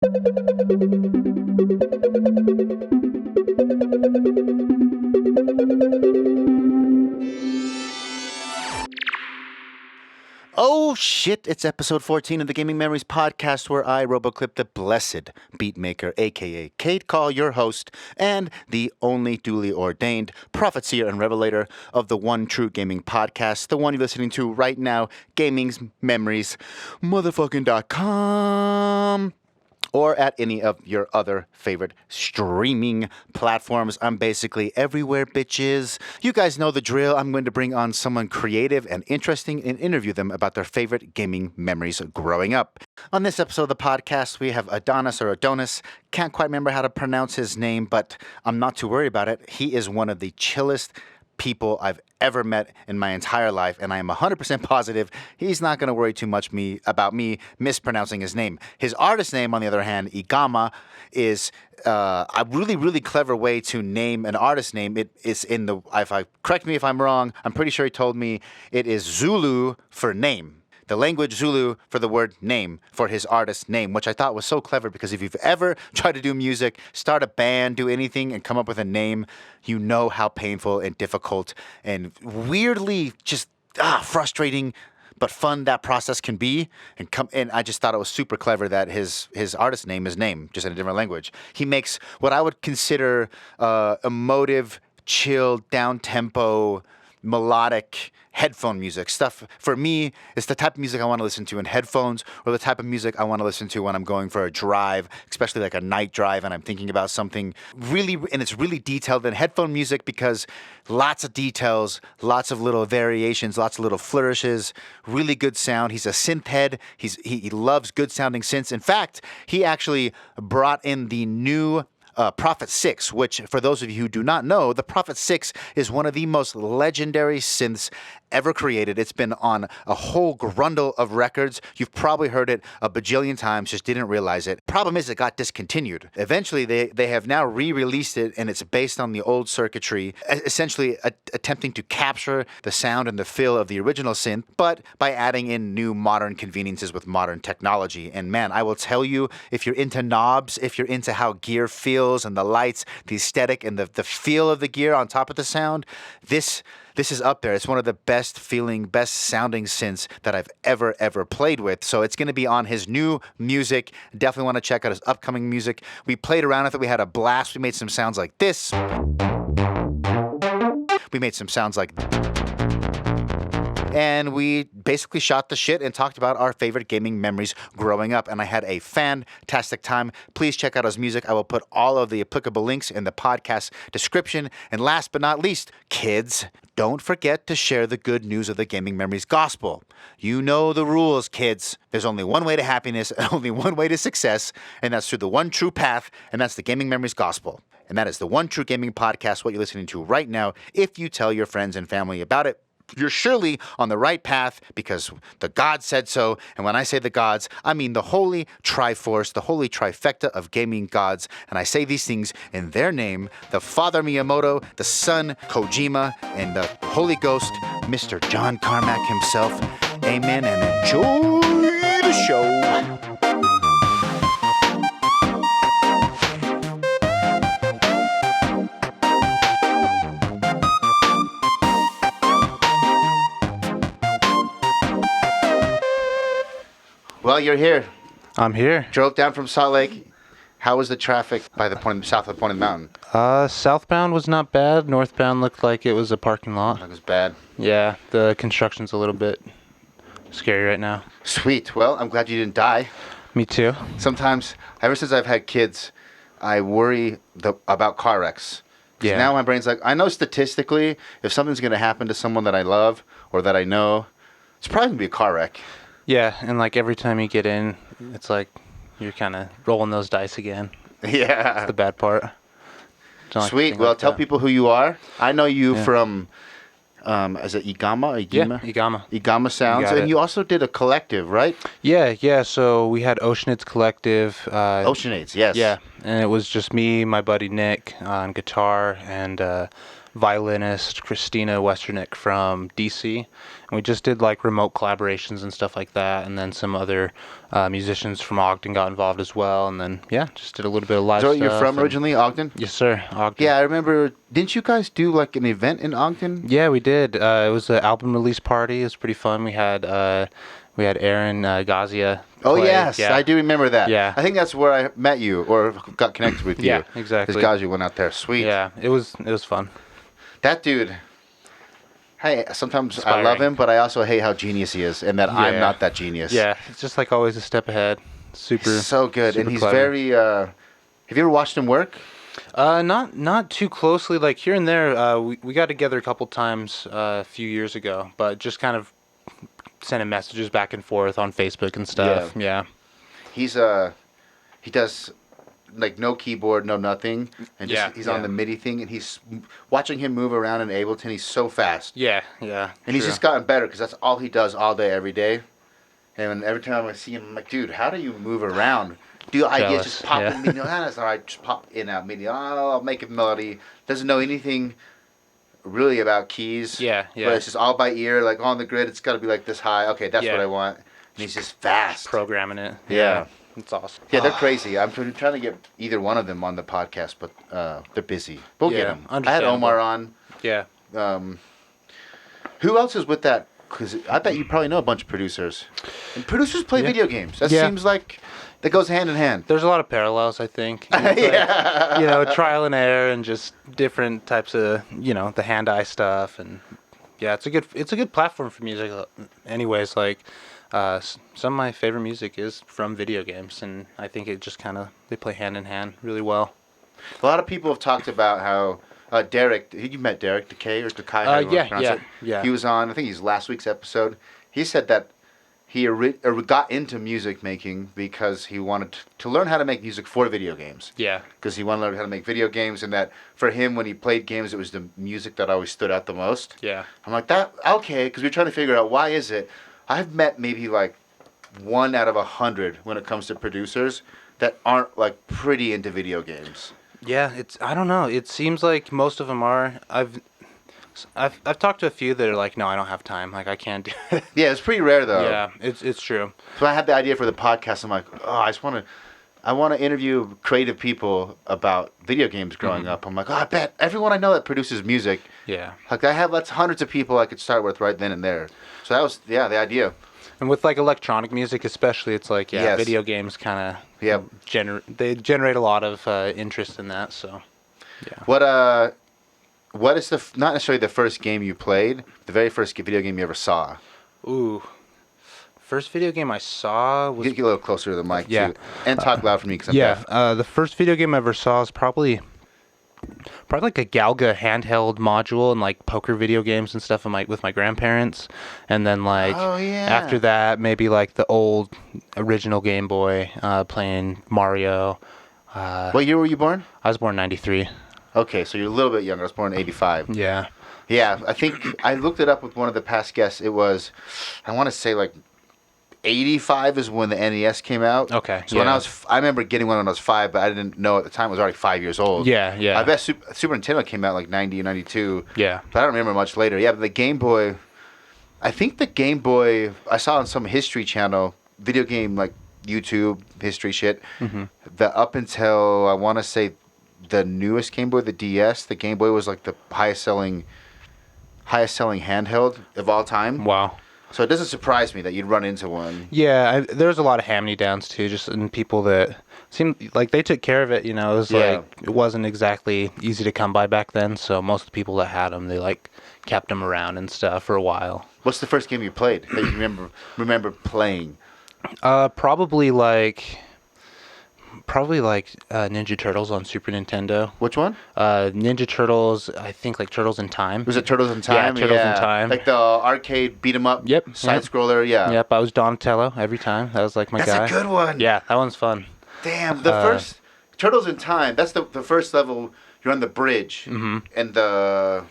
Oh shit, it's episode 14 of the Gaming Memories podcast where I roboclip the blessed beatmaker, aka Kate Call, your host, and the only duly ordained prophetseer and revelator of the one true gaming podcast, the one you're listening to right now, Gaming's Memories, motherfucking.com. Or at any of your other favorite streaming platforms. I'm basically everywhere, bitches. You guys know the drill. I'm going to bring on someone creative and interesting and interview them about their favorite gaming memories growing up. On this episode of the podcast, we have Adonis or Adonis. Can't quite remember how to pronounce his name, but I'm not too worried about it. He is one of the chillest people I've ever met in my entire life, and I am 100% positive he's not going to worry too much about me mispronouncing his name. His artist name, on the other hand, Igama, is a really, really clever way to name an artist name. It is correct me if I'm wrong, I'm pretty sure he told me it is Zulu for name. The language Zulu for the word name, for his artist name, which I thought was so clever because if you've ever tried to do music, start a band, do anything, and come up with a name, you know how painful and difficult and weirdly just frustrating but fun that process can be. And I just thought it was super clever that his artist name is Name, just in a different language. He makes what I would consider emotive, chill, down-tempo, melodic headphone music stuff. For me, it's the type of music I want to listen to in headphones, or the type of music I want to listen to when I'm going for a drive, especially like a night drive and I'm thinking about something really, and it's really detailed in headphone music because lots of details, lots of little variations, lots of little flourishes, really good sound. He's a synth head. He loves good sounding synths. In fact, he actually brought in the new Prophet 6, which, for those of you who do not know, the Prophet 6 is one of the most legendary synths ever created. It's been on a whole grundle of records. You've probably heard it a bajillion times, just didn't realize it. Problem is, it got discontinued. Eventually, they have now re-released it, and it's based on the old circuitry, essentially attempting to capture the sound and the feel of the original synth, but by adding in new modern conveniences with modern technology. And man, I will tell you, if you're into knobs, if you're into how gear feels and the lights, the aesthetic, and the feel of the gear on top of the sound, this is up there. It's one of the best sounding synths that I've ever played with. So it's going to be on his new music. Definitely want to check out his upcoming music. We played around with it. We had a blast. We made some sounds like this. We made some sounds like... And we basically shot the shit and talked about our favorite gaming memories growing up. And I had a fantastic time. Please check out his music. I will put all of the applicable links in the podcast description. And last but not least, kids, don't forget to share the good news of the Gaming Memories gospel. You know the rules, kids. There's only one way to happiness and only one way to success, and that's through the one true path, and that's the Gaming Memories gospel. And that is the one true gaming podcast, what you're listening to right now. If you tell your friends and family about it, you're surely on the right path because the gods said so. And when I say the gods, I mean the holy triforce, the holy trifecta of gaming gods. And I say these things in their name, the Father Miyamoto, the Son Kojima, and the Holy Ghost, Mr. John Carmack himself. Amen, and enjoy the show. Well, you're here. I'm here. Drove down from Salt Lake. How was the traffic by the south of the point of the mountain? Southbound was not bad. Northbound looked like it was a parking lot. That was bad. Yeah, the construction's a little bit scary right now. Sweet. Well, I'm glad you didn't die. Me too. Sometimes, ever since I've had kids, I worry about car wrecks. Yeah. Now my brain's like, I know statistically, if something's going to happen to someone that I love or that I know, it's probably going to be a car wreck. Yeah, and like every time you get in, it's like you're kind of rolling those dice again. Yeah. That's the bad part. Sweet. Well, tell people who you are. I know you from, is it Igama? Yeah, Igama. Igama Sounds. And you also did a collective, right? Yeah. So we had Oceanades Collective. Oceanades, yes. Yeah, and it was just me, my buddy Nick on guitar, and violinist Christina Westernick from DC, and we just did like remote collaborations and stuff like that. And then some other musicians from Ogden got involved as well. And then just did a little bit of live So stuff. you're from originally Ogden? Yes, sir, Ogden. Yeah, I remember. Didn't you guys do like an event in Ogden? Yeah, we did. It was an album release party. It was pretty fun. We had Aaron Gazia. Oh play. yes, Yeah. I do remember that. Yeah. I think that's where I met you or got connected with you. Yeah, exactly. Because Gazi went out there. Sweet. Yeah, it was fun. That dude. Hey, sometimes I Inspiring. love him, but I also hate how genius he is, and that I'm not that genius. Yeah, it's just like always a step ahead. Super. He's so good, super and he's clever. very. Have you ever watched him work? Not too closely. Like here and there, we got together a couple times a few years ago, but just kind of sending messages back and forth on Facebook and stuff. Yeah. He's he does like no keyboard, no nothing, and just he's on the MIDI thing, and he's watching him move around in Ableton. He's so fast. Yeah. And he's just gotten better because that's all he does all day, every day. And every time I see him, I'm like, dude, how do you move around? Do ideas just pop in MIDI? That's all right, just pop in out MIDI. Oh, I'll make a melody. Doesn't know anything really about keys. Yeah. But it's just all by ear, like on the grid. It's got to be like this high. Okay, that's what I want. And he's just fast. Programming it. Yeah. It's awesome. Yeah, they're crazy. I'm trying to get either one of them on the podcast, but they're busy. We'll get them. I had Omar on. Yeah. Who else is with that? Because I bet you probably know a bunch of producers. And producers play video games. That seems like that goes hand in hand. There's a lot of parallels, I think. Like, trial and error and just different types of, the hand-eye stuff. And yeah, it's a good platform for music. Anyways, like some of my favorite music is from video games, and I think it just they play hand in hand really well. A lot of people have talked about how Derek, you met Derek Decay or Decay? Yeah. He was on, I think he's last week's episode. He said that he got into music making because he wanted to learn how to make music for video games. Yeah. Because he wanted to learn how to make video games, and that for him, when he played games, it was the music that always stood out the most. Yeah. I'm like, okay, because we're trying to figure out why is it. I've met maybe like 1 out of 100 when it comes to producers that aren't like pretty into video games. Yeah, I don't know. It seems like most of them are. I've talked to a few that are like, no, I don't have time. Like, I can't do it. Yeah, it's pretty rare though. Yeah, it's true. So I had the idea for the podcast. I'm like, I want to interview creative people about video games growing up. I'm like, I bet everyone I know that produces music. Yeah. Like that's hundreds of people I could start with right then and there. So that was the idea. And with like electronic music especially, it's like video games kind of they generate a lot of interest in that. So yeah. What is not necessarily the first game you played, the very first video game you ever saw? Ooh. First video game I saw was... Get a little closer to the mic, too. And talk loud for me, because I'm deaf. The first video game I ever saw was probably like a Galga handheld module and like poker video games and stuff with my grandparents. And then like after that, maybe like the old original Game Boy playing Mario. What year were you born? I was born in 93. Okay, so you're a little bit younger. I was born in 85. Yeah. Yeah, I think I looked it up with one of the past guests. It was, I want to say like 85 is when the NES came out. Okay. So I remember getting one when I was 5, but I didn't know at the time I was already 5 years old. Yeah. I bet Super Nintendo came out like 90 or 92. Yeah. But I don't remember much later. Yeah, but the Game Boy, I think the Game Boy, I saw on some history channel, video game like YouTube history shit, that up until, I want to say, the newest Game Boy, the DS, the Game Boy was like the highest selling handheld of all time. Wow. So it doesn't surprise me that you'd run into one. Yeah, there's a lot of hand-me-downs too, just in people that seemed like they took care of it. It was like it wasn't exactly easy to come by back then. So most of the people that had them, they like kept them around and stuff for a while. What's the first game you played that you remember playing? Probably like Ninja Turtles on Super Nintendo. Which one? Ninja Turtles, I think like Turtles in Time. Was it Turtles in Time? Yeah, Turtles in Time. Like the arcade beat 'em up. Yep. Side scroller. Yeah. Yep. I was Donatello every time. That was like my guy. That's a good one. Yeah, that one's fun. Damn, the first Turtles in Time. That's the first level. You're on the bridge, and the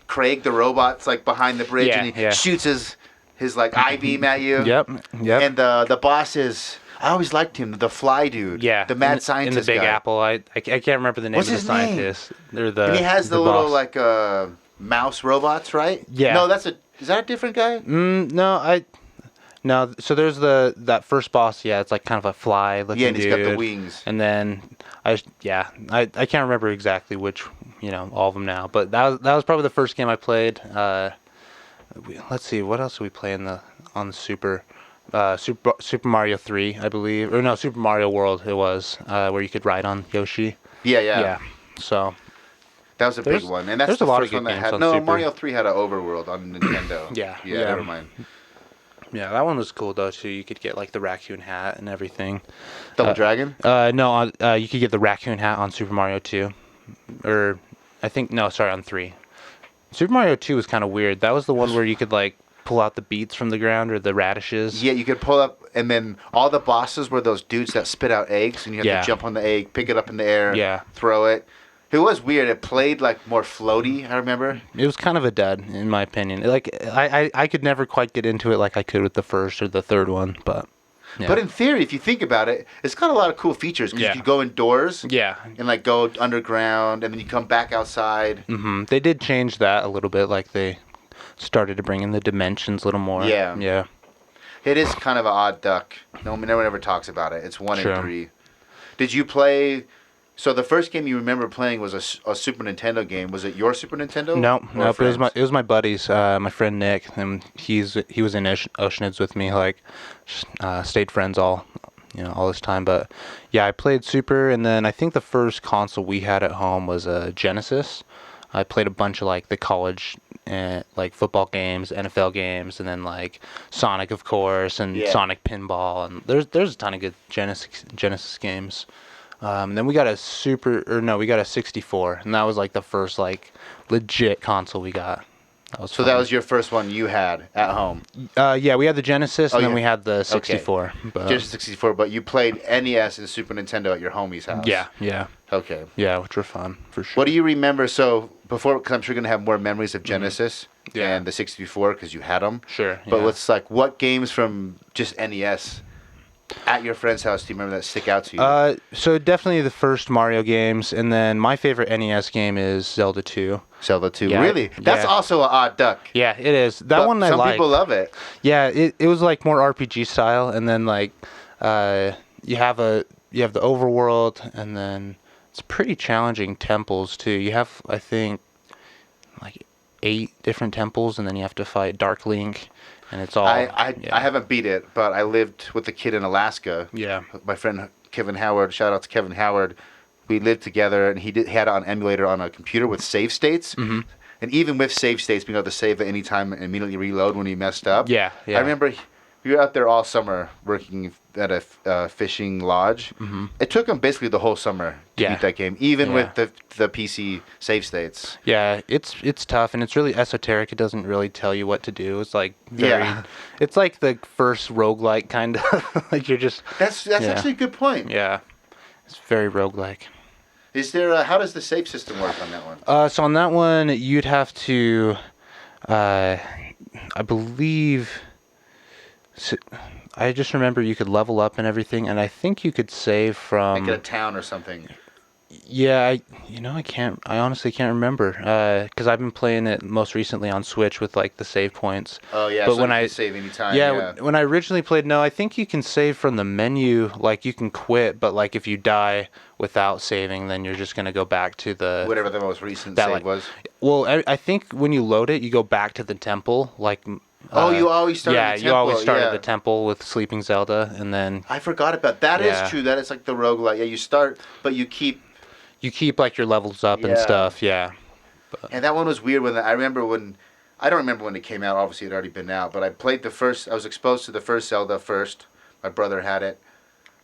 Craig the robot's like behind the bridge, and he shoots his like I-beam at you. Yep. And the boss is. I always liked him, the fly dude. Yeah, the mad scientist in the Big guy. Apple. I can't remember the name What's of the his name? scientist. They're the and he has the little boss. like mouse robots, right? Yeah. No, is that a different guy? No. So there's that first boss. Yeah, it's like kind of a fly looking dude. Yeah, and he's got the wings. And then I can't remember exactly which, all of them now. But that was probably the first game I played. Let's see, what else did we play on the Super? Super Mario 3, I believe, or no, Super Mario World. It was where you could ride on Yoshi. Yeah. So that was a big one, and that's the first one that had. No, Super. Mario 3 had an overworld on Nintendo. Yeah. Never mind. Yeah, that one was cool though too. You could get like the raccoon hat and everything. Double Dragon? No, you could get the raccoon hat on Super Mario 2, or I think on 3. Super Mario 2 was kind of weird. That was the one where you could like pull out the beets from the ground or the radishes. Yeah, you could pull up, and then all the bosses were those dudes that spit out eggs, and you had to jump on the egg, pick it up in the air, throw it. It was weird. It played like more floaty, I remember. It was kind of a dud, in my opinion. Like I could never quite get into it like I could with the first or the third one, but. Yeah. But in theory, if you think about it, it's got a lot of cool features because you could go indoors, and like go underground, and then you come back outside. Mm-hmm. They did change that a little bit, like they started to bring in the dimensions a little more. Yeah. It is kind of an odd duck. No one ever talks about it. It's 1 and 3. Did you play? So the first game you remember playing was a Super Nintendo game. Was it your Super Nintendo? No. It was my buddy's. My friend Nick, and he was in Oceanids with me. Like, stayed friends all this time. But yeah, I played Super, and then I think the first console we had at home was a Genesis. I played a bunch of like the college, like football games, NFL games, and then like Sonic, of course, and Sonic Pinball, and there's a ton of good Genesis games. Then we got a 64, and that was like the first like legit console we got. That was your first one you had at home? Yeah, we had the Genesis, and then we had the 64. Okay. But, just 64, but you played NES and Super Nintendo at your homie's house? Yeah. Okay. Yeah, which were fun, for sure. What do you remember? So, because I'm sure you're going to have more memories of Genesis and the 64 because you had them. Sure. But let's what games from just NES at your friend's house do you remember that stick out to you? So definitely the first Mario games, and then my favorite NES game is Zelda 2. Zelda 2, really? That's also an odd duck. Yeah, it is. That one I like. Some people love it. Yeah, it was like more RPG style, and then like you have the overworld, and then it's pretty challenging temples too. You have, I think, like 8 different temples, and then you have to fight Dark Link. And it's all. I haven't beat it, but I lived with a kid in Alaska. Yeah. My friend Kevin Howard. Shout out to Kevin Howard. We lived together, and he had an emulator on a computer with save states. Mm-hmm. And even with save states, being able to save at any time and immediately reload when he messed up. Yeah. I remember we were out there all summer working at a fishing lodge. Mm-hmm. It took him basically the whole summer to beat that game, even with the PC save states. Yeah, it's tough, and it's really esoteric. It doesn't really tell you what to do. It's like it's like the first roguelike kind of. Like you're just. That's actually a good point. Yeah, it's very roguelike. Is there how does the save system work on that one? So on that one, you'd have to, I believe. I just remember you could level up and everything, and I think you could save from like a town or something. Yeah, I honestly can't remember because I've been playing it most recently on Switch with like the save points. Oh yeah, but so when you can save anytime. Yeah, when I originally played, no, I think you can save from the menu. Like you can quit, but like if you die without saving, then you're just gonna go back to the whatever the most recent save was. Well, I think when you load it, you go back to the temple, like. You always start at the temple. You always start at the temple with Sleeping Zelda, and then... I forgot about that. That is true. That is like the roguelike. Yeah, you start, but you keep... You keep, like, your levels up and stuff, But. And that one was weird I remember when... I don't remember when it came out. Obviously, it had already been out. But I played the first... I was exposed to the first Zelda first. My brother had it.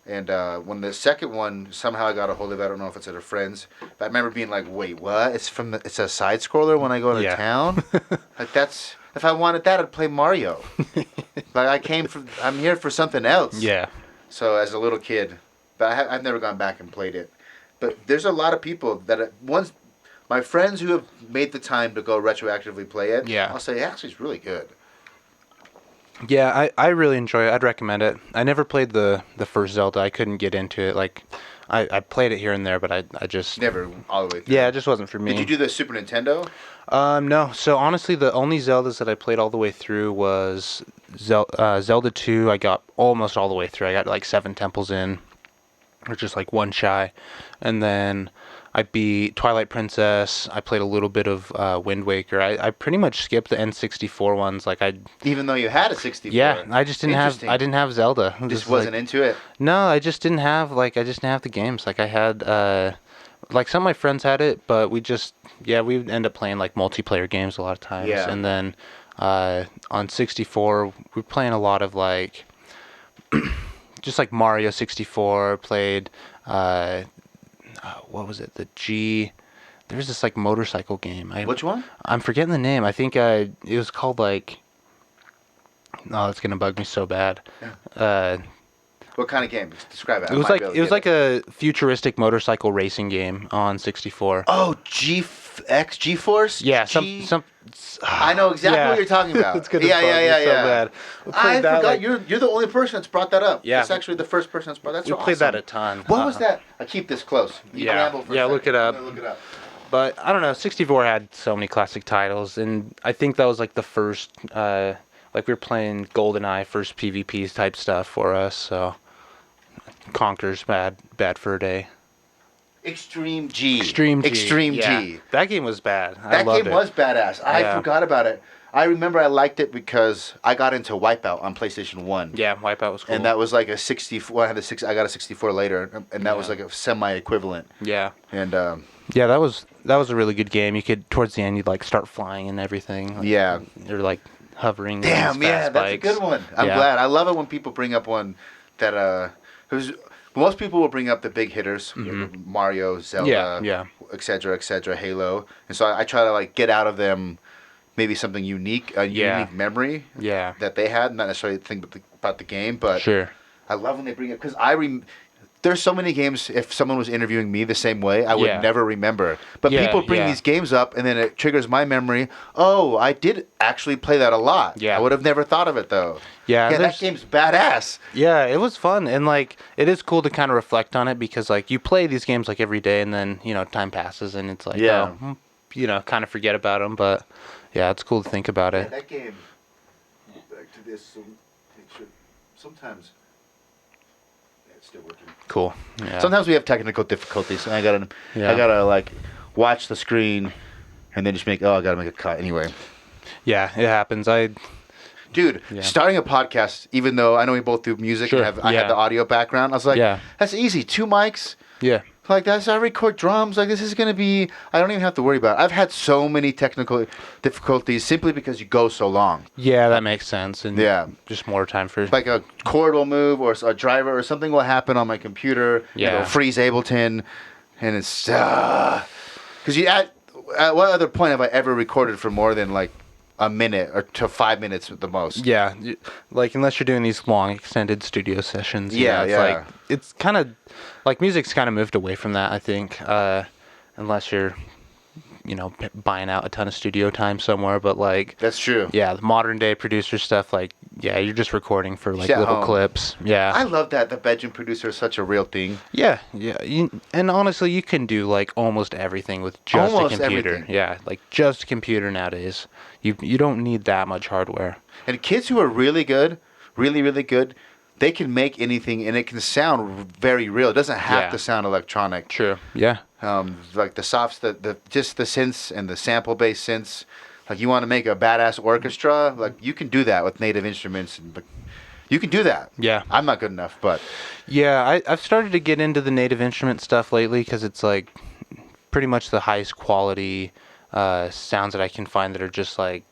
And when the second one, somehow I got a hold of it. I don't know if it's at a friend's. But I remember being like, wait, what? It's a side-scroller when I go to town? Like, that's... If I wanted that, I'd play Mario. Like I'm here for something else. Yeah. So as a little kid, but I've never gone back and played it. But there's a lot of people that my friends who have made the time to go retroactively play it. Yeah. I'll say actually it's really good. Yeah, I really enjoy it. I'd recommend it. I never played the first Zelda. I couldn't get into it. Like, I played it here and there, but I just never all the way through. Yeah, it just wasn't for me. Did you do the Super Nintendo? No. So honestly, the only Zeldas that I played all the way through was Zelda 2. I got almost all the way through. I got like 7 temples in, or just like one shy, and then I beat Twilight Princess. I played a little bit of Wind Waker. I pretty much skipped the N64 ones. Like even though you had a 64. Yeah, I just didn't have. I didn't have Zelda. Just wasn't into it. No, I just didn't have the games. Like I had like some of my friends had it, but we would end up playing like multiplayer games a lot of times. Yeah. And then on 64, we were playing a lot of like just like Mario 64. Played what was it? There's this like motorcycle game. Which one? I'm forgetting the name. I think it was called like. Oh, it's gonna bug me so bad. What kind of game? Describe it. It was like a futuristic motorcycle racing game on 64. Oh, G-Force? Yeah, I know exactly what you're talking about. It's gonna bug me so bad. I forgot. Like, you're the only person that's brought that up. Yeah. It's actually the first person that's brought that. That's we played that a ton. What was that? I keep this close. Look it up. But I don't know. 64 had so many classic titles, and I think that was like the first. Like we were playing GoldenEye, first PvP type stuff for us. So Conker's bad for a day. Extreme G. Yeah. That game was bad. That game was badass. I forgot about it. I remember I liked it because I got into Wipeout on PlayStation 1. Yeah, Wipeout was cool. And that was like a 64. I got a 64 later, and that was like a semi-equivalent. Yeah. And yeah, that was a really good game. You could towards the end you'd like start flying and everything. Like, yeah. You're like hovering. Damn, yeah, that's a good one. I'm glad. I love it when people bring up one that most people will bring up the big hitters, Mario, Zelda, etc., Halo, and so I try to like get out of them maybe something unique, unique memory that they had, not necessarily think about the game, but sure. I love when they bring it because there's so many games, if someone was interviewing me the same way, I would never remember. But people bring these games up, and then it triggers my memory. Oh, I did actually play that a lot. Yeah. I would have never thought of it, though. Yeah, that game's badass. Yeah, it was fun. And, like, it is cool to kind of reflect on it because, like, you play these games, like, every day, and then, time passes, and it's like, kind of forget about them. But, yeah, it's cool to think about it. That game, back to this, sometimes... Still working. Cool. Yeah. Sometimes we have technical difficulties, and I gotta like watch the screen, and then just I gotta make a cut anyway. Yeah, it happens. Starting a podcast, even though I know we both do music and I have the audio background, I was like, that's easy. 2 mics. Yeah. Like that's I record drums. Like this is gonna be. I don't even have to worry about it. I've had so many technical difficulties simply because you go so long. Yeah, that makes sense. And just more time for like a cord will move or a driver or something will happen on my computer. Yeah, it'll freeze Ableton, and it's because at what other point have I ever recorded for more than like a minute or to 5 minutes at the most? Yeah, like unless you're doing these long extended studio sessions. Like it's kind of like music's kind of moved away from that. I think unless you're buying out a ton of studio time somewhere, but like that's true. Yeah, the modern day producer stuff, like you're just recording for like little clips. Yeah, I love that the bedroom producer is such a real thing. Yeah. And honestly, you can do like almost everything with just a computer. Everything. Yeah, like just a computer nowadays. You don't need that much hardware. And kids who are really good, really good, they can make anything and it can sound very real. It doesn't have to sound electronic. True. Yeah. Like the softs, just the synths and the sample-based synths. Like you want to make a badass orchestra, like you can do that with native instruments. You can do that. Yeah. I'm not good enough, but yeah, I've started to get into the native instrument stuff lately because it's like pretty much the highest quality sounds that I can find that are just like,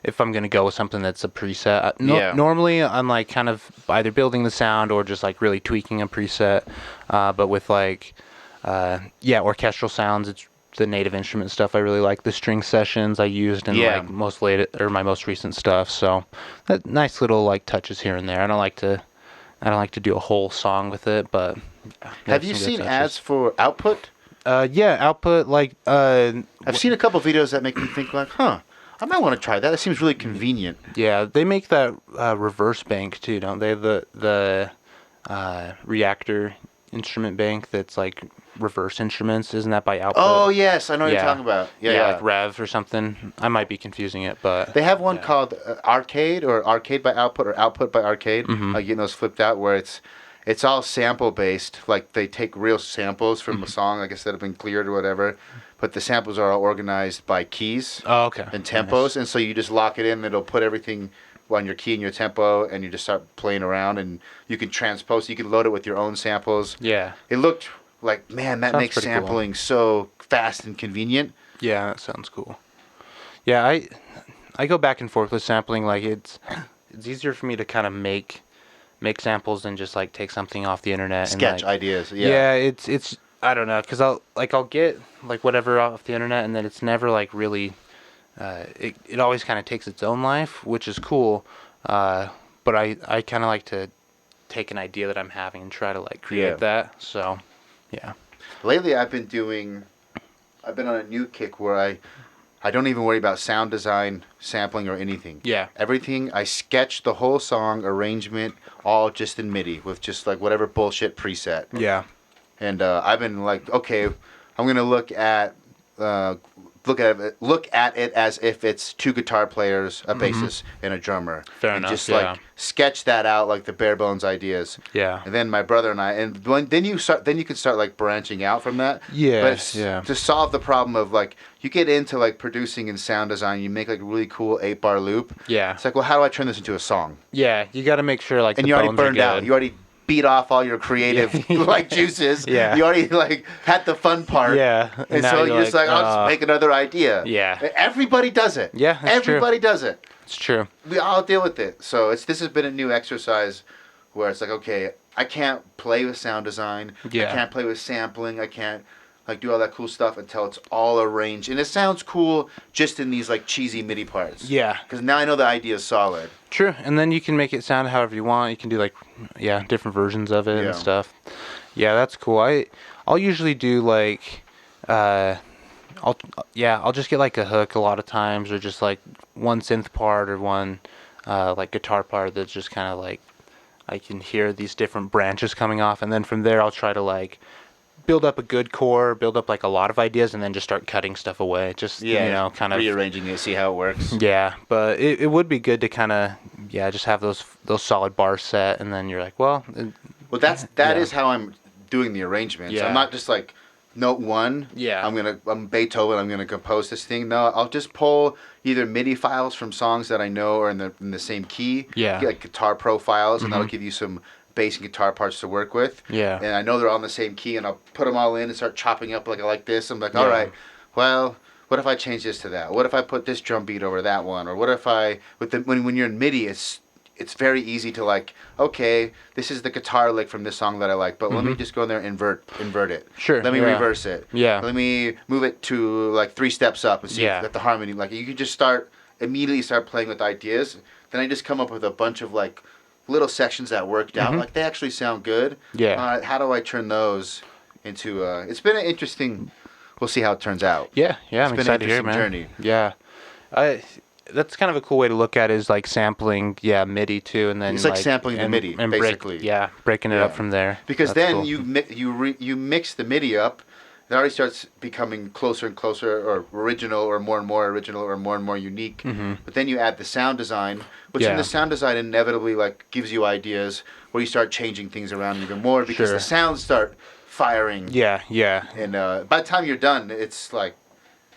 if I'm going to go with something that's a preset. Normally, I'm like kind of either building the sound or just like really tweaking a preset. But with like, orchestral sounds, it's the native instrument stuff. I really like the string sessions I used in like my most recent stuff. So that nice little like touches here and there. I don't like to do a whole song with it, but have you seen ads for Output? Output like I've seen a couple videos that make me think like, I might want to try that. That seems really convenient. Yeah, they make that reverse bank too, don't they? The reactor instrument bank that's like reverse instruments. Isn't that by output? Oh yes, I know what you're talking about. Yeah, like Rev or something. I might be confusing it, but they have one called Arcade or Arcade by Output or Output by Arcade. Getting those flipped out where it's all sample based. Like they take real samples from a song, I guess that have been cleared or whatever. But the samples are all organized by keys. Oh, okay. And tempos, and so you just lock it in. And it'll put everything on your key and your tempo, and you just start playing around, and you can transpose. You can load it with your own samples. Yeah. It looked like, man, that makes sampling so fast and convenient. Yeah, that sounds cool. Yeah, I go back and forth with sampling. Like it's easier for me to kind of make samples than just like take something off the internet. Sketch and, like, ideas. Yeah, it's I don't know, because I'll get like whatever off the internet, and then it's never like really. It always kind of takes its own life, which is cool. But I kind of like to take an idea that I'm having and try to like create that. So, yeah. Lately, I've been on a new kick where I don't even worry about sound design, sampling, or anything. Yeah. Everything, I sketch the whole song, arrangement, all just in MIDI with just like whatever bullshit preset. Yeah. And I've been like, okay, I'm gonna look at it as if it's two guitar players, a bassist, and a drummer. Fair enough. Just like sketch that out, like the bare bones ideas. Yeah. And then my brother and I, then you can start like branching out from that. Yes. But to solve the problem of like you get into like producing and sound design, you make like a really cool 8-bar loop. Yeah. It's like, well, how do I turn this into a song? Yeah, you got to make sure like and the you already bones burned are out. good. You already beat off all your creative like juices. Yeah. You already like had the fun part. Yeah. And so you're just like, I'll just make another idea. Yeah. Everybody does it. Yeah. Everybody does it. It's true. We all deal with it. So this has been a new exercise where it's like, okay, I can't play with sound design. Yeah. I can't play with sampling. I can't like do all that cool stuff until it's all arranged. And it sounds cool just in these like cheesy MIDI parts. Yeah. Because now I know the idea is solid. True. And then you can make it sound however you want. You can do like, different versions of it and stuff. Yeah, that's cool. I'll usually do like, I'll just get like a hook a lot of times, or just like one synth part or one like guitar part that's just kind of like I can hear these different branches coming off, and then from there I'll try to like build up a good core, build up like a lot of ideas, and then just start cutting stuff away. Just kind of rearranging it, see how it works. Yeah, but it would be good to kind of just have those solid bars set, and then you're like, well, that is how I'm doing the arrangements. Yeah. I'm not just like note one. Yeah. I'm Beethoven. I'm gonna compose this thing. No, I'll just pull either MIDI files from songs that I know are in the same key. Yeah. Get like guitar profiles, and that'll give you some bass and guitar parts to work with. Yeah. And I know they're all in the same key, and I'll put them all in and start chopping up like I like this. I'm like, all right, well, what if I change this to that? What if I put this drum beat over that one? Or what if when you're in MIDI, it's very easy to like, okay, this is the guitar lick from this song that I like, but let me just go in there and invert it. Sure. Let me reverse it. Yeah. Let me move it to like 3 steps up and see if that the harmony. Like you could just immediately start playing with ideas. Then I just come up with a bunch of like little sections that worked out. Like they actually sound good. Yeah. How do I turn those into? It's been an interesting. We'll see how it turns out. Yeah. I'm It's been excited an to hear, interesting man. journey. Yeah. That's kind of a cool way to look at it, is like sampling, MIDI too, and then it's like sampling the MIDI, basically. Breaking it up from there. Because That's then cool. you mix the MIDI up, it already starts becoming closer and closer, or original, or more and more original, or more and more unique. But then you add the sound design, which in the sound design inevitably like gives you ideas where you start changing things around even more because the sounds start firing. Yeah. And by the time you're done, it's like,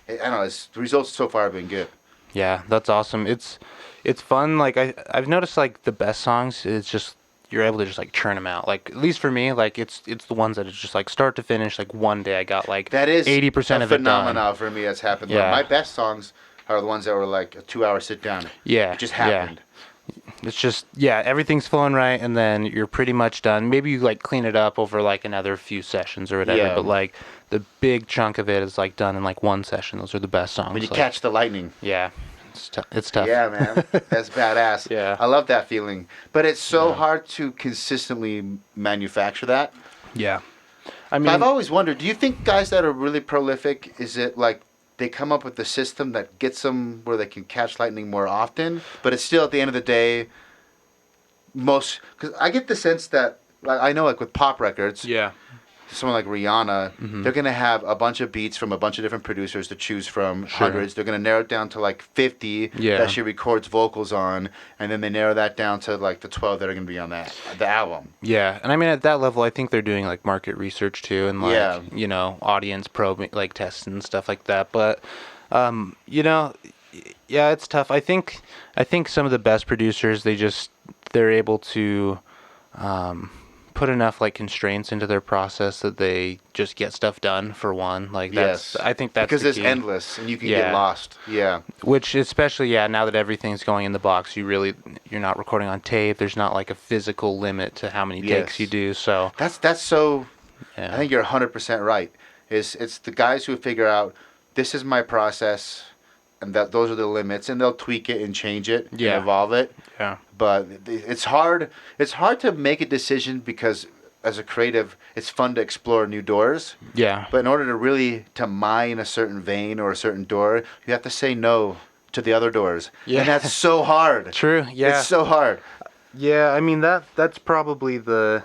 I don't know, the results so far have been good. Yeah, that's awesome. It's fun. Like I've noticed like the best songs, it's just you're able to just like churn them out. Like at least for me, like it's the ones that it's just like start to finish. Like one day I got like that is 80% of it done. Phenomenal for me. That's happened. Yeah. My best songs are the ones that were like a 2-hour sit down. Yeah, it just happened. It's just everything's flowing right, and then you're pretty much done. Maybe you like clean it up over like another few sessions or whatever, but like the big chunk of it is like done in like one session. Those are the best songs. When you catch the lightning. Yeah, it's tough. Yeah, man, that's badass. Yeah, I love that feeling, but it's so hard to consistently manufacture that. Yeah, I mean, I've always wondered. Do you think guys that are really prolific, is it like they come up with the system that gets them where they can catch lightning more often. But it's still, at the end of the day, because I get the sense that, like, I know, like with pop records, someone like Rihanna, they're going to have a bunch of beats from a bunch of different producers to choose from, hundreds. They're going to narrow it down to like 50 that she records vocals on, and then they narrow that down to like the 12 that are going to be on the album. Yeah, and I mean, at that level, I think they're doing like market research too, and like, you know, audience probing, like tests and stuff like that. But, you know, yeah, it's tough. I think some of the best producers, they're able to put enough like constraints into their process that they just get stuff done for one. Like I think that's because it's endless and you can get lost. Yeah. Which especially now that everything's going in the box, you're not recording on tape. There's not like a physical limit to how many takes you do. So that's so. I think you're 100% right. It's the guys who figure out this is my process, and that those are the limits, and they'll tweak it and change it and evolve it. Yeah. But it's hard. It's hard to make a decision because as a creative, it's fun to explore new doors. Yeah. But in order to really mine a certain vein or a certain door, you have to say no to the other doors. Yeah. And that's so hard. True. Yeah. It's so hard. Yeah. I mean that's probably that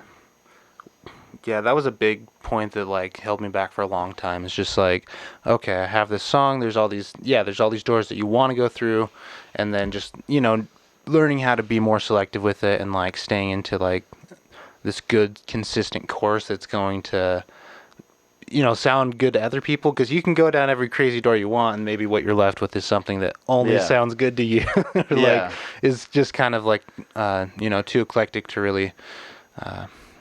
was a big point that like held me back for a long time. It's just like, okay, I have this song. There's all these doors that you want to go through, and then just, you know, learning how to be more selective with it and like staying into like this good consistent course that's going to, you know, sound good to other people, because you can go down every crazy door you want and maybe what you're left with is something that only sounds good to you. Like is just kind of like you know, too eclectic to really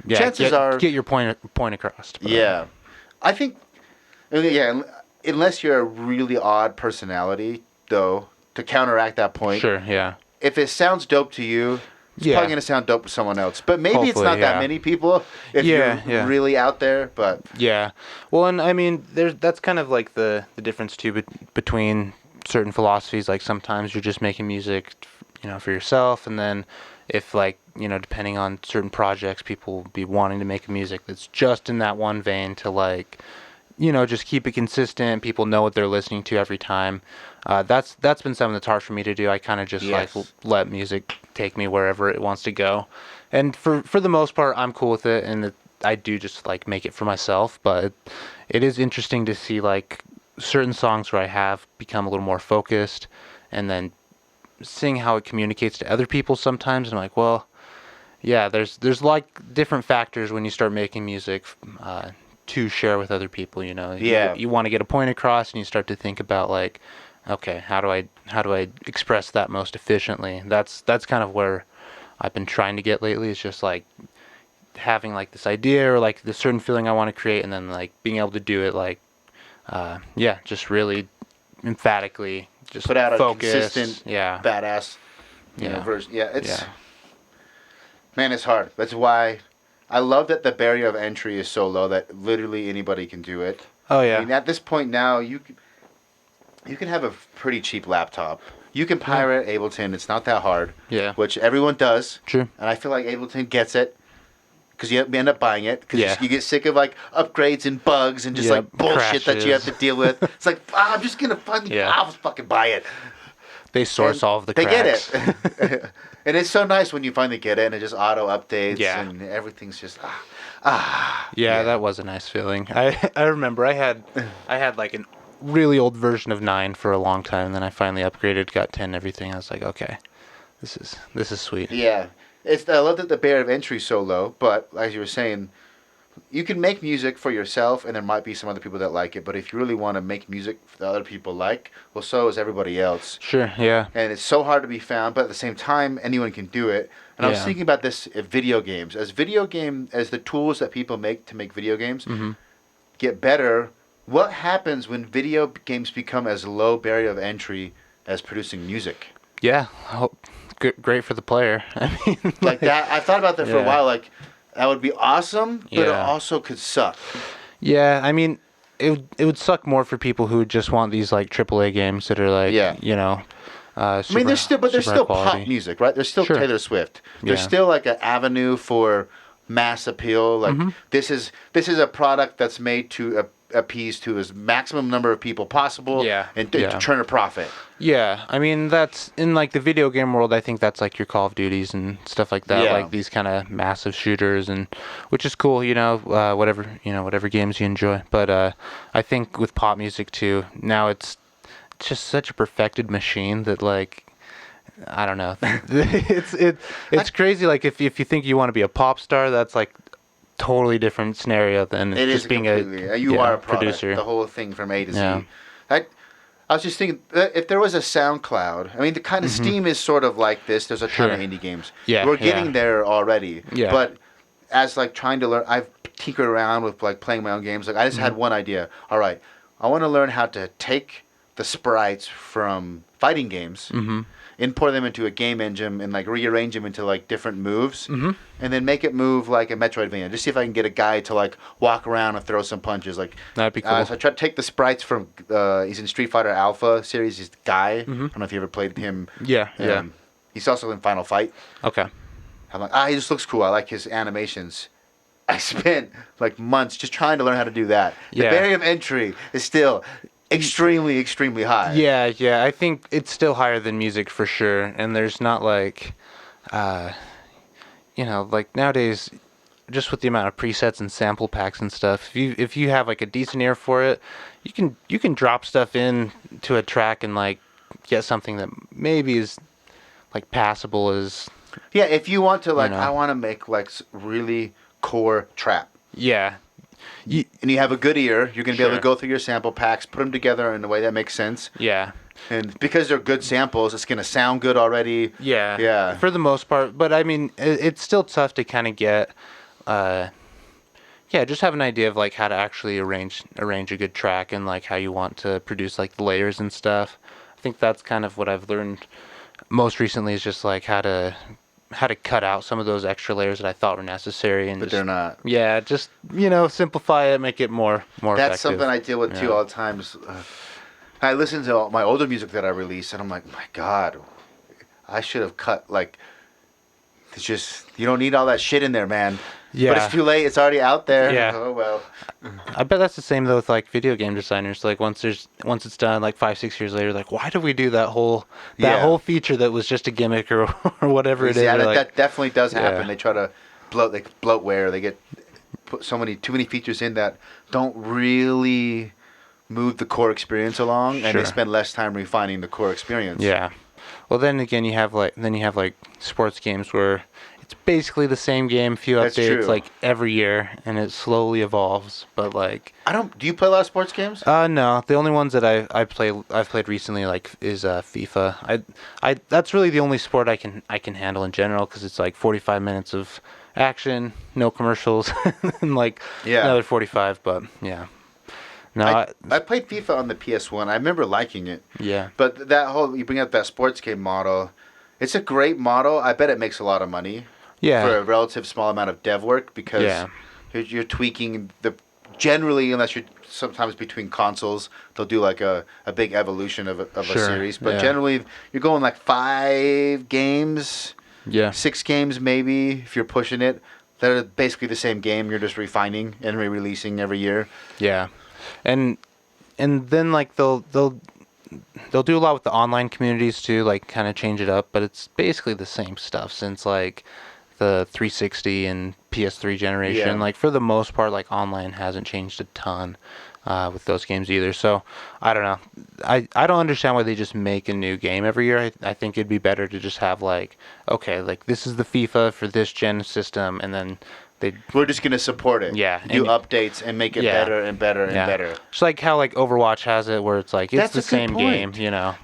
chances are get your point across. I think unless you're a really odd personality though, to counteract that point. Sure, yeah. If it sounds dope to you, it's probably going to sound dope to someone else. But maybe it's not that many people if you're really out there. But well, and I mean, that's kind of like the difference too between certain philosophies. Like sometimes you're just making music, you know, for yourself, and then if like, you know, depending on certain projects, people will be wanting to make music that's just in that one vein to like, you know, just keep it consistent. People know what they're listening to every time. That's been something that's hard for me to do. I kind of just like let music take me wherever it wants to go, and for the most part, I'm cool with it. And I do just like make it for myself. But it is interesting to see like certain songs where I have become a little more focused, and then seeing how it communicates to other people sometimes. And I'm like, well, yeah, there's like different factors when you start making music to share with other people, you know. You want to get a point across, and you start to think about like, okay, how do I express that most efficiently? That's kind of where I've been trying to get lately. It's just like having like this idea or like this certain feeling I want to create, and then like being able to do it like just really emphatically, just put out focus, a consistent badass version. Man, it's hard. That's why I love that the barrier of entry is so low that literally anybody can do it. Oh yeah. I mean, at this point now, you can have a pretty cheap laptop. You can pirate Ableton. It's not that hard. Yeah. Which everyone does. True. And I feel like Ableton gets it, because you end up buying it, because you get sick of like upgrades and bugs and just like bullshit that you have to deal with. It's like, I'm just gonna I'll fucking buy it. They source all of the cracks. They get it. And it's so nice when you finally get it and it just auto updates and everything's just that was a nice feeling. I remember I had like a really old version of 9 for a long time, and then I finally upgraded, got 10 and everything. I was like, okay, this is sweet. Yeah. I love that the barrier of entry is so low, but as you were saying, you can make music for yourself, and there might be some other people that like it. But if you really want to make music that other people like, well, so is everybody else. Sure, yeah. And it's so hard to be found, but at the same time, anyone can do it. And I was thinking about this at video games. As the tools that people make to make video games get better, what happens when video games become as low barrier of entry as producing music? Yeah, great for the player. I mean, like that. I thought about that for a while. Like, that would be awesome, but it also could suck. Yeah, I mean, it would suck more for people who just want these like AAA games that are like, you know. I mean, there's still pop music, right? There's still Taylor Swift. There's still like an avenue for mass appeal. Like this is a product that's made to appease to as maximum number of people possible. And to turn a profit. Yeah, I mean that's in like the video game world. I think that's like your Call of Duties and stuff like that, like these kind of massive shooters, and which is cool, whatever games you enjoy. But I think with pop music too, now it's just such a perfected machine that like. I don't know. It's crazy. Like if you think you want to be a pop star, that's like totally different scenario than just being a producer. The whole thing from A to Z. I was just thinking if there was a SoundCloud. I mean, the kind of Steam is sort of like this. There's a ton of indie games. We're getting there already. But as like trying to learn, I've tinkered around with like playing my own games. Like I just had one idea. All right, I want to learn how to take the sprites from fighting games. Import them into a game engine and like rearrange them into like different moves, and then make it move like a Metroidvania. Just see if I can get a guy to like walk around and throw some punches. Like that'd be cool. So I tried to take the sprites from. He's in Street Fighter Alpha series. He's the guy. I don't know if you ever played him. Yeah. He's also in Final Fight. Okay. I'm like, he just looks cool. I like his animations. I spent like months just trying to learn how to do that. The barrier of entry is still extremely high. Yeah, I think it's still higher than music for sure, and there's not like like nowadays just with the amount of presets and sample packs and stuff, if you have like a decent ear for it, you can drop stuff in to a track and like get something that maybe is like passable as if you want to like I want to make like really core trap. And you have a good ear, you're going to be able to go through your sample packs, put them together in a way that makes sense. And because they're good samples, it's going to sound good already. For the most part. But I mean, it's still tough to kind of get, just have an idea of like how to actually arrange a good track and like how you want to produce like the layers and stuff. I think that's kind of what I've learned most recently is just like how to cut out some of those extra layers that I thought were necessary, and but they're not. Yeah, just simplify it, make it more That's effective. Something I deal with too all the times. I listen to all my older music that I release, and I'm like, my God, I should have cut like. It's just you don't need all that shit in there, man. But it's too late. It's already out there. Oh well. I bet that's the same though with like video game designers. Like once it's done, like 5-6 years later, like why did we do that whole feature that was just a gimmick or whatever it is? Yeah, that definitely does happen. They try to bloatware. They put too many features in that don't really move the core experience along, and they spend less time refining the core experience. Yeah. Well, then again, you have like sports games where it's basically the same game, few updates like every year, and it slowly evolves. But like, do you play a lot of sports games? No. The only ones that I've played recently like is FIFA. That's really the only sport I can handle in general because it's like 45 minutes of action, no commercials, and like another 45. But yeah. No, I played FIFA on the PS1. I remember liking it. Yeah. But you bring up that sports game model. It's a great model. I bet it makes a lot of money. Yeah. For a relative small amount of dev work because you're tweaking generally, unless you're sometimes between consoles, they'll do like a big evolution of a series. But generally, you're going like 5 games. 6 games maybe if you're pushing it. They're basically the same game. You're just refining and re-releasing every year. Yeah. And then like they'll do a lot with the online communities too, like kind of change it up, but it's basically the same stuff since like the 360 and PS3 generation. Like for the most part, like online hasn't changed a ton with those games either. So I don't know. I don't understand why they just make a new game every year. I think it'd be better to just have like, okay, like this is the FIFA for this gen system, and then we're just going to support it. Yeah. Do updates and make it better and better and better. It's like how like Overwatch has it where it's like it's the same game,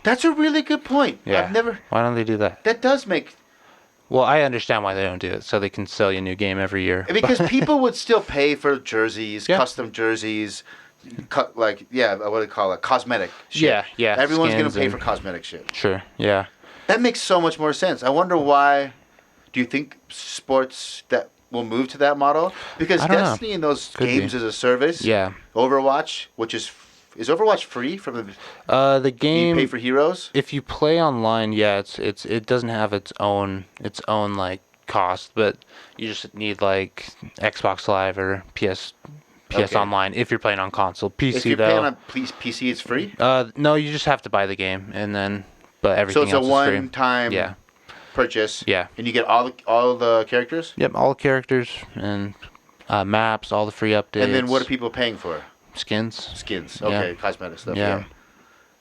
That's a really good point. Yeah. Why don't they do that? That does make... Well, I understand why they don't do it, so they can sell you a new game every year. Because people would still pay for jerseys, custom jerseys, what do you call it? Cosmetic shit. Yeah. Everyone's going to pay for cosmetic shit. Sure, yeah. That makes so much more sense. I wonder why... Do you think sports that will move to that model? Because Destiny and those games as a service. Yeah. Overwatch, which is Overwatch free from the game? Do you pay for heroes? If you play online, it doesn't have its own like cost, but you just need like Xbox Live or PS PS Online if you're playing on console. PC if you're though. playing on PC, it's free. No, you just have to buy the game, and then everything else is free. So it's a one-time purchase. Yeah. And you get all the characters. Yep, all the characters and maps, all the free updates. And then what are people paying for? Skins. Okay, cosmetic stuff. Yeah.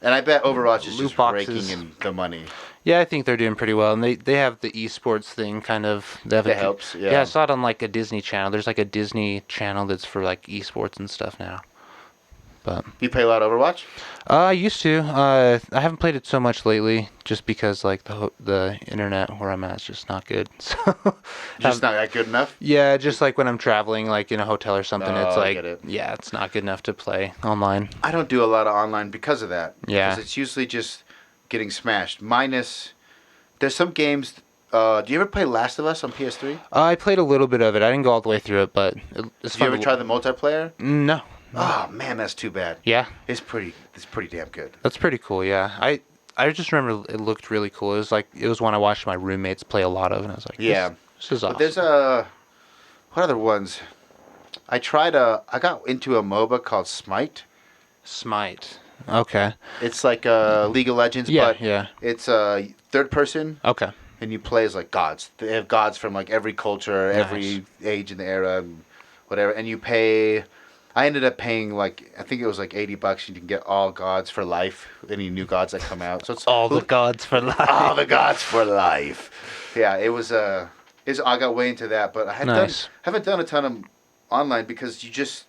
And I bet Overwatch is just raking in the money. Yeah, I think they're doing pretty well, and they have the esports thing kind of. That helps. Yeah. Yeah, I saw it on like a Disney channel. There's like a Disney channel that's for like esports and stuff now. But you play a lot of Overwatch? I used to. I haven't played it so much lately, just because like the internet where I'm at is just not good. So just not that good enough. Yeah, just like when I'm traveling, like in a hotel or something, it's like yeah, it's not good enough to play online. I don't do a lot of online because of that. Yeah, because it's usually just getting smashed. Minus, there's some games. Do you ever play Last of Us on PS3? I played a little bit of it. I didn't go all the way through it, but it's fun. Did you ever try the multiplayer? No. Oh man, that's too bad. Yeah, it's pretty damn good. That's pretty cool. Yeah, I just remember it looked really cool. It was one I watched my roommates play a lot of, and I was like, this is awesome. But there's what other ones? I got into a MOBA called Smite. Smite. Okay. It's like League of Legends, but it's third person. Okay. And you play as like gods. They have gods from like every culture, every age in the era, whatever. And you pay. I ended up paying like I think it was like $80. You can get all gods for life. Any new gods that come out. So it's all the gods for life. All the gods for life. Yeah, it was. I got way into that, but I haven't done a ton of online because you just.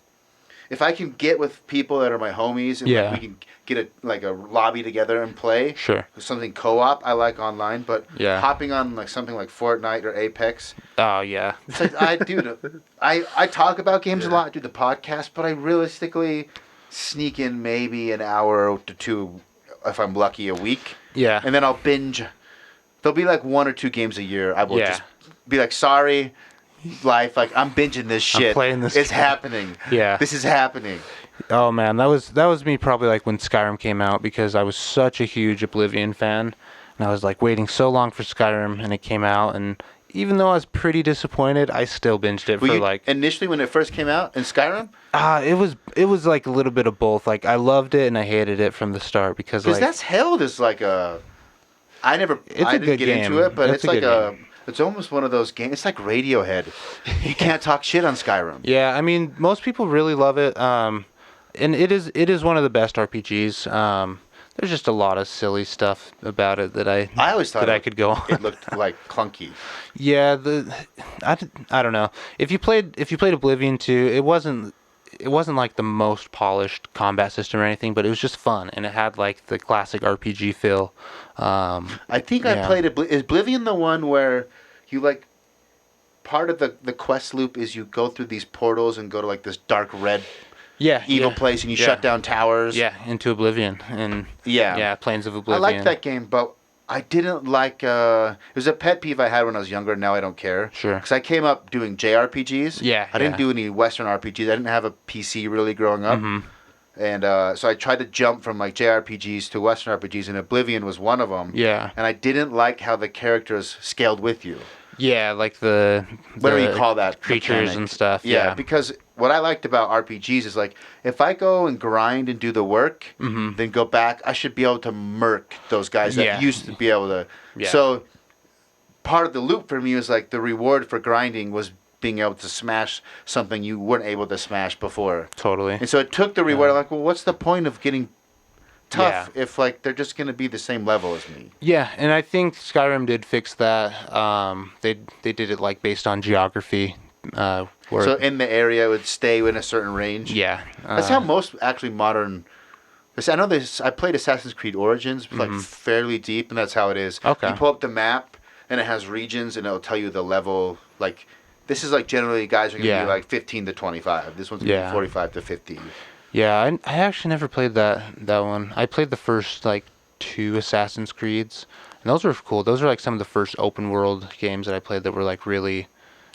If I can get with people that are my homies and like, we can get a lobby together and play. Sure. Something co-op I like online, but hopping on like something like Fortnite or Apex. Oh yeah. It's like I talk about games a lot, do the podcast, but I realistically sneak in maybe an hour to two if I'm lucky a week. Yeah. And then I'll binge. There'll be like 1 or 2 games a year. I will just be like, sorry. Life, like I'm binging this shit. I'm playing this. It's happening. Yeah, this is happening. Oh man, that was me probably like when Skyrim came out because I was such a huge Oblivion fan, and I was like waiting so long for Skyrim, and it came out, and even though I was pretty disappointed, I still binged it like initially when it first came out in Skyrim. It was like a little bit of both. Like I loved it and I hated it from the start because that's held as like a. I didn't get into it, but it's like a. It's almost one of those games. It's like Radiohead. You can't talk shit on Skyrim. Yeah, I mean, most people really love it, and it is one of the best RPGs. There's just a lot of silly stuff about it that I always thought I could go on. It looked like clunky. Yeah, I don't know. If you played Oblivion 2, it wasn't like the most polished combat system or anything, but it was just fun, and it had like the classic RPG feel. I think I played is Oblivion the one where you like part of the quest loop is you go through these portals and go to like this dark red evil place and you shut down towers. Yeah, into Oblivion and Plains of Oblivion. I liked that game, but I didn't like. It was a pet peeve I had when I was younger. Now I don't care. Sure. Because I came up doing JRPGs. Yeah. I didn't do any Western RPGs. I didn't have a PC really growing up. Mm-hmm. And so I tried to jump from like JRPGs to Western RPGs, and Oblivion was one of them. Yeah. And I didn't like how the characters scaled with you. Yeah, like the whatever you call that, creatures and stuff. Yeah, because what I liked about RPGs is like if I go and grind and do the work, then go back, I should be able to murk those guys that used to be able to. Yeah. So part of the loop for me was like the reward for grinding was being able to smash something you weren't able to smash before. Totally. And so it took the reward. I'm like, well, what's the point of getting tough if like they're just going to be the same level as me? Yeah, and I think Skyrim did fix that. They did it like based on geography. So in the area it would stay in a certain range. Yeah, that's how most actually modern. I know this. I played Assassin's Creed Origins like fairly deep, and that's how it is. Okay. You pull up the map and it has regions, and it'll tell you the level. Like this is like generally guys are gonna be like 15 to 25. This one's gonna be 45 to 50. Yeah, I actually never played that one. I played the first like 2 Assassin's Creeds, and those were cool. Those are like some of the first open world games that I played that were like really,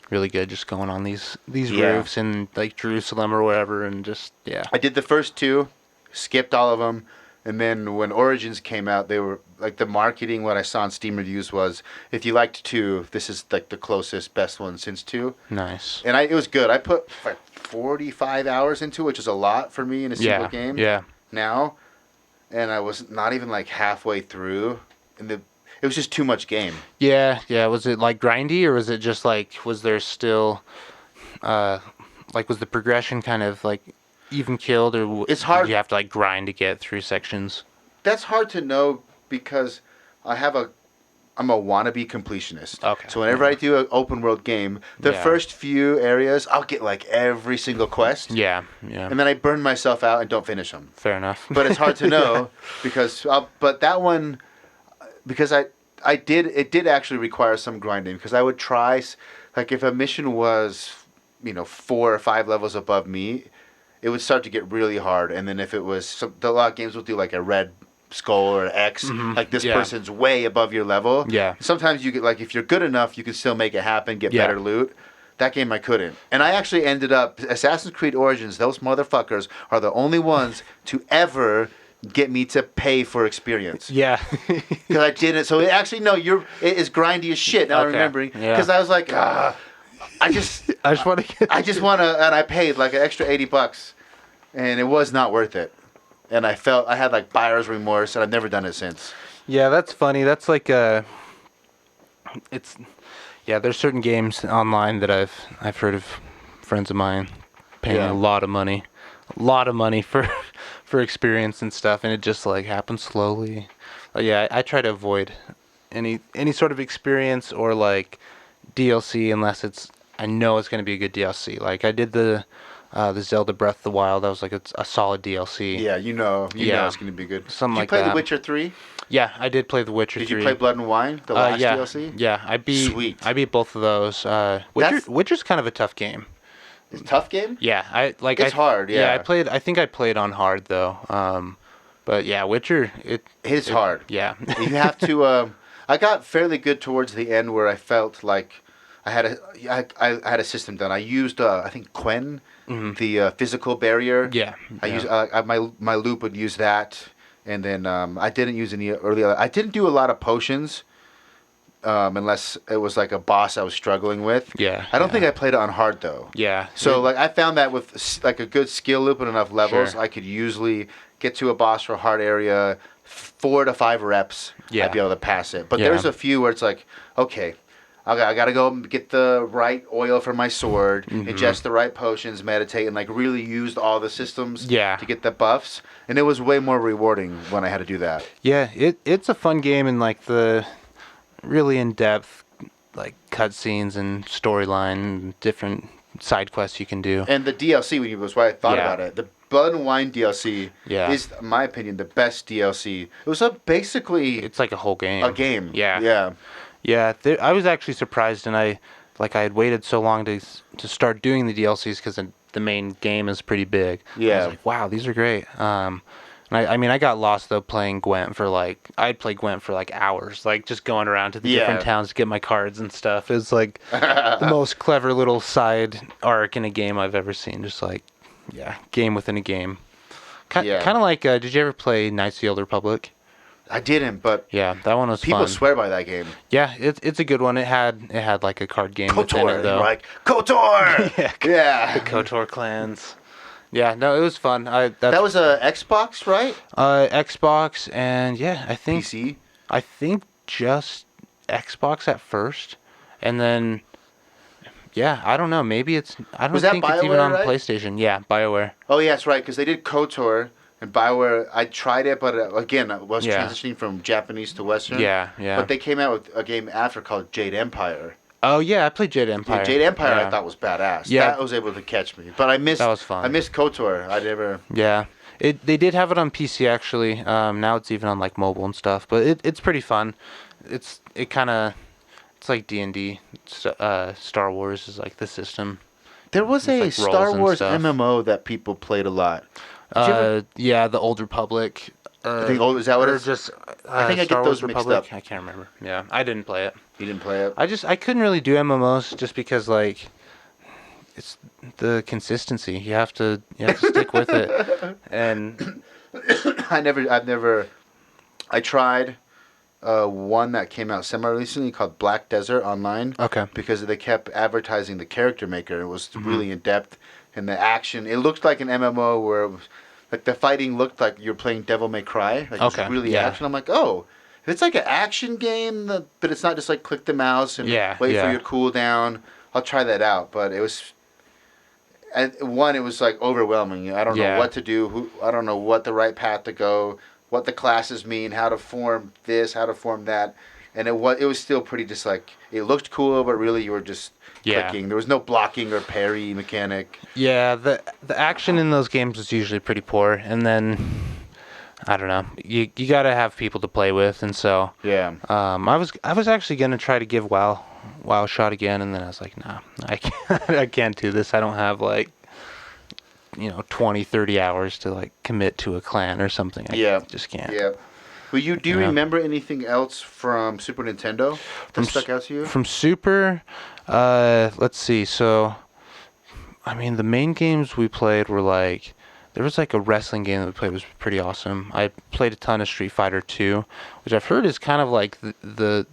really good. Just going on these roofs in like Jerusalem or wherever, and just I did the first 2, skipped all of them, And then when Origins came out, they were like the marketing. What I saw on Steam reviews was, if you liked 2, this is like the closest, best one since 2. Nice. And it was good. I put like 45 hours into it, which is a lot for me in a single game. Yeah. Now, and I was not even like halfway through, and it was just too much game. Yeah. Was it like grindy, or was it just like, was there still, like, was the progression kind of like even killed, or it's hard. Did you have to like grind to get through sections? That's hard to know because I'm a wannabe completionist. Okay. So whenever I do an open world game, the first few areas, I'll get like every single quest. Yeah. And then I burn myself out and don't finish them. Fair enough. But it's hard to know because, but that one, because it did actually require some grinding, because I would try, like if a mission was, 4 or 5 levels above me, it would start to get really hard. And then if it was, a lot of games will do like a red skull or X, like this person's way above your level. Yeah. Sometimes you get, like, if you're good enough, you can still make it happen, get better loot. That game I couldn't. And I actually ended up, Assassin's Creed Origins, those motherfuckers are the only ones to ever get me to pay for experience. Yeah. Because I didn't. So it actually, no, it is grindy as shit now, remembering. Because I was like, I just want to, and I paid like an extra $80, and it was not worth it. And I had like buyer's remorse, and I've never done it since. Yeah, that's funny. That's like there's certain games online that I've heard of friends of mine paying a lot of money for experience and stuff, and it just like happens slowly. I try to avoid any sort of experience or like DLC unless I know it's going to be a good DLC. Like I did the Zelda Breath of the Wild. That was like a solid DLC. Yeah, you know it's going to be good. Something like that. Did you play The Witcher 3? Yeah, I did play The Witcher 3. Did you play Blood and Wine, the last DLC? Yeah, I beat both of those. Witcher's kind of a tough game. It's a tough game? Yeah, it's hard. Yeah, I think I played on hard though. But yeah, Witcher it's hard. Yeah, you have to. I got fairly good towards the end where I felt like I had a system done. I used I think Quen, the physical barrier. Yeah. I used my loop would use that, and then I didn't use any early. I didn't do a lot of potions, unless it was like a boss I was struggling with. Yeah. I don't think I played it on hard though. Yeah. So like I found that with like a good skill loop and enough levels, I could usually get to a boss for a hard area, 4 to 5 reps. Yeah. I'd be able to pass it. But there's a few where it's like, okay, I gotta go get the right oil for my sword, ingest the right potions, meditate, and like really used all the systems to get the buffs. And it was way more rewarding when I had to do that. Yeah, it's a fun game, and like the really in depth like cutscenes and storyline and different side quests you can do. And the DLC was why I thought about it. The Blood and Wine DLC is, in my opinion, the best DLC. It was basically it's like a whole game. A game. Yeah. Yeah. Yeah, I was actually surprised, and I had waited so long to start doing the DLCs because the main game is pretty big. Yeah. I was like, wow, these are great. And I got lost though playing Gwent for I'd play Gwent for like hours, like just going around to the different towns to get my cards and stuff. It was like the most clever little side arc in a game I've ever seen. Just like, game within a game. Kind of like, did you ever play Knights of the Old Republic? I didn't, but yeah, that one was people fun. swear by that game. Yeah, it's a good one. It had like a card game within it though. Like KOTOR. Yeah. The KOTOR clans. Yeah, no, it was fun. That was a Xbox, right? Xbox, and I think PC. I think just Xbox at first, and then I don't know. Maybe it's I don't think it's even on PlayStation. Yeah, BioWare. Oh yeah, that's right. Because they did KOTOR. And BioWare, I tried it, but again, I was transitioning from Japanese to Western. Yeah. But they came out with a game after called Jade Empire. Oh, yeah, I played Jade Empire. Yeah, Jade Empire I thought was badass. Yeah. That was able to catch me. But I missed... That was fun. I missed KOTOR. I never... Yeah. They did have it on PC, actually. Now it's even on, like, mobile and stuff. But it's pretty fun. It's like D&D. Star Wars is, like, the system. There was a Star Wars MMO that people played a lot. The Old Republic. I think is that what it is? Just I think I get those Republic. mixed up. I can't remember. Yeah, I didn't play it. You didn't play it? I couldn't really do MMOs just because like it's the consistency. You have to stick with it. And I tried one that came out semi-recently called Black Desert Online. Okay. Because they kept advertising the character maker. It was really in depth, and the action. It looked like an MMO where it was, like the fighting looked like you're playing Devil May Cry. Like, it was really action. I'm like, oh, if it's like an action game, but it's not just like click the mouse and wait for your cooldown. I'll try that out. But it was. And one, it was like overwhelming. I don't know what to do. I don't know what the right path to go. What the classes mean. How to form this. How to form that. And it was still pretty just like it looked cool, but really you were just clicking. There was no blocking or parry mechanic. Yeah, the action in those games is usually pretty poor, and then I don't know. You gotta have people to play with, and so I was actually gonna try to give WoW a shot again, and then I was like, nah, I can't do this. I don't have 20, 30 hours to like commit to a clan or something. I just can't. Yeah. Well, do you remember anything else from Super Nintendo that stuck out to you? From Super, let's see. So, I mean, the main games we played were like, there was like a wrestling game that we played was pretty awesome. I played a ton of Street Fighter 2, which I've heard is kind of like the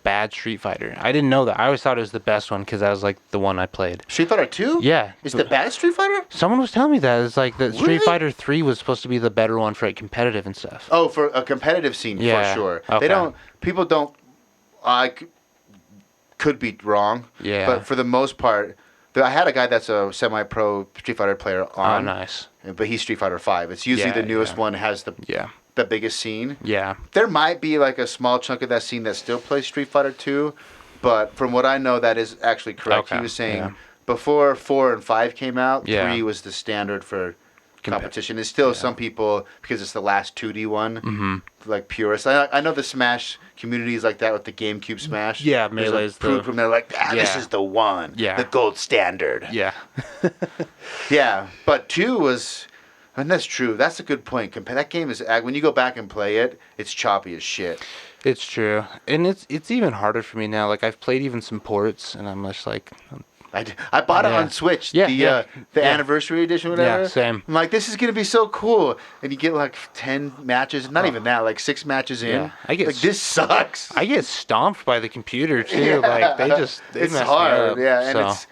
bad Street Fighter. I didn't know that. I always thought it was the best one because that was like the one I played. Street Fighter 2? Yeah. It's the bad Street Fighter? Someone was telling me that. It's like that Street Fighter 3 was supposed to be the better one for like competitive and stuff. Oh, for a competitive scene, for sure. Okay. People don't, I could be wrong. Yeah. But for the most part, I had a guy that's a semi-pro Street Fighter player on. Oh, nice. But he's Street Fighter 5. It's usually the newest one has the biggest scene. Yeah. There might be like a small chunk of that scene that still plays Street Fighter 2, but from what I know, that is actually correct. Okay. He was saying before 4 and 5 came out, 3 was the standard for competition. It's still some people, because it's the last 2D one, like purists. I know the Smash community is like that with the GameCube Smash. Yeah, Melee's from they're like, this is the one, the gold standard. Yeah. Yeah, but 2 was... And that's true. That's a good point. That game is, when you go back and play it, it's choppy as shit. It's true, and it's even harder for me now. Like I've played even some ports, and I'm just like, I bought it on Switch, the anniversary edition, whatever. Yeah, same. I'm like, this is gonna be so cool, and you get like 10 matches, not even that, like 6 matches in. Yeah, I get like this sucks. I get stomped by the computer too. Like they it's mess hard, me up, and it's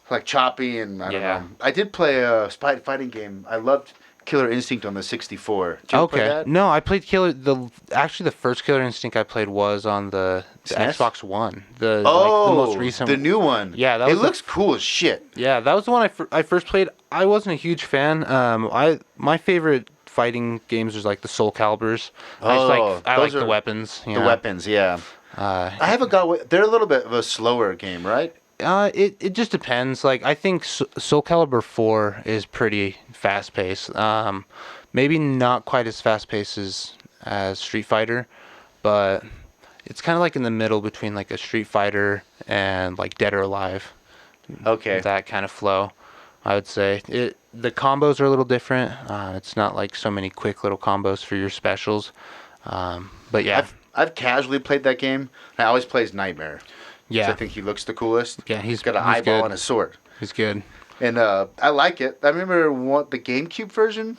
like choppy, and I don't know. I did play a fighting game. I loved Killer Instinct on the 64. Did you ever play that? No, I played the first Killer Instinct I played was on the Xbox One. The most recent, the new one. Yeah, it looks cool as shit. Yeah, that was the one I first played. I wasn't a huge fan. My favorite fighting games was like the Soul Calibers. I like the weapons. The weapons, yeah. I haven't got. They're a little bit of a slower game, right? It just depends. Like I think Soul Calibur 4 is pretty fast paced. Maybe not quite as fast paced as Street Fighter, but it's kind of like in the middle between like a Street Fighter and like Dead or Alive. Okay. That kind of flow, I would say. The combos are a little different. It's not like so many quick little combos for your specials. But yeah, I've casually played that game. I always play as Nightmare. Yeah. I think he looks the coolest. Yeah, he's got an eyeball and a sword. He's good. And I like it. I remember the GameCube version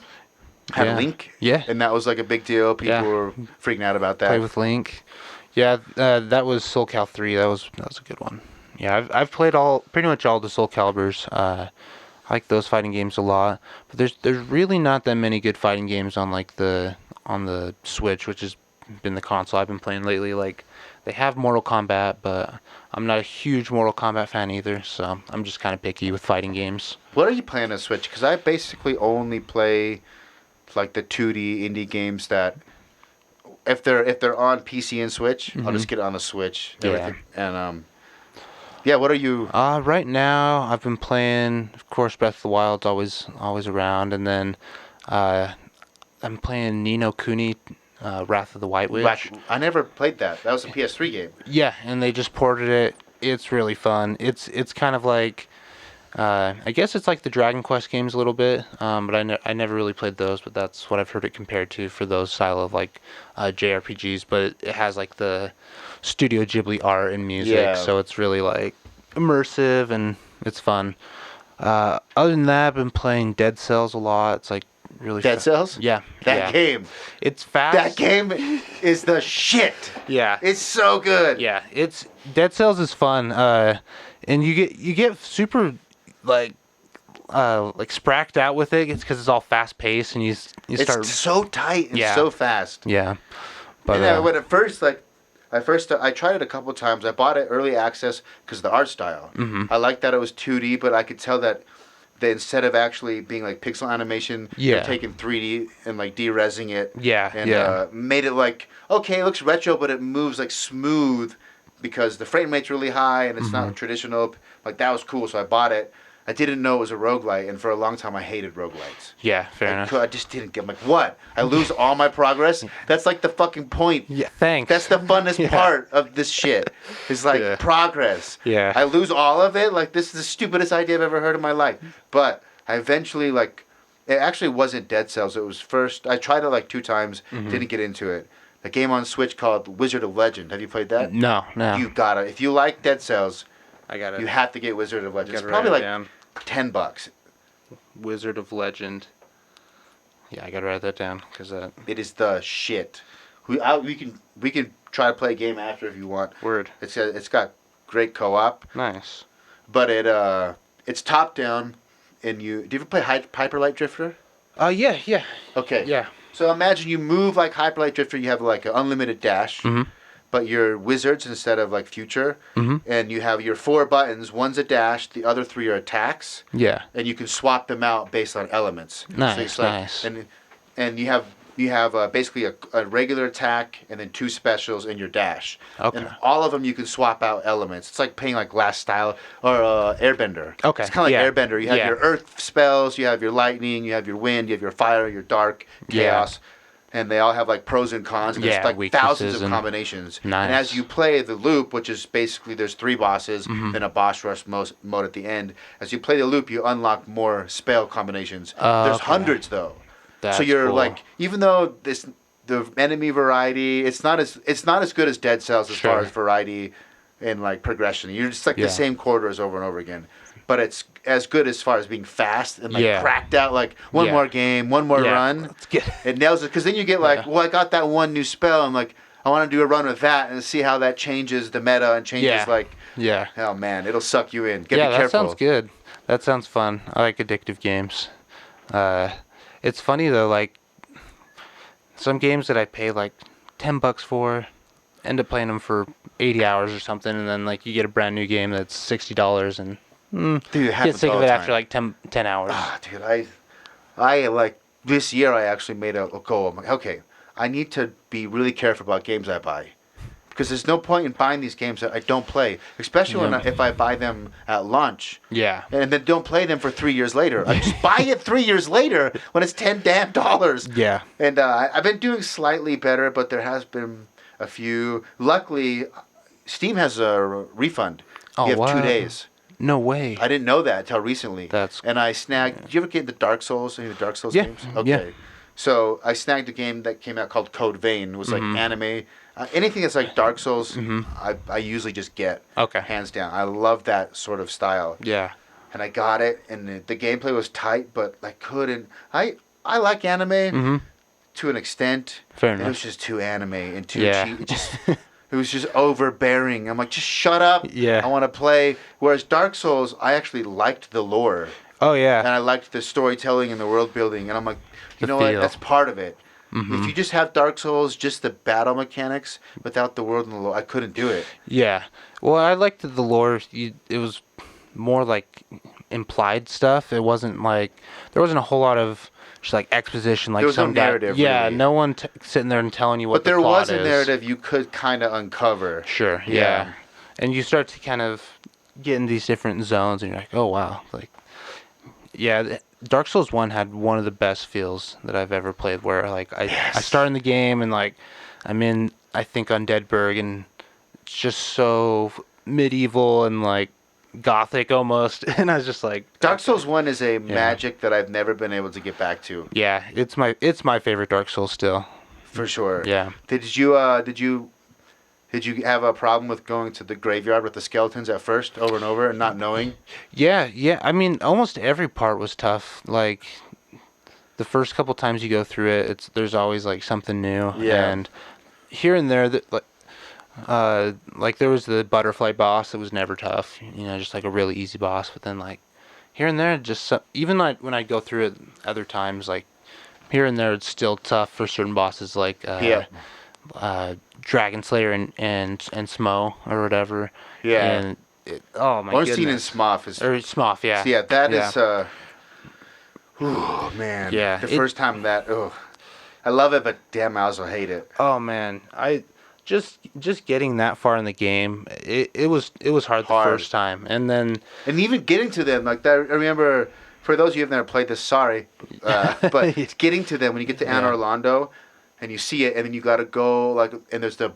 had Link. Yeah. And that was like a big deal. People were freaking out about that. Play with Link. Yeah, that was Soul Cal 3. That was a good one. Yeah, I've played pretty much all the Soul Calibers. I like those fighting games a lot. But there's really not that many good fighting games on the Switch, which has been the console I've been playing lately. Like they have Mortal Kombat, but I'm not a huge Mortal Kombat fan either, so I'm just kind of picky with fighting games. What are you playing on Switch? Because I basically only play like the 2D indie games that if they're on PC and Switch, I'll just get it on the Switch. Yeah. And what are you? Right now I've been playing, of course, Breath of the Wild's always around, and then I'm playing Ni no Kuni. Wrath of the White Witch. I never played that. That was a PS3 game. Yeah, and they just ported it. It's really fun. It's kind of like, I guess it's like the Dragon Quest games a little bit, but I never really played those, but that's what I've heard it compared to for those style of like JRPGs, but it has like the Studio Ghibli art and music, so it's really like immersive and it's fun. Other than that, I've been playing Dead Cells a lot. It's like really Dead Cells? Yeah. That game. It's fast. That game is the shit. Yeah. It's so good. Yeah. Dead Cells is fun. And you get super like spracked out with it. It's because it's all fast paced and you start. It's so tight and so fast. Yeah. But when at first I tried it a couple times. I bought it early access because of the art style. Mm-hmm. I liked that it was 2D, but I could tell that instead of actually being like pixel animation, they're taking 3D and like de-resing it. Yeah. And made it like, okay, it looks retro, but it moves like smooth because the frame rate's really high and it's not traditional. Like that was cool, so I bought it. I didn't know it was a roguelite, and for a long time I hated roguelites. Yeah, fair enough. I just didn't get. I'm like, what? I lose all my progress? That's like the fucking point. Yeah, thanks. That's the funnest part of this shit. It's like progress. Yeah. I lose all of it? Like, this is the stupidest idea I've ever heard in my life. But I eventually, it actually wasn't Dead Cells. It was first, I tried it like 2 times, didn't get into it. A game on Switch called Wizard of Legend. Have you played that? No. You gotta. If you like Dead Cells, I got it. You have to get Wizard of Legend. It's probably like $10. Wizard of Legend. Yeah, I gotta write that down because it is the shit. We can try to play a game after if you want. Word. It's got great co-op. Nice. But it's top down, and do you ever play Hyper Light Drifter? Yeah. Okay. Yeah. So imagine you move like Hyper Light Drifter. You have like an unlimited dash. Mm-hmm. But you're wizards instead of like future, and you have your 4 buttons. One's a dash, the other 3 are attacks. Yeah, and you can swap them out based on elements. Nice, so nice. And you have basically a regular attack and then 2 specials in your dash. Okay. And all of them you can swap out elements. It's like playing like Last Style or Airbender. Okay. It's kind of like Airbender. You have your earth spells, you have your lightning, you have your wind, you have your fire, your dark, chaos. Yeah. And they all have like pros and cons. And there's like thousands of combinations. Nice. And as you play the loop, which is basically there's 3 bosses, then a boss rush mode at the end. As you play the loop, you unlock more spell combinations. There's hundreds though. That's so you're cool. like, even though the enemy variety, it's not as good as Dead Cells as far as variety and like progression. You're just like the same corridors over and over again. But it's as good as far as being fast and like cracked out, like one more game, one more run. Let's get it nails it, because then you get like, well, I got that one new spell. I'm like, I want to do a run with that and see how that changes the meta and changes oh man, it'll suck you in. Be careful. That sounds good. That sounds fun. I like addictive games. It's funny though, like some games that I pay like $10 for, end up playing them for 80 hours or something, and then like you get a brand new game that's $60 and dude, get sick of it after like 10 hours. Dude, I like this year I actually made a goal. I'm like, okay, I need to be really careful about games I buy, because there's no point in buying these games that I don't play, especially if I buy them at launch. Yeah. And then don't play them for 3 years later. I just buy it 3 years later when it's $10 damn. Yeah. And I've been doing slightly better, but there has been a few. Luckily, Steam has a refund. Oh, you have wow. 2 days. No way. I didn't know that until recently. And I snagged. Did you ever get the Dark Souls? Any of the Dark Souls games? Okay. Yeah. So I snagged a game that came out called Code Vein. It was like anime. Anything that's like Dark Souls, I usually just get. Okay. Hands down. I love that sort of style. Yeah. And I got it, and the gameplay was tight, but I couldn't. I like anime to an extent. Fair enough. It was just too anime and too cheap. It was just overbearing. I'm like, just shut up. Yeah. I want to play. Whereas Dark Souls, I actually liked the lore. Oh, yeah. And I liked the storytelling and the world building. And I'm like, you know what? That's part of it. If you just have Dark Souls, just the battle mechanics, without the world and the lore, I couldn't do it. Yeah. Well, I liked the lore. It was more like implied stuff. It wasn't like, there wasn't a whole lot of just like exposition, like there was some no narrative. Yeah, really. no one sitting there and telling you what the plot is. But there was a narrative you could kind of uncover. Sure. Yeah. And you start to kind of get in these different zones, and you're like, oh wow, like, yeah. Dark Souls 1 had one of the best feels that I've ever played, where like I start in the game and like I'm in, I think, Undeadburg, and it's just so medieval and like gothic almost, and I was just like, Dark Souls 1 is a magic that I've never been able to get back to. Yeah, it's my favorite Dark Souls still. For sure. Yeah. Did you have a problem with going to the graveyard with the skeletons at first, over and over, and not knowing? Yeah. I mean, almost every part was tough. Like, the first couple times you go through it, there's always like something new. Yeah. And here and there, like there was the butterfly boss that was never tough. Just like a really easy boss. But then like here and there, even like when I go through it other times, like here and there, it's still tough for certain bosses, like Dragon Slayer and Smo or whatever. Yeah. And oh my goodness. One scene in Smough is. Or Smough, yeah. So yeah, that is. Oh man. Yeah. The first time that. Oh, I love it, but damn, I also hate it. Oh man, I just getting that far in the game, it was hard the first time, and even getting to them like that. I remember. For those of you who have never played this, sorry, but getting to them when you get to Anne Orlando, and you see it, and then you got to go like, and there's the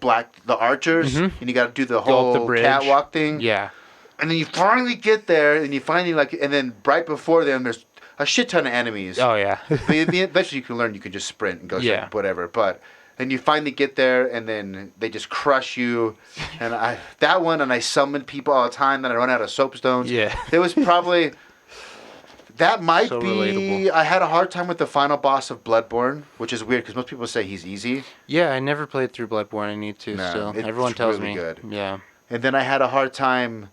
archers, and you got to do the whole catwalk thing. Yeah. And then you finally get there, and you finally and then right before them, there's a shit ton of enemies. Oh yeah. Eventually, you can learn you can just sprint and go whatever, but. And you finally get there, and then they just crush you. And I summoned people all the time. Then I run out of soapstones. Yeah. It was probably. That might so be. Relatable. I had a hard time with the final boss of Bloodborne, which is weird because most people say he's easy. Yeah, I never played through Bloodborne. I need to still. Everyone tells really me. Good. Yeah. And then I had a hard time.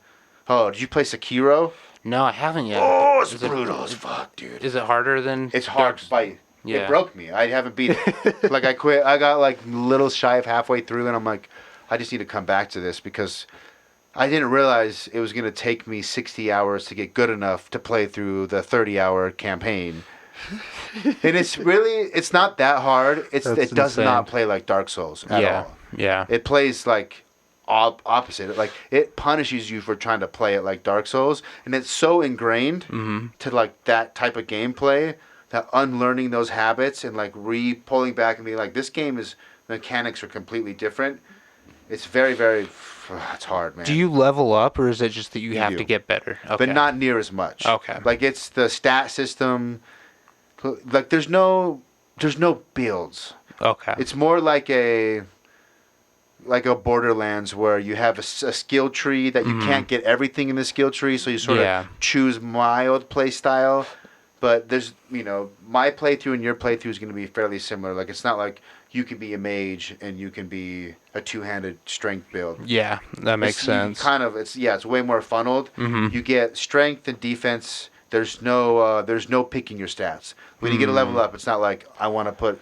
Oh, did you play Sekiro? No, I haven't yet. Oh, it's brutal as fuck, dude. Is it harder than? It's hard to fight. Yeah. It broke me. I haven't beat it. Like I quit. I got like little shy of halfway through, and I'm like, I just need to come back to this because. I didn't realize it was going to take me 60 hours to get good enough to play through the 30-hour campaign. And it's not that hard. It does not play like Dark Souls at all. Yeah. It plays like opposite. Like it punishes you for trying to play it like Dark Souls, and it's so ingrained to like that type of gameplay that unlearning those habits and like pulling back and being like, this game the mechanics are completely different. It's very, very. It's hard, man. Do you level up, or is it just that you have to get better? Okay. But not near as much. Okay. Like it's the stat system. Like there's no builds. Okay. It's more like a Borderlands where you have a skill tree that you can't get everything in the skill tree, so you sort of choose mild play style. But there's my playthrough and your playthrough is going to be fairly similar. Like it's not like you can be a mage and you can be a two-handed strength build. Yeah, that makes sense. It's way more funneled. You get strength and defense. There's no picking your stats. When you get a level up, it's not like I want to put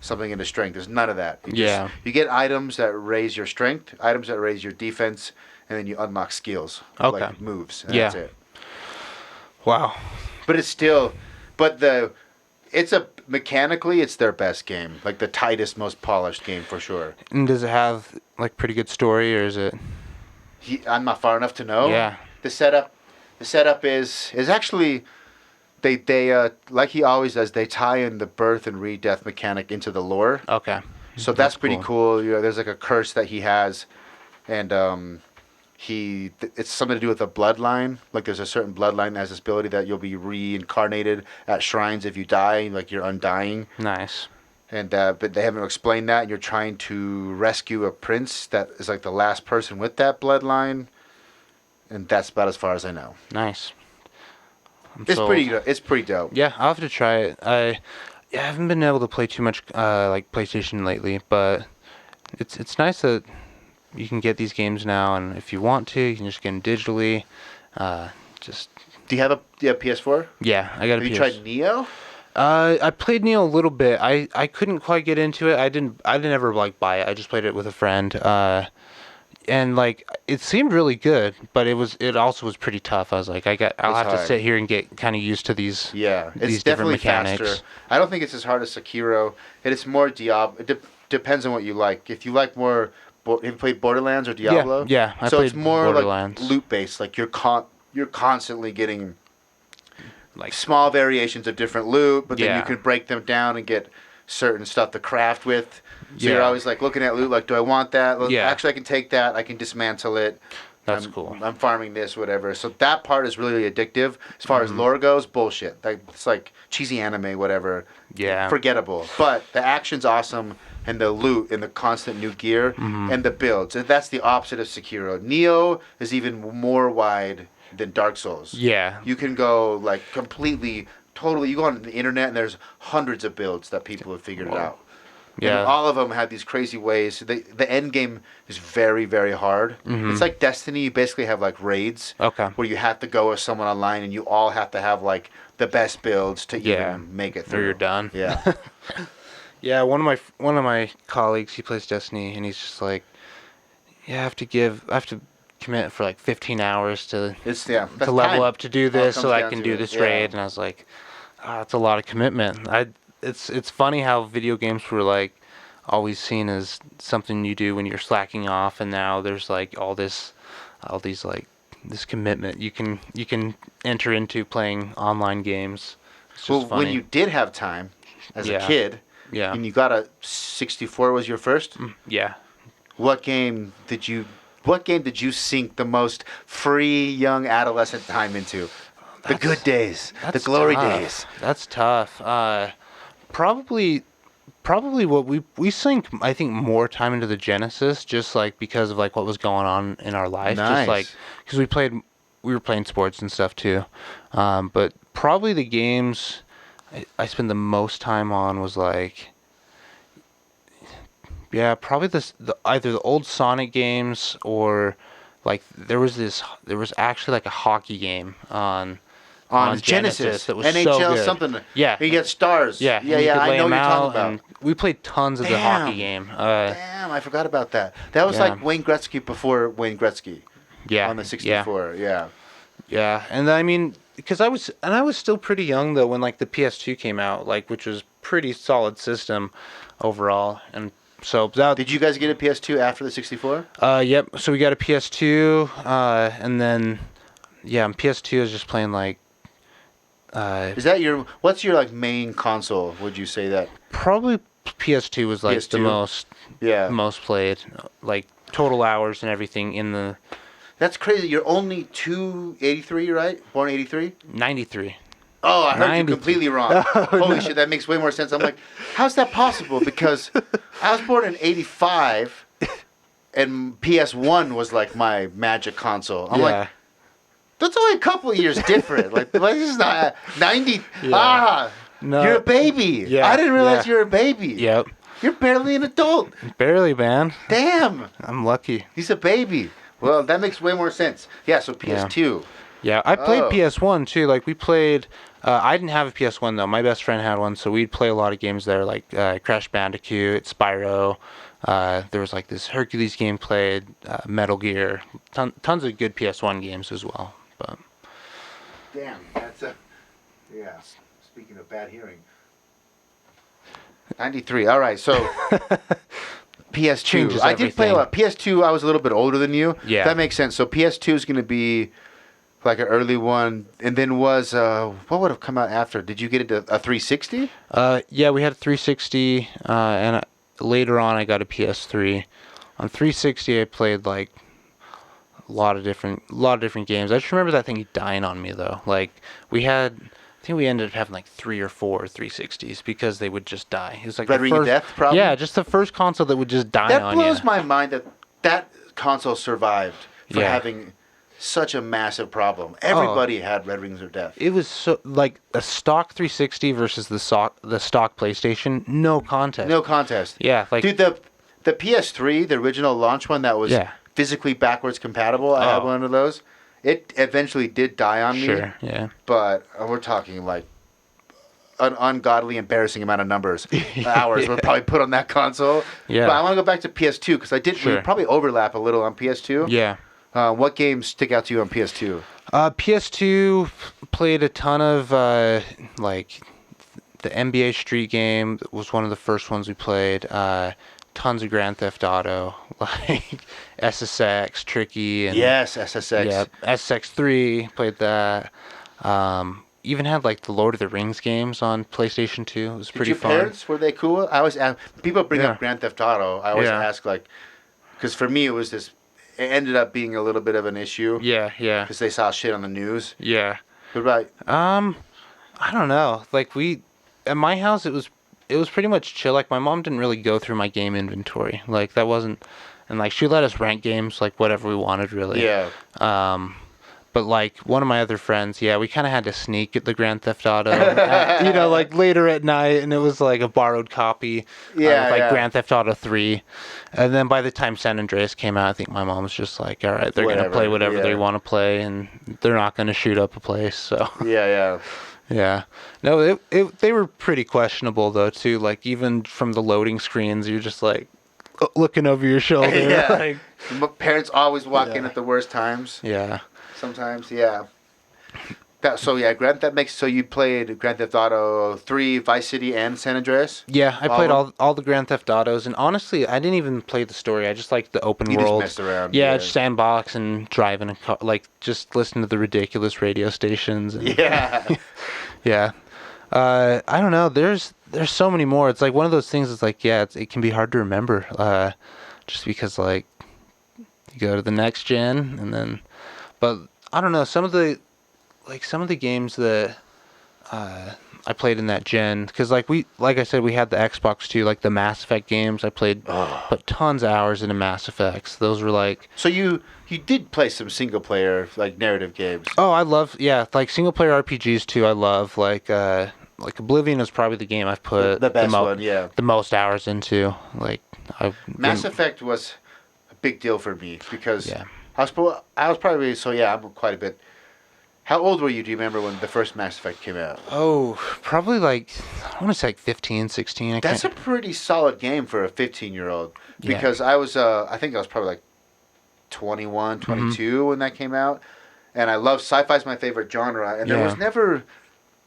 something into strength. There's none of that. You get items that raise your strength, items that raise your defense, and then you unlock skills like moves. And that's it. Wow. But it's still, mechanically, it's their best game. Like the tightest, most polished game for sure. And does it have like pretty good story, or is it? I'm not far enough to know. Yeah. The setup is actually, they like he always does. They tie in the birth and re-death mechanic into the lore. Okay. So that's pretty cool. There's like a curse that he has, and it's something to do with a bloodline. Like there's a certain bloodline that has this ability that you'll be reincarnated at shrines if you die, like you're undying. Nice. And but they haven't explained that, and you're trying to rescue a prince that is like the last person with that bloodline, and that's about as far as I know. Nice. It's pretty dope. Yeah, I'll have to try it. I haven't been able to play too much like PlayStation lately, but it's nice that you can get these games now, and if you want to, you can just get them digitally. Do you have a PS4? Yeah, I got a PS4. Have you tried Neo? I played Neo a little bit. I couldn't quite get into it. I didn't ever like buy it. I just played it with a friend. And like it seemed really good, but it also was pretty tough. I was like, I'll have to sit here and get kind of used to these. Yeah, these different mechanics. Faster. I don't think it's as hard as Sekiro. It's more Diablo. It depends on what you like. If you like more. Have you played Borderlands or Diablo? Yeah. I played it's more Borderlands. Like loot based. Like you're constantly getting like small variations of different loot, but then you can break them down and get certain stuff to craft with. So you're always like looking at loot, like, do I want that? Actually, I can take that. I can dismantle it. That's cool. I'm farming this, whatever. So that part is really addictive. As far as lore goes, bullshit. It's like cheesy anime, whatever. Yeah. Forgettable. But the action's awesome, and the loot, and the constant new gear, and the builds. And that's the opposite of Sekiro. Neo is even more wide than Dark Souls. Yeah. You can go like completely totally. You go on the internet and there's hundreds of builds that people have figured it out. Yeah. And all of them have these crazy ways. The end game is very, very hard. Mm-hmm. It's like Destiny. You basically have like raids. Okay. Where you have to go with someone online, and you all have to have like the best builds to even make it through. Or you're done. Yeah. Yeah. One of my colleagues, he plays Destiny, and he's just like, I have to commit for like 15 hours to level up to do this, so I can do this raid. And I was like, that's a lot of commitment. It's funny how video games were like always seen as something you do when you're slacking off, and now there's like all these like this commitment you can enter into playing online games. It's just funny. When you did have time as a kid, and you got a 64 was your first? Yeah. What game did you sink the most free young adolescent time into? The good days, the glory days. That's tough. Probably what we sink, I think, more time into the Genesis, just like because of like what was going on in our life. Nice. Just like because we were playing sports and stuff too. But probably the games I spent the most time on was like, probably either the old Sonic games, or like there was actually like a hockey game on Genesis that was NHL so good. Something. Yeah. You get stars. Yeah. I know what you're talking about. We played tons of the hockey game. Damn, I forgot about that. That was like Wayne Gretzky before Wayne Gretzky. Yeah. On the 64. Yeah. Yeah, and I mean, because I was still pretty young though when like the PS2 came out, like, which was pretty solid system overall, and so did you guys get a PS2 after the 64? Yep. So we got a PS2, and then on PS2 I was just playing like. Is that what's your like main console? Would you say that? Probably PS2 was like PS2? the most played, like total hours and everything in the. That's crazy. You're only 283, right? Born 83? 93. Oh, I heard you completely wrong. Holy shit, that makes way more sense. I'm like, how's that possible? Because I was born in 85, and PS1 was like my magic console. I'm like, that's only a couple of years different. Like, this is not 90. No. You're a baby. Yeah. I didn't realize you were a baby. Yep. You're barely an adult. Barely, man. Damn. I'm lucky. He's a baby. Well, that makes way more sense. Yeah, so PS2. Yeah, I played PS1 too. Like, we played. I didn't have a PS1 though. My best friend had one, so we'd play a lot of games there, like Crash Bandicoot, Spyro. There was like this Hercules game played, Metal Gear, tons of good PS1 games as well. But damn, that's a Speaking of bad hearing, 93. All right, so PS2. I did play a lot. PS2. I was a little bit older than you. Yeah, that makes sense. So PS2 is going to be like an early one, and then was what would have come out after? Did you get it to a 360? Yeah, we had a 360, and later on I got a PS3. On 360, I played like a lot of different games. I just remember that thing dying on me though. Like I think we ended up having like 3 or 4 360s because they would just die. It was like Red Ring of Death, probably. Yeah, just the first console that would just die on you. That blows my mind that console survived for having such a massive problem. Everybody had Red Rings of Death. It was so like a stock 360 versus the stock PlayStation. No contest. No contest. Yeah, like dude, the PS3, the original launch one that was physically backwards compatible. I had one of those. It eventually did die on me. Sure. Yeah. But we're talking like an ungodly, embarrassing amount of hours were probably put on that console. Yeah. But I want to go back to PS2 because we probably overlap a little on PS2. Yeah. What games stick out to you on PS2? PS2 played a ton of like the NBA Street game was one of the first ones we played. Tons of Grand Theft Auto, like SSX, Tricky, and yes, SSX. Yeah, SSX3 played that. Even had like the Lord of the Rings games on PlayStation 2. It was pretty fun. Did your parents, were they cool? I always ask, people bring up Grand Theft Auto. I always ask like, because for me it was this. It ended up being a little bit of an issue. Yeah. Because they saw shit on the news. Yeah. What about? I don't know. Like at my house, it was pretty much chill. Like my mom didn't really go through my game inventory. Like that wasn't, and like she let us rent games like whatever we wanted really. Yeah. But like one of my other friends, we kind of had to sneak at the Grand Theft Auto, like later at night, and it was like a borrowed copy, like Grand Theft Auto 3. And then by the time San Andreas came out, I think my mom was just like, all right, they're gonna play whatever they want to play, and they're not gonna shoot up a place. So yeah. No, they were pretty questionable though too. Like even from the loading screens, you're just like looking over your shoulder. Like, parents always walk in at the worst times. Yeah. Sometimes, Grand Theft so you played Grand Theft Auto 3, Vice City, and San Andreas? Yeah, I played all the Grand Theft Autos, and honestly, I didn't even play the story. I just liked the open world. You just messed around. Yeah, just sandbox and driving a car, like just listen to the ridiculous radio stations. And, yeah. I don't know. There's so many more. It's like one of those things. It's like it can be hard to remember, just because like you go to the next gen and then, but I don't know. Some of the games that I played in that gen, because like I said, we had the Xbox too. Like the Mass Effect games, I played but tons of hours into Mass Effects. Those were like. So you did play some single player like narrative games. Oh, I love like single player RPGs too. I love like Oblivion is probably the game I've put the best one, the most hours into. Like Mass Effect was a big deal for me because I was probably I'm quite a bit. How old were you? Do you remember when the first Mass Effect came out? Oh, probably like I want to say like 15, 16. That's a pretty solid game for a 15-year-old because I think I was probably like 21, 22 when that came out, and I love sci-fi is my favorite genre, and there was never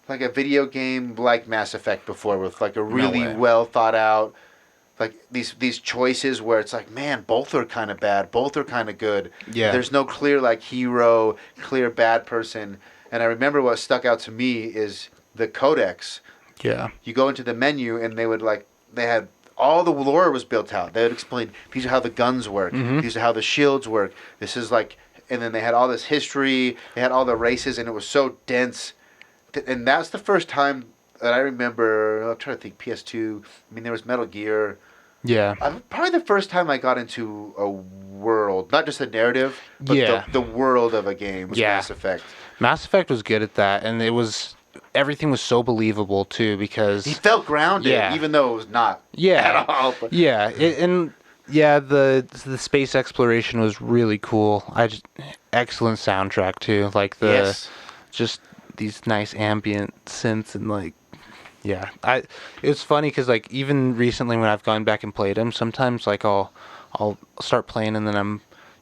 like a video game like Mass Effect before with like a really well thought out. Like these choices where it's like, man, both are kind of bad, both are kind of good. Yeah. There's no clear like hero, clear bad person. And I remember what stuck out to me is the codex. Yeah. You go into the menu and they had all the lore was built out. They would explain these are how the guns work, these are how the shields work. This is like, and then they had all this history. They had all the races, and it was so dense. And that's the first time that I remember. I'm trying to think. PS2. I mean, there was Metal Gear. Yeah. Probably the first time I got into a world, not just a narrative, but the world of a game was Mass Effect. Mass Effect was good at that, and everything was so believable too because he felt grounded, even though it was not at all. But. Yeah, the space exploration was really cool. Excellent soundtrack too, like just these nice ambient synths and like. Yeah, it was funny because like even recently when I've gone back and played them, sometimes like I'll start playing and then I'm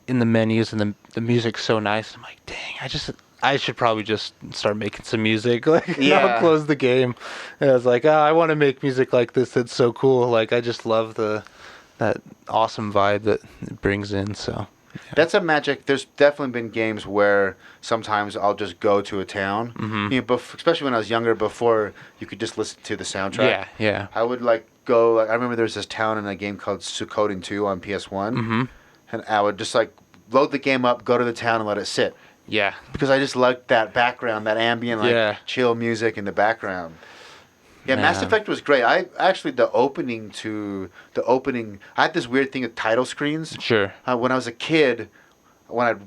in the menus and the music's so nice. I'm like, dang, I should probably just start making some music. Like, I'll close the game. And I was like, I want to make music like this. That's so cool. Like, I just love that awesome vibe that it brings in. So. Yeah. That's a magic. There's definitely been games where sometimes I'll just go to a town, especially when I was younger, before you could just listen to the soundtrack. Yeah. I would go. I remember there was this town in a game called Suikoden 2 on PS1, and I would just load the game up, go to the town, and let it sit. Yeah. Because I just liked that background, that ambient, chill music in the background. Yeah, Mass Effect was great. I had this weird thing with title screens. Sure. When I was a kid, I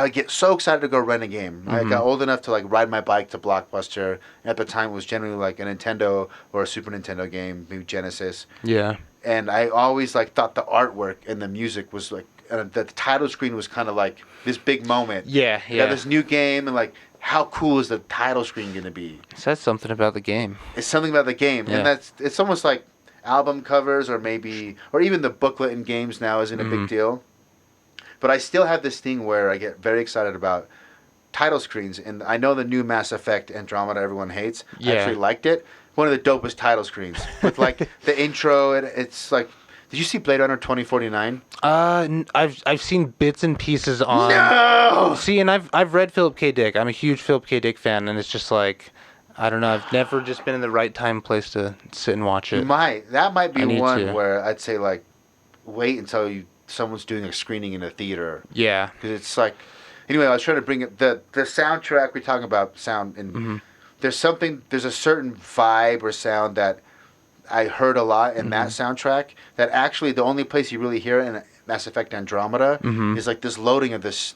would get so excited to go rent a game. I got old enough to ride my bike to Blockbuster. At the time, it was generally like a Nintendo or a Super Nintendo game, maybe Genesis. Yeah. And I always thought the artwork and the music was the title screen was kind of like this big moment. Yeah. You got this new game and how cool is the title screen going to be? It says something about the game. It's something about the game. Yeah. And it's almost like album covers or even the booklet in games now isn't a big deal. But I still have this thing where I get very excited about title screens. And I know the new Mass Effect Andromeda everyone hates. Yeah. I actually liked it. One of the dopest title screens. With the intro, it's like... Did you see Blade Runner 2049? I've seen bits and pieces on. No. See, and I've read Philip K. Dick. I'm a huge Philip K. Dick fan, and it's just like, I don't know. I've never just been in the right time place to sit and watch it. That might be one where I'd say wait until someone's doing a screening in a theater. Yeah. Because it's anyway. I was trying to bring it the soundtrack. We're talking about sound, and there's a certain vibe or sound that I heard a lot in that soundtrack that actually the only place you really hear it in Mass Effect Andromeda is this loading of this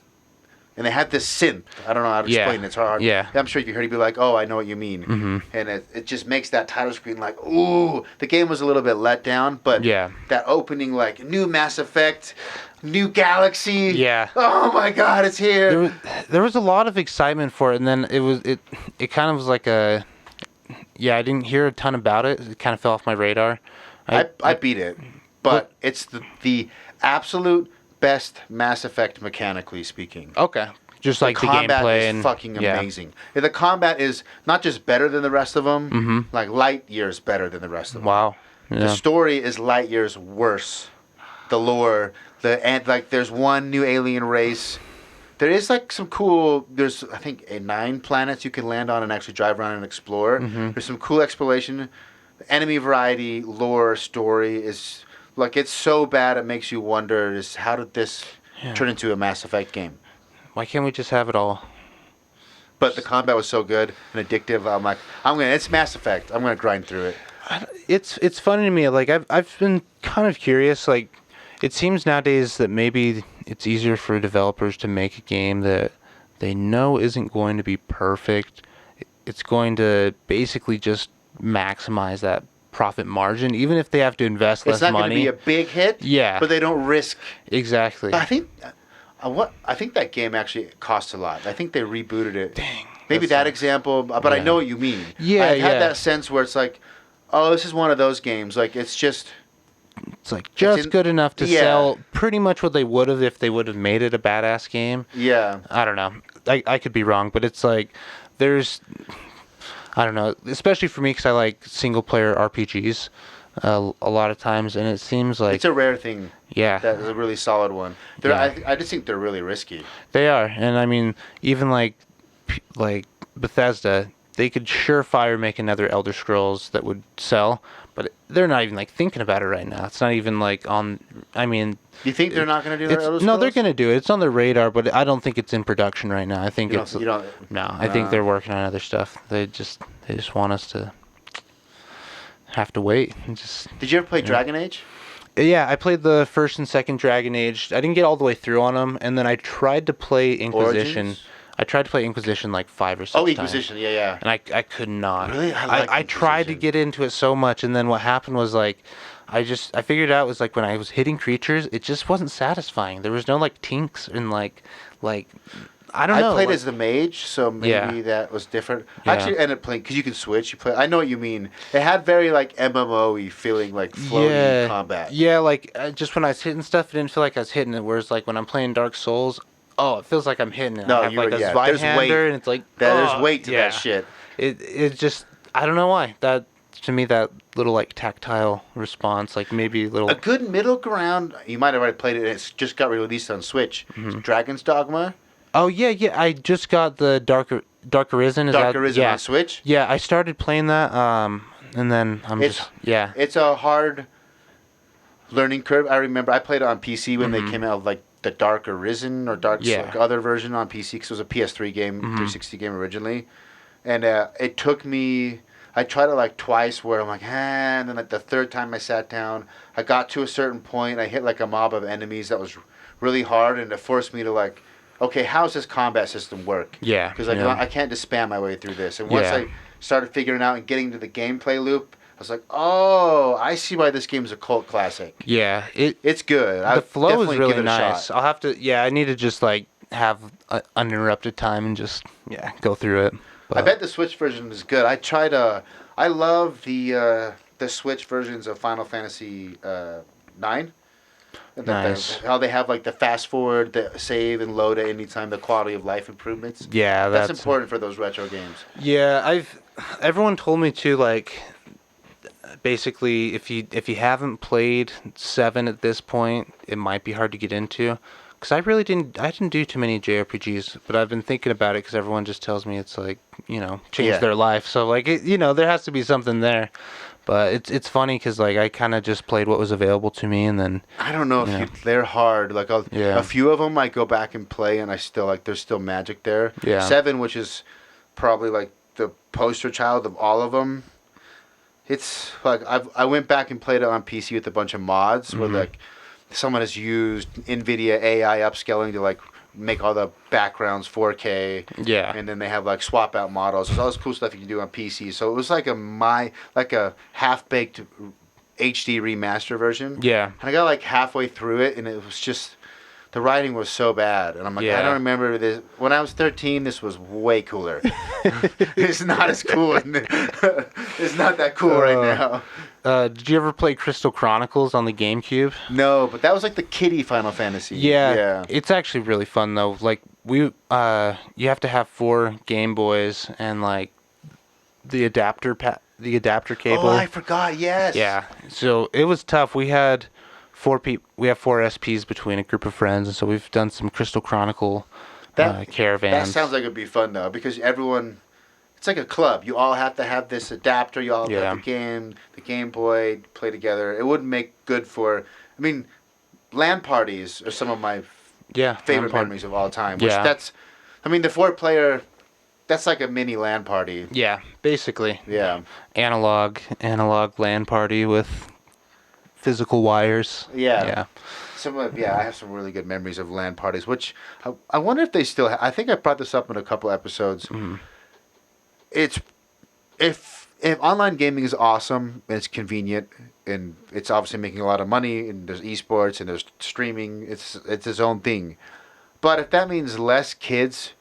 And they had this synth. I don't know how to explain it. It's hard. Yeah. I'm sure if you heard it, you'd be like, oh, I know what you mean. Mm-hmm. And it just makes that title screen like, ooh. The game was a little bit let down, but that opening, like, new Mass Effect, new galaxy. Yeah. Oh, my God, it's here. There was a lot of excitement for it, and then it kind of was like a... Yeah, I didn't hear a ton about it. It kind of fell off my radar. I beat it, but it's the absolute best Mass Effect mechanically speaking. Okay. Just like the gameplay is fucking amazing. The combat is not just better than the rest of them, like light years better than the rest of them. Wow. Yeah. The story is light years worse. The lore, there's one new alien race. There is like some cool. There's I think 9 planets you can land on and actually drive around and explore. There's some cool exploration. The enemy variety, lore, story is. Like, it's so bad it makes you wonder, how did this turn into a Mass Effect game? Why can't we just have it all? But the combat was so good and addictive. I'm like, it's Mass Effect. I'm going to grind through it. It's funny to me. Like, I've been kind of curious. Like, it seems nowadays that maybe it's easier for developers to make a game that they know isn't going to be perfect. It's going to basically just maximize that profit margin, even if they have to invest less money. It's not going to be a big hit, but they don't risk. Exactly. I think that game actually costs a lot. I think they rebooted it. Dang. Maybe that example, but I know what you mean. Yeah, I've had that sense where it's like, oh, this is one of those games. Like, it's like just good enough to sell pretty much what they would have if they would have made it a badass game. Yeah. I don't know. I could be wrong, but it's like I don't know, especially for me because I like single-player RPGs a lot of times, and it seems like... It's a rare thing. Yeah. That is a really solid one. I just think they're really risky. They are, and I mean, even like Bethesda, they could surefire make another Elder Scrolls that would sell, but they're not even like thinking about it right now. It's not even like on... I mean... You think they're not going to do their Elder Scrolls? No, they're going to do it. It's on their radar, but I don't think it's in production right now. I think I think they're working on other stuff. They just want us to have to wait. Did you ever play Dragon Age? Yeah, I played the first and second Dragon Age. I didn't get all the way through on them, and then I tried to play Inquisition. Origins? I tried to play Inquisition like 5 or 6 times. Oh, Inquisition, yeah. And I could not. Really? I tried to get into it so much, and then what happened was like, I figured out was like when I was hitting creatures, it just wasn't satisfying. There was no like tinks and like I don't know. I played as the mage, so maybe that was different. I actually ended up playing because you can switch. I know what you mean. It had very like MMO-y feeling, like floaty combat. Yeah, like just when I was hitting stuff, it didn't feel like I was hitting it. Whereas like when I'm playing Dark Souls, it feels like I'm hitting it. No, I have like a there's weight, and it's like there's weight to that shit. It just I don't know why that. To me, that little like tactile response, like maybe a good middle ground. You might have already played it. It's just got released on Switch. Dragon's Dogma. Oh yeah. I just got the Dark Arisen. Dark Arisen on Switch. Yeah, I started playing that, and then It's a hard learning curve. I remember I played it on PC when they came out, like the Dark Arisen or like other version on PC because it was a PS3 game, 360 game originally, and it took me. I tried it like twice where I'm like, and then like the third time I sat down, I got to a certain point, I hit like a mob of enemies that was really hard, and it forced me to like, okay, how does this combat system work? Yeah. Because I can't just spam my way through this. And once I started figuring out and getting to the gameplay loop, I was like, oh, I see why this game's a cult classic. Yeah. It's good. The flow is really nice. I'll have to, I need to just like have uninterrupted time and just, go through it. But I bet the Switch version is good. I love the Switch versions of Final Fantasy 9. Nice. How they have like the fast forward, the save and load at any time, the quality of life improvements. Yeah, that's important for those retro games. Yeah, everyone told me to like basically if you haven't played 7 at this point, it might be hard to get into. Because I didn't do too many JRPGs, but I've been thinking about it because everyone just tells me it's like, changed their life. So like, there has to be something there. But it's funny because like I kind of just played what was available to me, and then I don't know if they're hard. Like a few of them I go back and play, and I still like there's still magic there. Yeah. 7, which is probably like the poster child of all of them. It's like I went back and played it on PC with a bunch of mods where like. Someone has used NVIDIA AI upscaling to like make all the backgrounds 4K. Yeah. And then they have like swap out models. There's all this cool stuff you can do on PC. So it was like a half baked HD remaster version. Yeah. And I got like halfway through it, and it was just the writing was so bad. And I'm like, I don't remember this. When I was 13, this was way cooler. It's not as cool. It's not that cool right now. Did you ever play Crystal Chronicles on the GameCube? No, but that was like the kiddie Final Fantasy. Yeah. It's actually really fun though. Like you have to have 4 Game Boys and like the adapter cable. Oh, I forgot. Yes. Yeah. So it was tough. We had 4 SPs between a group of friends, and so we've done some Crystal Chronicle caravans. That sounds like it'd be fun though, because everyone. It's like a club. You all have to have this adapter. You all have the Game Boy, play together. It would make good for. I mean, LAN parties are some of my favorite memories of all time. Which that's, I mean, the 4-player. That's like a mini LAN party. Yeah, basically. Yeah. Analog LAN party with physical wires. Yeah. I have some really good memories of LAN parties. Which I wonder if they still. I think I brought this up in a couple episodes. Mm-hmm. If online gaming is awesome and it's convenient and it's obviously making a lot of money and there's esports and there's streaming, it's its own thing. But if that means less kids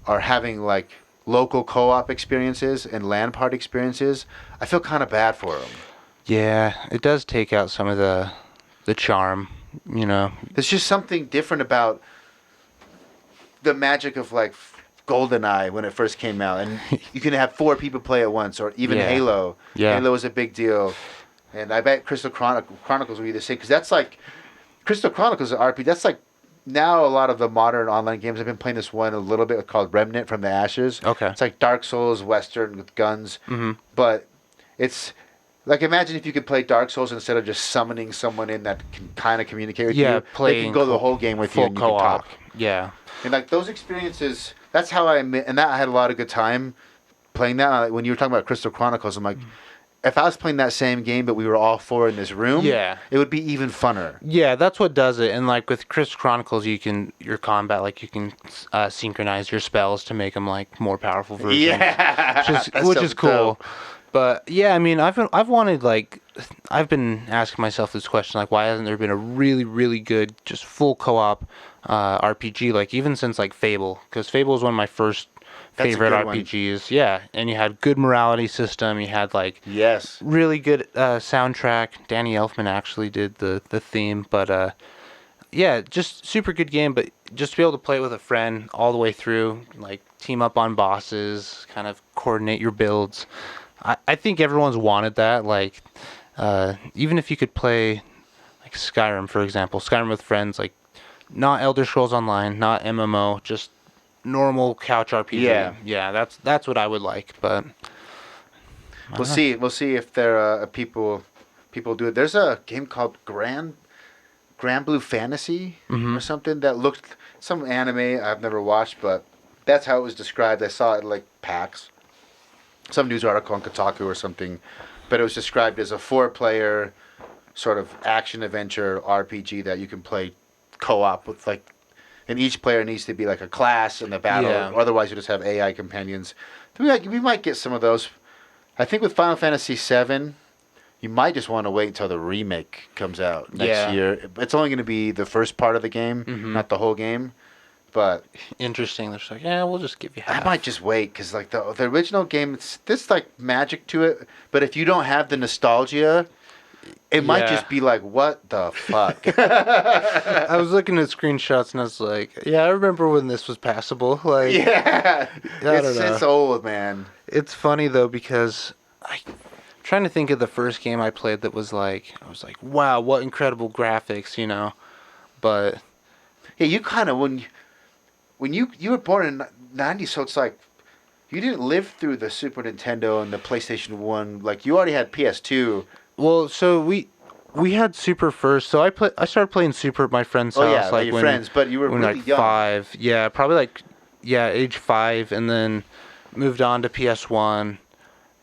are having like local co-op experiences and LAN party experiences, I feel kind of bad for them. Yeah, it does take out some of the charm, you know. There's just something different about the magic of like GoldenEye when it first came out, and you can have 4 people play at once, or even Halo. Yeah. Halo was a big deal, and I bet Crystal Chronicles will be the same, because that's like Crystal Chronicles is an RPG. That's like now a lot of the modern online games. I've been playing this one a little bit called Remnant from the Ashes. Okay. It's like Dark Souls Western with guns, but it's like, imagine if you could play Dark Souls instead of just summoning someone in that can kind of communicate with you. They can go the whole game with you and you can talk. Yeah. And like those experiences, that's how I had a lot of good time playing that. Like, when you were talking about Crystal Chronicles, I'm like, if I was playing that same game but we were all 4 in this room, it would be even funner. Yeah, that's what does it. And like with Crystal Chronicles, you can synchronize your spells to make them like more powerful versions. Yeah, which is cool. Dope. But yeah, I mean, I've been asking myself this question, like, why hasn't there been a really, really good, just full co-op RPG, like even since like Fable? Because Fable was one of my first favorite RPGs. One. Yeah, and you had good morality system. You had like really good soundtrack. Danny Elfman actually did the theme, but yeah, just super good game. But just to be able to play it with a friend all the way through, like team up on bosses, kind of coordinate your builds. I think everyone's wanted that. Like, even if you could play, like Skyrim, for example, Skyrim with friends, like not Elder Scrolls Online, not MMO, just normal couch RPG. Yeah, that's what I would like. But we'll see if there are people do it. There's a game called Grand Blue Fantasy or something that looked some anime I've never watched, but that's how it was described. I saw it like PAX. Some news article on Kotaku or something, but it was described as a 4-player sort of action adventure RPG that you can play co-op with, like, and each player needs to be like a class in the battle. Otherwise, you just have AI companions. We might get some of those. I think with Final Fantasy VII, you might just want to wait until the remake comes out next year. It's only going to be the first part of the game, not the whole game. But interesting. They're just like, we'll just give you half. I might just wait, because like the original game, there's like magic to it. But if you don't have the nostalgia, it might just be like, what the fuck? I was looking at screenshots and I was like, I remember when this was passable. Like, I don't know. It's old, man. It's funny though, because I'm trying to think of the first game I played that was like, I was like, wow, what incredible graphics, you know. But yeah, you kind of when you were born in '90, so it's like you didn't live through the Super Nintendo and the PlayStation 1. Like, you already had PS2. Well, so we had Super first. So I started playing Super at my friend's house. Like your friends, but you were really like young. 5. Yeah, probably age 5, and then moved on to PS1,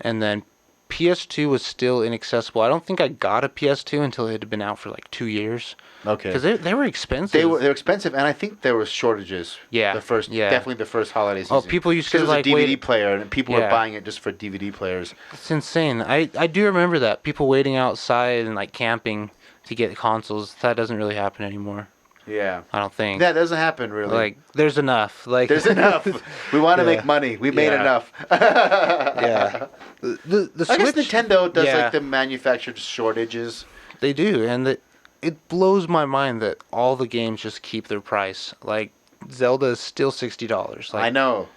and then PS2 was still inaccessible. I don't think I got a PS2 until it had been out for like 2 years. Okay. Because they were expensive. They were expensive, and I think there were shortages. Yeah. Definitely the first holiday season. Oh, people used to like, it was a DVD player, and people were buying it just for DVD players. It's insane. I do remember that. People waiting outside and like camping to get consoles. That doesn't really happen anymore. Yeah. I don't think. That doesn't happen, really. Like, there's enough. Like, there's enough. We want to make money. We made enough. Yeah. The Switch, I guess Nintendo does like the manufactured shortages. They do, and it blows my mind that all the games just keep their price. Like, Zelda is still $60. Like, I know.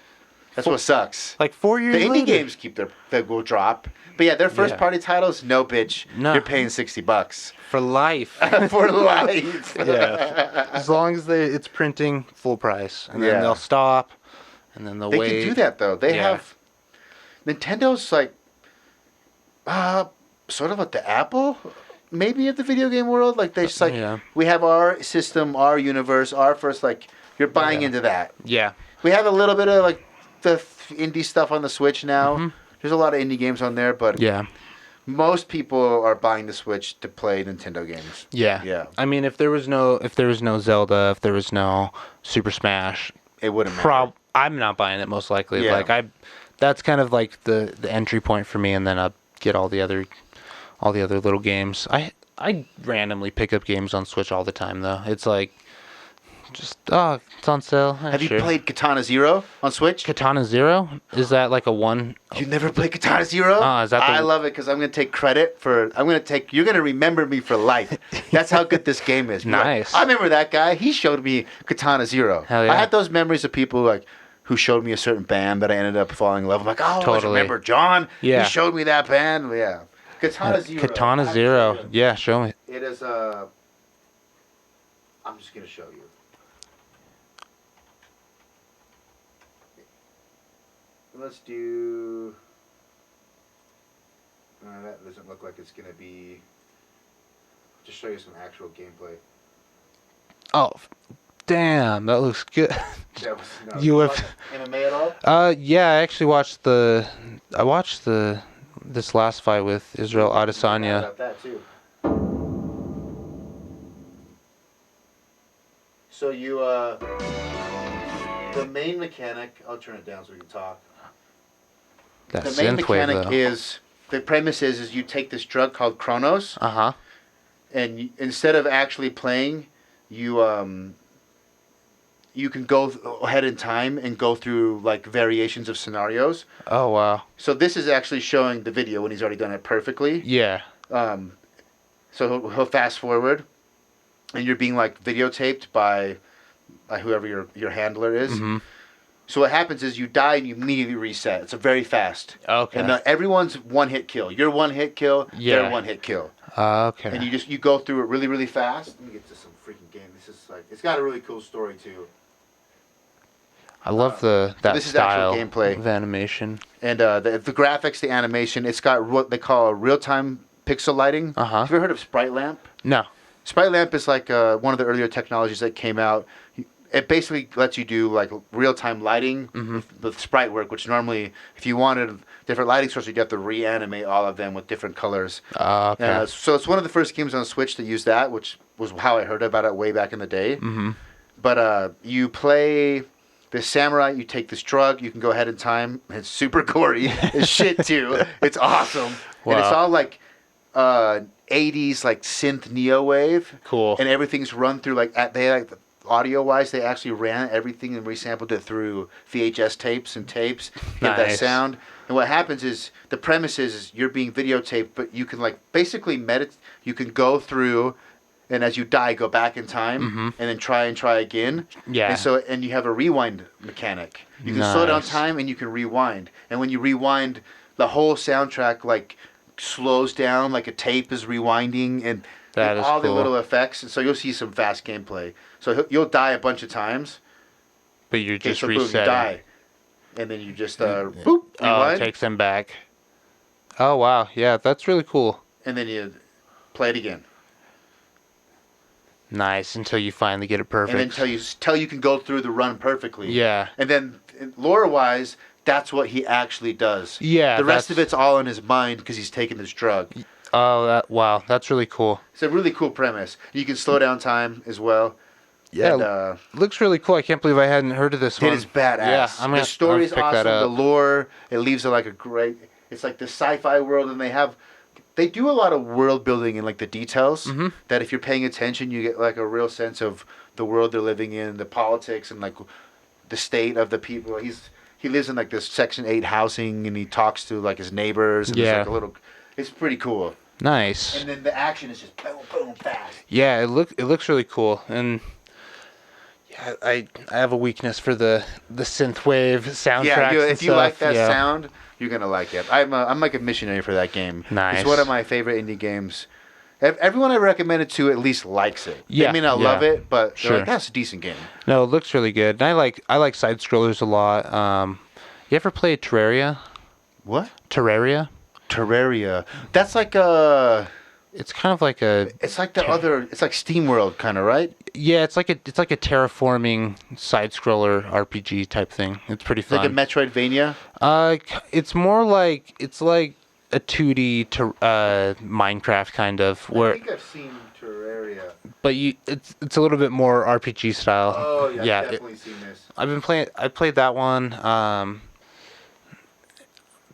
That's what sucks. Like 4 years later. The indie later. games they will drop. But yeah, their first party titles, no bitch. No. You're paying $60. For life. For life. Yeah. As long as it's printing full price. And then they'll stop. And then they'll wait. They can do that, though. They have... Nintendo's like... sort of like the Apple, maybe, of the video game world. Like, they just like... We have our system, our universe, our first... Like, you're buying into that. Yeah. We have a little bit of, like, the indie stuff on the Switch now. Mm-hmm. There's a lot of indie games on there, but... Yeah. Most people are buying the Switch to play Nintendo games. Yeah. Yeah. I mean, if there was no Zelda, if there was no Super Smash, it wouldn't matter. I'm not buying it, most likely. Yeah. Like, that's kind of like the entry point for me, and then I'll get all the other little games. I randomly pick up games on Switch all the time, though. It's like, just, it's on sale. Have you played Katana Zero on Switch? Katana Zero? Is that like a one? You never played Katana Zero? Is that I love it because I'm going to take credit for... You're going to remember me for life. That's how good this game is. Nice. Like, I remember that guy. He showed me Katana Zero. Hell yeah. I had those memories of people like who showed me a certain band that I ended up falling in love with. I'm like, I remember John. Yeah. He showed me that band. Yeah. Katana Zero. Katana Zero. Yeah, show me. It is I'm just going to show you. Let's do... that doesn't look like it's going to be... Just show you some actual gameplay. Oh, damn, that looks good. You have MMA at all? Yeah, I actually watched this last fight with Israel Adesanya. About that too. So you the main mechanic, I'll turn it down so we can talk. That's the main mechanic is, the premise is you take this drug called Chronos. Uh-huh. And instead of actually playing, you can go ahead in time and go through like variations of scenarios. Oh, wow. So this is actually showing the video when he's already done it perfectly. Yeah. So he'll fast forward, and you're being like videotaped by whoever your handler is. Mm-hmm. So what happens is you die and you immediately reset. It's a very fast. Okay. And everyone's one-hit kill. You're one-hit kill. Yeah. They're one-hit kill. Okay. And you go through it really, really fast. Let me get to some freaking game. This is like, it's got a really cool story too. I love that this style is actual gameplay of animation. And the graphics, the animation, it's got what they call real-time pixel lighting. Uh-huh. Have you ever heard of Sprite Lamp? No. Sprite Lamp is like one of the earlier technologies that came out. It basically lets you do like real-time lighting with sprite work, which normally, if you wanted different lighting sources, you'd have to reanimate all of them with different colors. Okay. So it's one of the first games on Switch to use that, which was how I heard about it way back in the day. Mm-hmm. But you play this samurai, you take this drug, you can go ahead in time. It's super gory as shit too. It's awesome. Wow. And it's all like 80s like synth neo wave. Cool. And everything's run through audio-wise, they actually ran everything and resampled it through VHS tapes and tapes. Get that sound. And what happens is, the premise is you're being videotaped, but you can basically you can go through, and as you die, go back in time, and then try again. Yeah. And you have a rewind mechanic. You can slow down time, and you can rewind. And when you rewind, the whole soundtrack slows down, like a tape is rewinding, and all the little effects. And so you'll see some fast gameplay. So you'll die a bunch of times. But you're just resetting. Boom, you die. And then you just, boop, rewind. Oh, it takes them back. Oh, wow. Yeah, that's really cool. And then you play it again. Nice, until you finally get it perfect. And then until you can go through the run perfectly. Yeah. And then, lore-wise, that's what he actually does. Yeah. The rest of it's all in his mind because he's taking this drug. Oh, wow. That's really cool. It's a really cool premise. You can slow down time as well. Yeah, and, looks really cool. I can't believe I hadn't heard of this one. It is badass. Yeah, the story is awesome. The lore, it leaves it like a great... It's like the sci-fi world, and they do a lot of world building in like the details that if you're paying attention, you get like a real sense of the world they're living in, the politics, and like the state of the people. He lives in like this Section 8 housing, and he talks to like his neighbors. And like a little... It's pretty cool. Nice. And then the action is just boom, boom, fast. Yeah, it looks really cool, and... Yeah, I have a weakness for the synthwave soundtracks. Yeah, if you like that sound, you're gonna like it. I'm like a missionary for that game. Nice. It's one of my favorite indie games. Everyone I recommend it to at least likes it. Yeah, they may not love it, but they're like, that's a decent game. No, it looks really good. And I like side scrollers a lot. You ever play Terraria? What? Terraria. That's like a... It's kind of like a... It's like it's like SteamWorld kind of, right? Yeah, it's like a terraforming side-scroller RPG type thing. It's pretty fun. Like a Metroidvania? It's more like... It's like a 2D Minecraft kind of. I think I've seen Terraria. But it's a little bit more RPG style. Oh, yeah, I've definitely seen this. I played that one.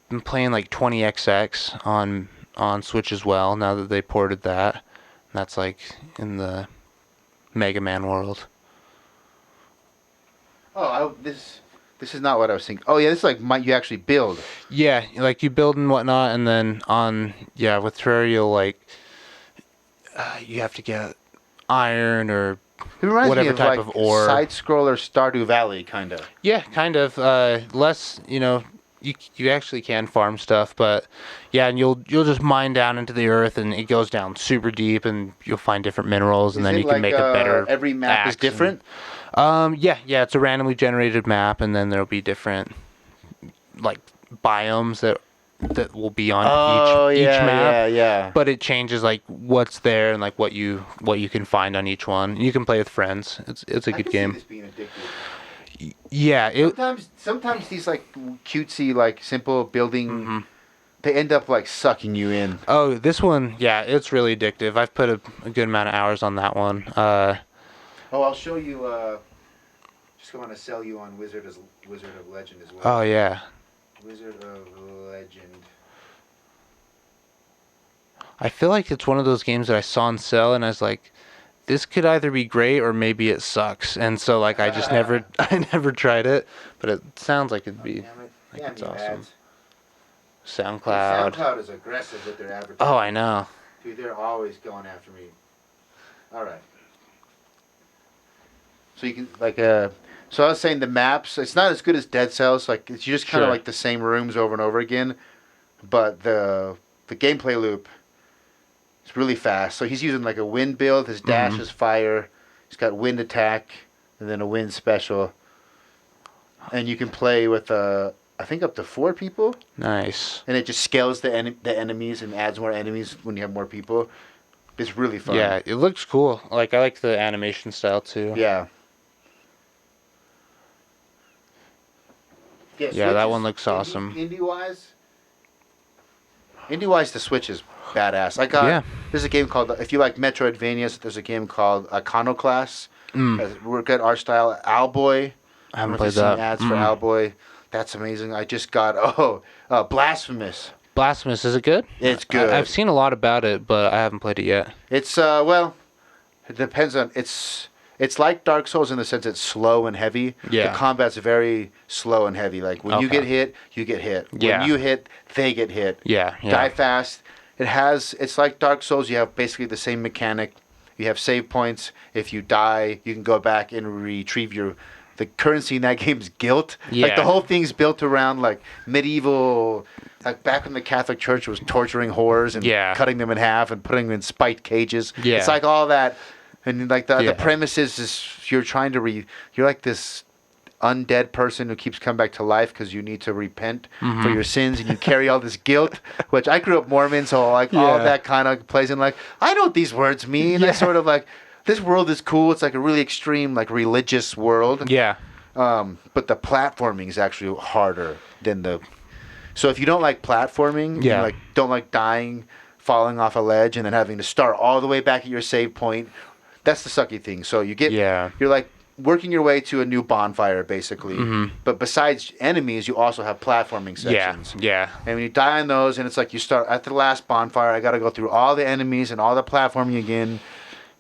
Been playing like 20XX on Switch as well, now that they ported that. That's like in the Mega Man world. Oh, this is not what I was thinking. Oh yeah, this is like you actually build. Yeah, like you build and whatnot, and then with Terraria, like you have to get iron or whatever type of ore. Side scroller Stardew Valley kind of. Yeah, kind of less, You actually can farm stuff, but yeah, and you'll just mine down into the earth, and it goes down super deep, and you'll find different minerals, and then you can make a better. Every map is different. Yeah, it's a randomly generated map, and then there'll be different like biomes that will be on each map. Yeah. But it changes like what's there and like what you can find on each one. You can play with friends. It's a good game. See this being addictive. Yeah, sometimes these like cutesy, like simple building, they end up like sucking you in. Oh, this one, yeah, it's really addictive. I've put a good amount of hours on that one. I'll show you. Just want to sell you on Wizard of Legend as well. Oh yeah. Wizard of Legend. I feel like it's one of those games that I saw on sale, and I was like, this could either be great or maybe it sucks. And so like I never tried it, but it sounds like it'd be it's awesome. Ads. SoundCloud. SoundCloud is aggressive with their advertising. Oh, I know. Dude, they're always going after me. All right. So you can so I was saying the maps, it's not as good as Dead Cells, like it's just kind of like the same rooms over and over again, but the gameplay loop is really fast. So he's using like a wind build, his dash is fire, he's got wind attack, and then a wind special. And you can play with I think up to 4 people. Nice. And it just scales the enemies and adds more enemies when you have more people. It's really fun. Yeah, it looks cool. Like I like the animation style too. Yeah. Yeah, that one looks awesome. Indie-wise, the Switch is badass. There's a game called, if you like Metroidvanias, there's a game called Iconoclast. We're good art style. Owlboy. I haven't played that. Ads for Owlboy. That's amazing. I just got, Blasphemous. Blasphemous, is it good? It's good. I've seen a lot about it, but I haven't played it yet. It's, it depends on, it's like Dark Souls in the sense it's slow and heavy. Yeah. The combat's very slow and heavy. Like when you get hit, you get hit. Yeah. When you hit, they get hit. Yeah. Die fast. It's like Dark Souls. You have basically the same mechanic. You have save points. If you die, you can go back and retrieve the currency in that game is guilt. Yeah. Like the whole thing's built around like medieval, like back when the Catholic Church was torturing whores and cutting them in half and putting them in spiked cages. Yeah. It's like all that. And like the premise is you're trying to you're like this undead person who keeps coming back to life because you need to repent for your sins, and you carry all this guilt. Which I grew up Mormon, so like all that kind of plays in. Like I know what these words mean. It's sort of like this world is cool. It's like a really extreme like religious world. Yeah. But the platforming is actually harder than the. So if you don't like platforming, you don't like dying, falling off a ledge, and then having to start all the way back at your save point, that's the sucky thing. So you're like working your way to a new bonfire, basically. Mm-hmm. But besides enemies, you also have platforming sections. Yeah. And when you die on those, and it's like you start at the last bonfire, I got to go through all the enemies and all the platforming again.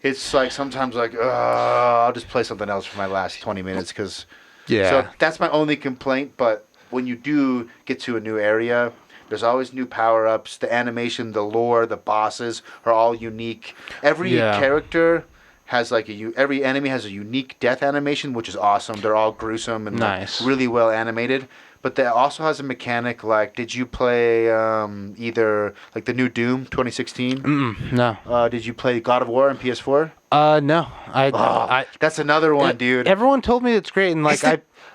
It's like sometimes like, I'll just play something else for my last 20 minutes because. Yeah. So that's my only complaint, but when you do get to a new area, there's always new power-ups. The animation, the lore, the bosses are all unique. Every character has every enemy has a unique death animation, which is awesome. They're all gruesome and really well animated. But that also has a mechanic like, did you play either like the new Doom 2016? No. Did you play God of War on PS4? No. That's another one, dude. Everyone told me it's great, and like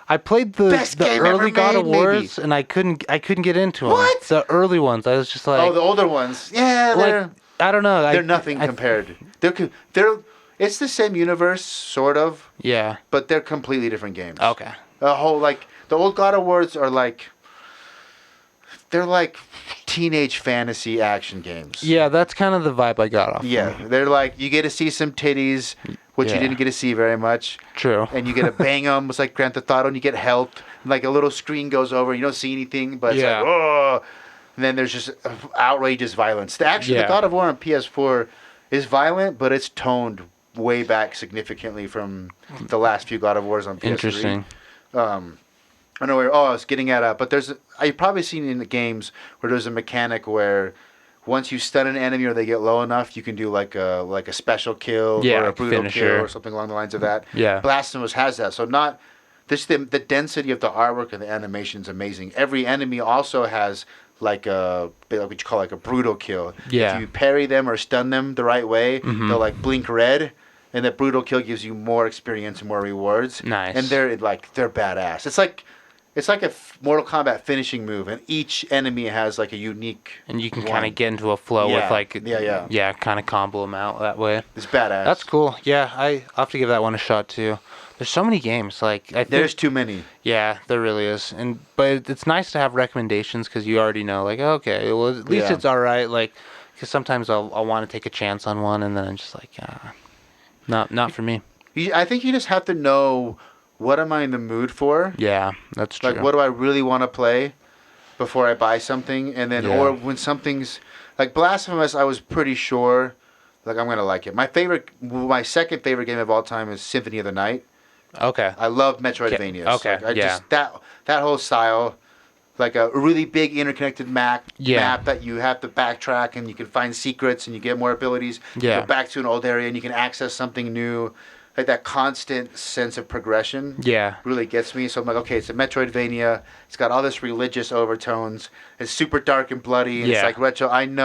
I played the early God of Wars, and I couldn't get into them. What? The early ones, I was just like, the older ones. Yeah, like I don't know. They're nothing compared. They're it's the same universe, sort of. Yeah. But they're completely different games. Okay. The whole the old God of Wars are they're like teenage fantasy action games. Yeah, that's kind of the vibe I got off. Yeah, they're like you get to see some titties, which you didn't get to see very much. True. And you get to bang them. It's like Grand Theft Auto, and you get health. Like a little screen goes over, and you don't see anything, but it's like, oh. And then there's just outrageous violence. The God of War on PS4 is violent, but it's toned way back significantly from the last few God of Wars on PS3. Interesting. I know where. I was getting at. But I've probably seen in the games where there's a mechanic where once you stun an enemy or they get low enough, you can do like a special kill or a brutal kill or something along the lines of that. Yeah. Blasphemous has that. So the density of the artwork and the animation is amazing. Every enemy also has like what you call like a brutal kill. Yeah. If you parry them or stun them the right way, they'll like blink red. And the brutal kill gives you more experience and more rewards. Nice. And they're badass. It's like a Mortal Kombat finishing move, and each enemy has like a unique. And you can kind of get into a flow with kind of combo them out that way. It's badass. That's cool. Yeah, I'll have to give that one a shot too. There's so many games. There's too many. Yeah, there really is. But it's nice to have recommendations because you already know. Like, okay, well at least it's all right. Like, because sometimes I'll want to take a chance on one, and then I'm just like, not for me. I think you just have to know. What am I in the mood for? Yeah, that's true. Like, what do I really want to play before I buy something? And then, or when something's... Like, Blasphemous, I was pretty sure, I'm going to like it. My second favorite game of all time is Symphony of the Night. Okay. I love Metroidvanias. Okay, just that whole style, like a really big interconnected map that you have to backtrack and you can find secrets and you get more abilities. Yeah. You go back to an old area and you can access something new. Like that constant sense of progression really gets me. So I'm like, okay, it's a Metroidvania. It's got all this religious overtones. It's super dark and bloody. And it's like retro. I'm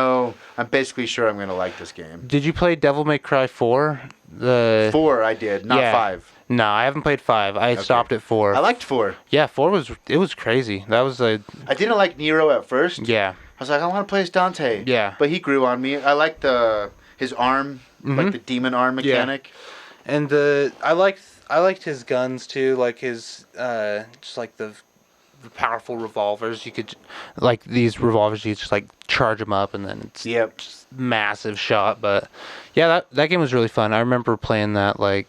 basically sure I'm going to like this game. Did you play Devil May Cry 4? 4 I did, not 5. No, I haven't played 5. I stopped at 4. I liked 4. Yeah, 4 was crazy. That was I didn't like Nero at first. Yeah. I was like, I want to play as Dante. Yeah. But he grew on me. I liked his arm, like the demon arm mechanic. Yeah. And I liked his guns too, like his just like the powerful revolvers. You could like these revolvers, you just like charge them up, and then it's just massive shot. But yeah, that game was really fun. I remember playing that like.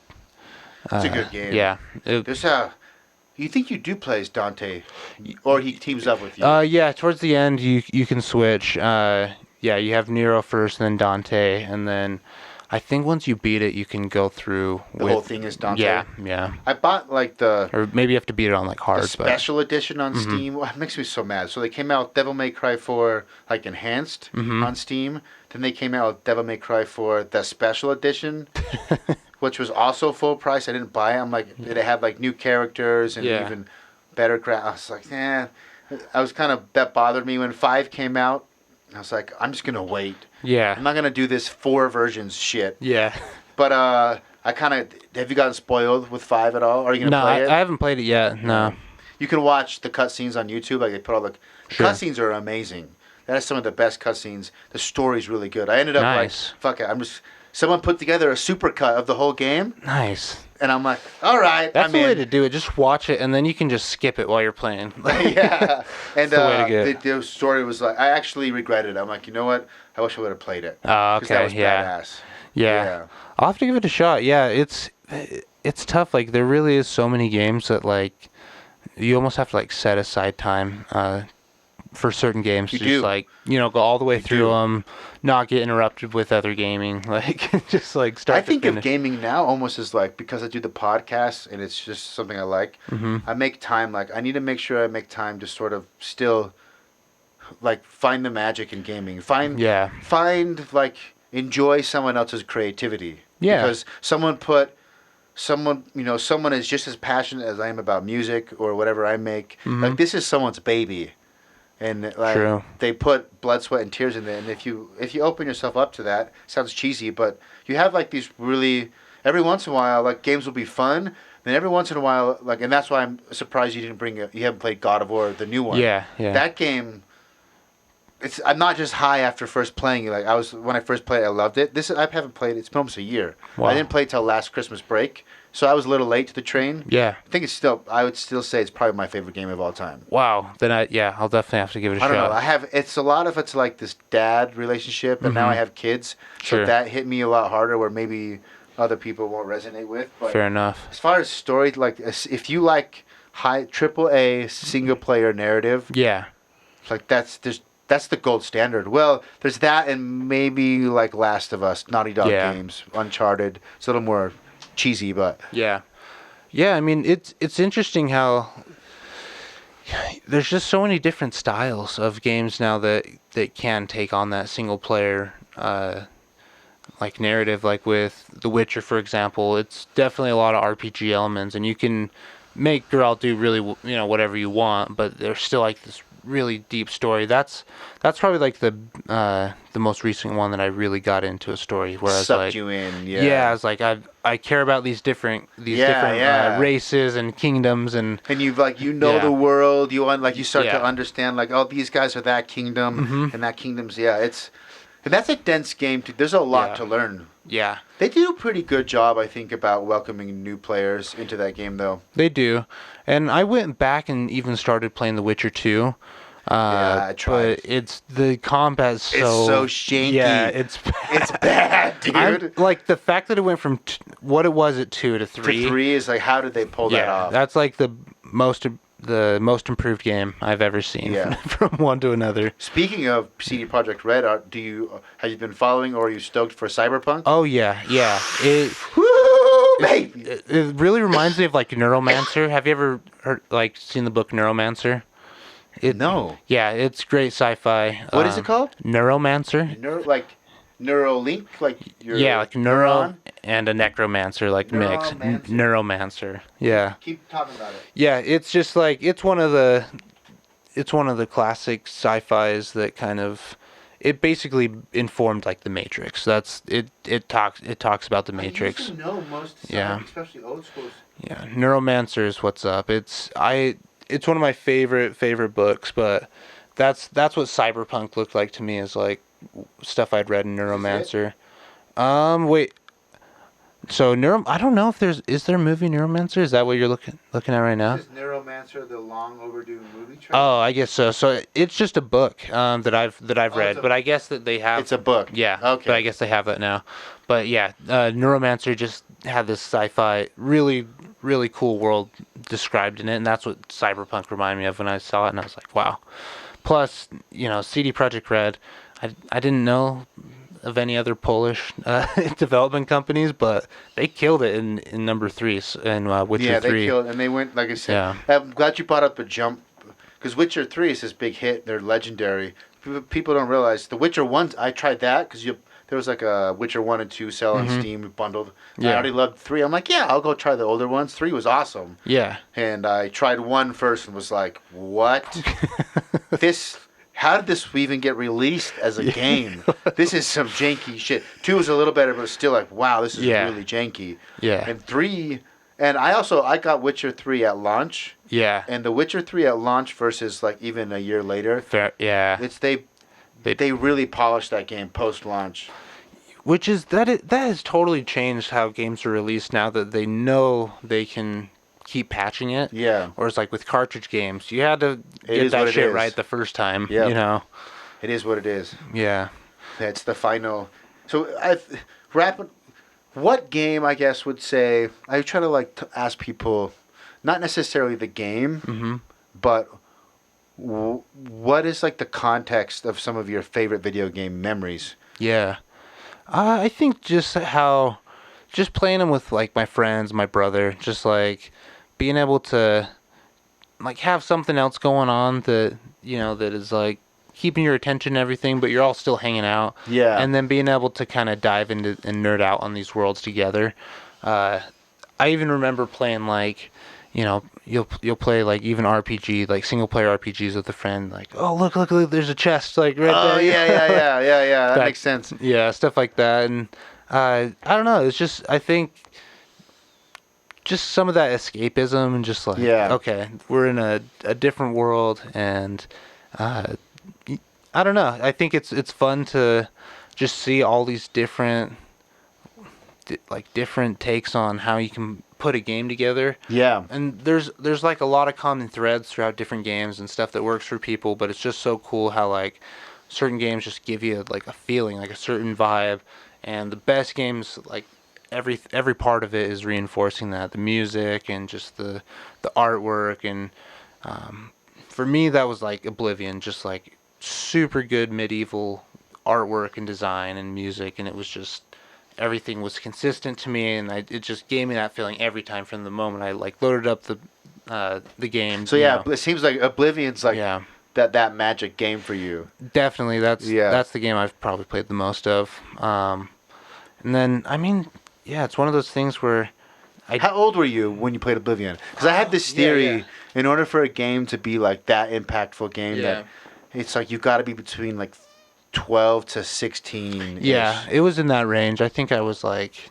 It's a good game. Yeah. You think you do play as Dante, or he teams up with you? Yeah. Towards the end, you can switch. You have Nero first, then Dante, and then. I think once you beat it, you can go through the whole thing is Dante. Yeah. I bought or maybe you have to beat it on like hard. The special edition on Steam. Well, it makes me so mad. So they came out with Devil May Cry 4 like enhanced on Steam. Then they came out with Devil May Cry 4 the special edition, which was also full price. I didn't buy it. I'm like, it had like new characters and even better graphics. I was like, that bothered me when 5 came out. I was like, I'm just gonna wait. Yeah. I'm not gonna do this 4 versions shit. Yeah. But have you gotten spoiled with 5 at all? Are you gonna play it? No, I haven't played it yet. No. You can watch the cutscenes on YouTube. Like they put all the cutscenes are amazing. That is some of the best cutscenes. The story's really good. I ended up like, fuck it. I'm just someone put together a supercut of the whole game. Nice. And I'm like, all right, that's the way to do it. Just watch it, and then you can just skip it while you're playing. Yeah. And the way to go. The story was like, I actually regretted it. I'm like, you know what? I wish I would have played it. Oh, okay. That was badass. Yeah. I'll have to give it a shot. Yeah, it's tough. Like, there really is so many games that, like, you almost have to, like, set aside time for certain games. You just, like, go all the way through them, not get interrupted with other gaming. Like, just, like, start I think of gaming now almost as, like, because I do the podcast and it's just something I like, I make time. Like, I need to make sure I make time to sort of still, like, find the magic in gaming. Find, like, enjoy someone else's creativity. Yeah. Because someone is just as passionate as I am about music or whatever I make. Like, this is someone's baby. And like they put blood, sweat, and tears in it. And if you open yourself up to that, sounds cheesy, but you have like these really, every once in a while, like games will be fun. Then every once in a while, like, and that's why I'm surprised you haven't played God of War, the new one. Yeah. That game, I'm not just high after first playing it. Like when I first played it, I loved it. I haven't played it. It's been almost a year. Wow. I didn't play it till last Christmas break. So I was a little late to the train. Yeah. I think I would still say it's probably my favorite game of all time. Wow. Then I'll definitely have to give it a shot. I don't know. It's a lot of it's like this dad relationship, and now I have kids. So that hit me a lot harder where maybe other people won't resonate with. But fair enough. As far as story, like if you like high AAA single player narrative. Yeah. Like that's the gold standard. Well, there's that and maybe like Last of Us, Naughty Dog games, Uncharted. It's a little more cheesy, but yeah. I mean, it's interesting how there's just so many different styles of games now that can take on that single player like narrative. Like with The Witcher, for example, it's definitely a lot of RPG elements, and you can make Geralt do really whatever you want, but there's still like this really deep story. That's probably like the most recent one that I really got into a story where I was sucked like, you in. I was like, I care about these different races and kingdoms, and you've the world. You start to understand like, oh, these guys are that kingdom and that kingdom's and that's a dense game too. There's a lot to learn. Yeah. They do a pretty good job, I think, about welcoming new players into that game, though. They do. And I went back and even started playing The Witcher 2. I tried. But the combat's it's so shanky. Yeah, it's bad. It's bad, dude. Like, the fact that it went from what it was at 2 to 3. To 3 is like, how did they pull that off? That's like the most improved game I've ever seen from one to another. Speaking of CD Projekt Red, have you been following, or are you stoked for Cyberpunk? Oh yeah. It really reminds me of like Neuromancer. Have you ever seen the book Neuromancer? No. Yeah, it's great sci-fi. What is it called? Neuromancer. Neuralink, like your like neuron and a necromancer, like mix. Neuromancer. Yeah. Keep talking about it. Yeah, it's just like it's one of the classic sci-fis that kind of it basically informed like the Matrix. That's it. It talks about the Matrix. I used to know most stuff, especially old schools. Yeah, Neuromancer is what's up. It's one of my favorite books, but that's what Cyberpunk looked like to me, is like stuff I'd read in Neuromancer. Wait. So I don't know if is there a movie Neuromancer? Is that what you're looking at right now? Is Neuromancer the long overdue movie trailer? Oh, I guess so. So it's just a book that I've read, but I guess that they have. It's a book. Yeah. Okay. But I guess they have that now. But yeah, Neuromancer just had this sci-fi, really, really cool world described in it, and that's what Cyberpunk reminded me of when I saw it, and I was like, wow. Plus, CD Projekt Red, I didn't know of any other Polish development companies, but they killed it in number 3 in Witcher 3. Yeah, they killed it, and they went, like I said. Yeah. I'm glad you brought up a jump, because Witcher 3 is this big hit. They're legendary. People don't realize the Witcher 1. I tried that because there was like a Witcher 1 and 2 sell on Steam bundled. Yeah. I already loved 3. I'm like, I'll go try the older ones. 3 was awesome. Yeah. And I tried 1 first and was like, what? How did this even get released as a game? This is some janky shit. 2 was a little better, but still like, wow, this is really janky. Yeah. And 3, and I got Witcher 3 at launch. Yeah. And the Witcher 3 at launch versus like even a year later. Fair, yeah. They really polished that game post-launch. That has totally changed how games are released now that they know they can keep patching it. Yeah. Whereas like with cartridge games, you had to get that shit right the first time. Yeah. You know. It is what it is. Yeah. That's the final. So what game I guess would say I try to to ask people, not necessarily the game, but what is like the context of some of your favorite video game memories? Yeah. I think just playing them with like my friends, my brother, just like being able to like have something else going on that that is like keeping your attention and everything, but you're all still hanging out. Yeah. And then being able to kind of dive into and nerd out on these worlds together. I even remember playing like, you'll play like even RPG, like single player RPGs with a friend, like, oh look, there's a chest like right there. Oh yeah. That makes sense. Yeah, stuff like that. And I don't know, it's just I think just some of that escapism and just like okay, we're in a different world and I don't know. I think it's fun to just see all these different takes on how you can put a game together. Yeah. And there's like a lot of common threads throughout different games and stuff that works for people, but it's just so cool how like certain games just give you like a feeling, like a certain vibe, and the best games like every part of it is reinforcing that, the music and just the artwork and for me that was like Oblivion, just like super good medieval artwork and design and music, and it was just everything was consistent to me, and it just gave me that feeling every time from the moment I like loaded up the game. So it seems like Oblivion's like that magic game for you. Definitely, that's the game I've probably played the most of. And then I mean, it's one of those things where how old were you when you played Oblivion? Because I had this theory, in order for a game to be like that impactful game, that it's like you got to be between like 12 to 16. Yeah, it was in that range. I think I was like,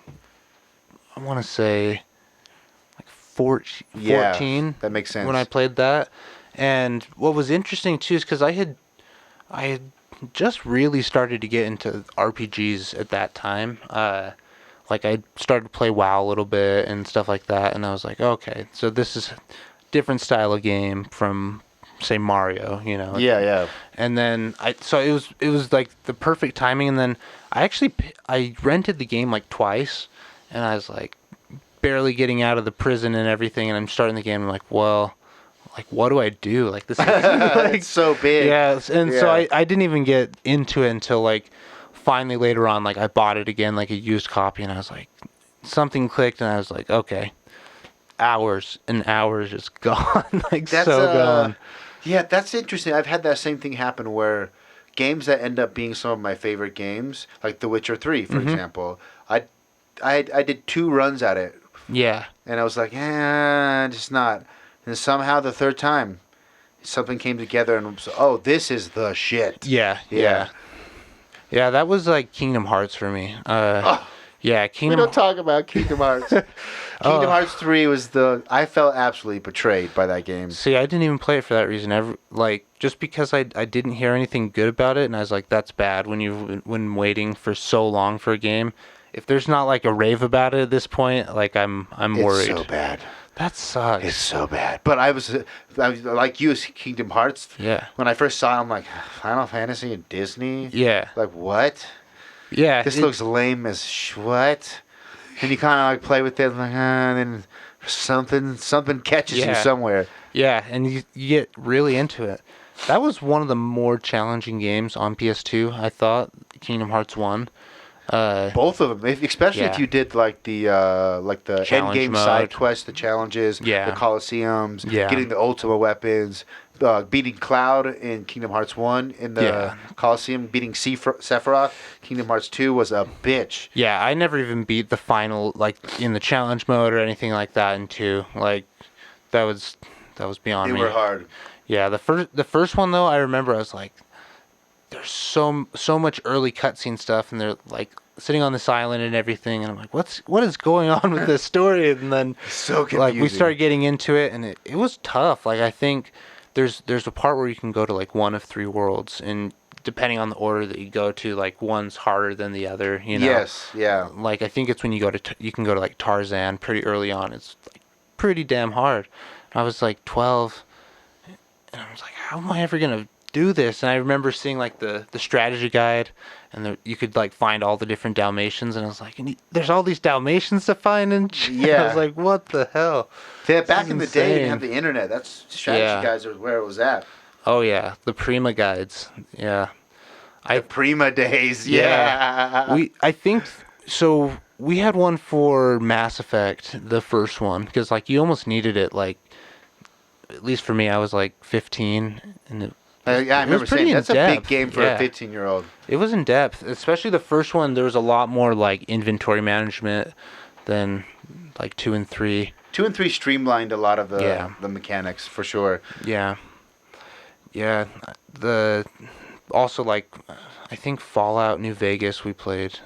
I want to say like 14. Yeah, that makes sense. When I played that. And what was interesting too is because I had just really started to get into RPGs at that time. Like I started to play WoW a little bit and stuff like that, and I was like, okay, so this is a different style of game from say Mario, Yeah. And then it was like the perfect timing, and then I rented the game like twice, and I was like barely getting out of the prison and everything, and I'm starting the game, and I'm like, well, like what do I do? Like this is like, it's so big. Yeah, and so I didn't even get into it until like finally later on, like I bought it again, like a used copy, and I was like, something clicked, and I was like, okay, hours and hours just gone, like that's, so gone. Yeah, that's interesting. I've had that same thing happen where games that end up being some of my favorite games, like The Witcher 3, for example, I did 2 runs at it. Yeah. And I was like, just not. And somehow the third time, something came together and was, oh, this is the shit. Yeah. Yeah, that was like Kingdom Hearts for me. Yeah, we don't talk about Kingdom Hearts. Kingdom Hearts 3 was I felt absolutely betrayed by that game. See, I didn't even play it for that reason. Just because I didn't hear anything good about it, and I was like, that's bad when waiting for so long for a game. If there's not like a rave about it at this point, like I'm worried. It's so bad. That sucks. It's so bad. But I was like you, Kingdom Hearts. Yeah. When I first saw it, I'm like, Final Fantasy and Disney? Yeah. Like, what? Yeah. This looks lame as what? And you kind of like play with it, like, and then something catches you somewhere. Yeah, and you get really into it. That was one of the more challenging games on PS2, I thought, Kingdom Hearts 1. Both of them, especially if you did like the end game side quests, the challenges, the Colosseums, getting the Ultima weapons, beating Cloud in Kingdom Hearts 1 in the Colosseum, beating Sephiroth. Kingdom Hearts 2 was a bitch. Yeah, I never even beat the final like in the challenge mode or anything like that in 2. Like that was beyond me. They were hard. Yeah, the first one though, I remember I was like, there's so much early cutscene stuff, and they're like sitting on this island and everything, and I'm like, what is going on with this story? And then so confusing. Like we started getting into it, and it was tough. Like I think there's a part where you can go to like one of 3 worlds, and depending on the order that you go to, like one's harder than the other. You know. Yes. Yeah. Like I think it's when you go to you can go to like Tarzan pretty early on. It's like pretty damn hard. And I was like 12, and I was like, how am I ever gonna do this? And I remember seeing like the strategy guide, and you could like find all the different Dalmatians, and I was like, there's all these Dalmatians to find, and yeah, I was like, what the hell? Yeah, back in the day, you didn't have the internet. That's strategy guides are where it was at. Oh yeah, the Prima guides. Yeah, the Prima days. Yeah, I think so. We had one for Mass Effect, the first one, because like you almost needed it. Like, at least for me, I was like 15, and I remember saying that's a big game for a 15-year-old. It was in depth, especially the first one. There was a lot more like inventory management than like 2 and 3. 2 and 3 streamlined a lot of the mechanics for sure. Yeah. Also like I think Fallout New Vegas we played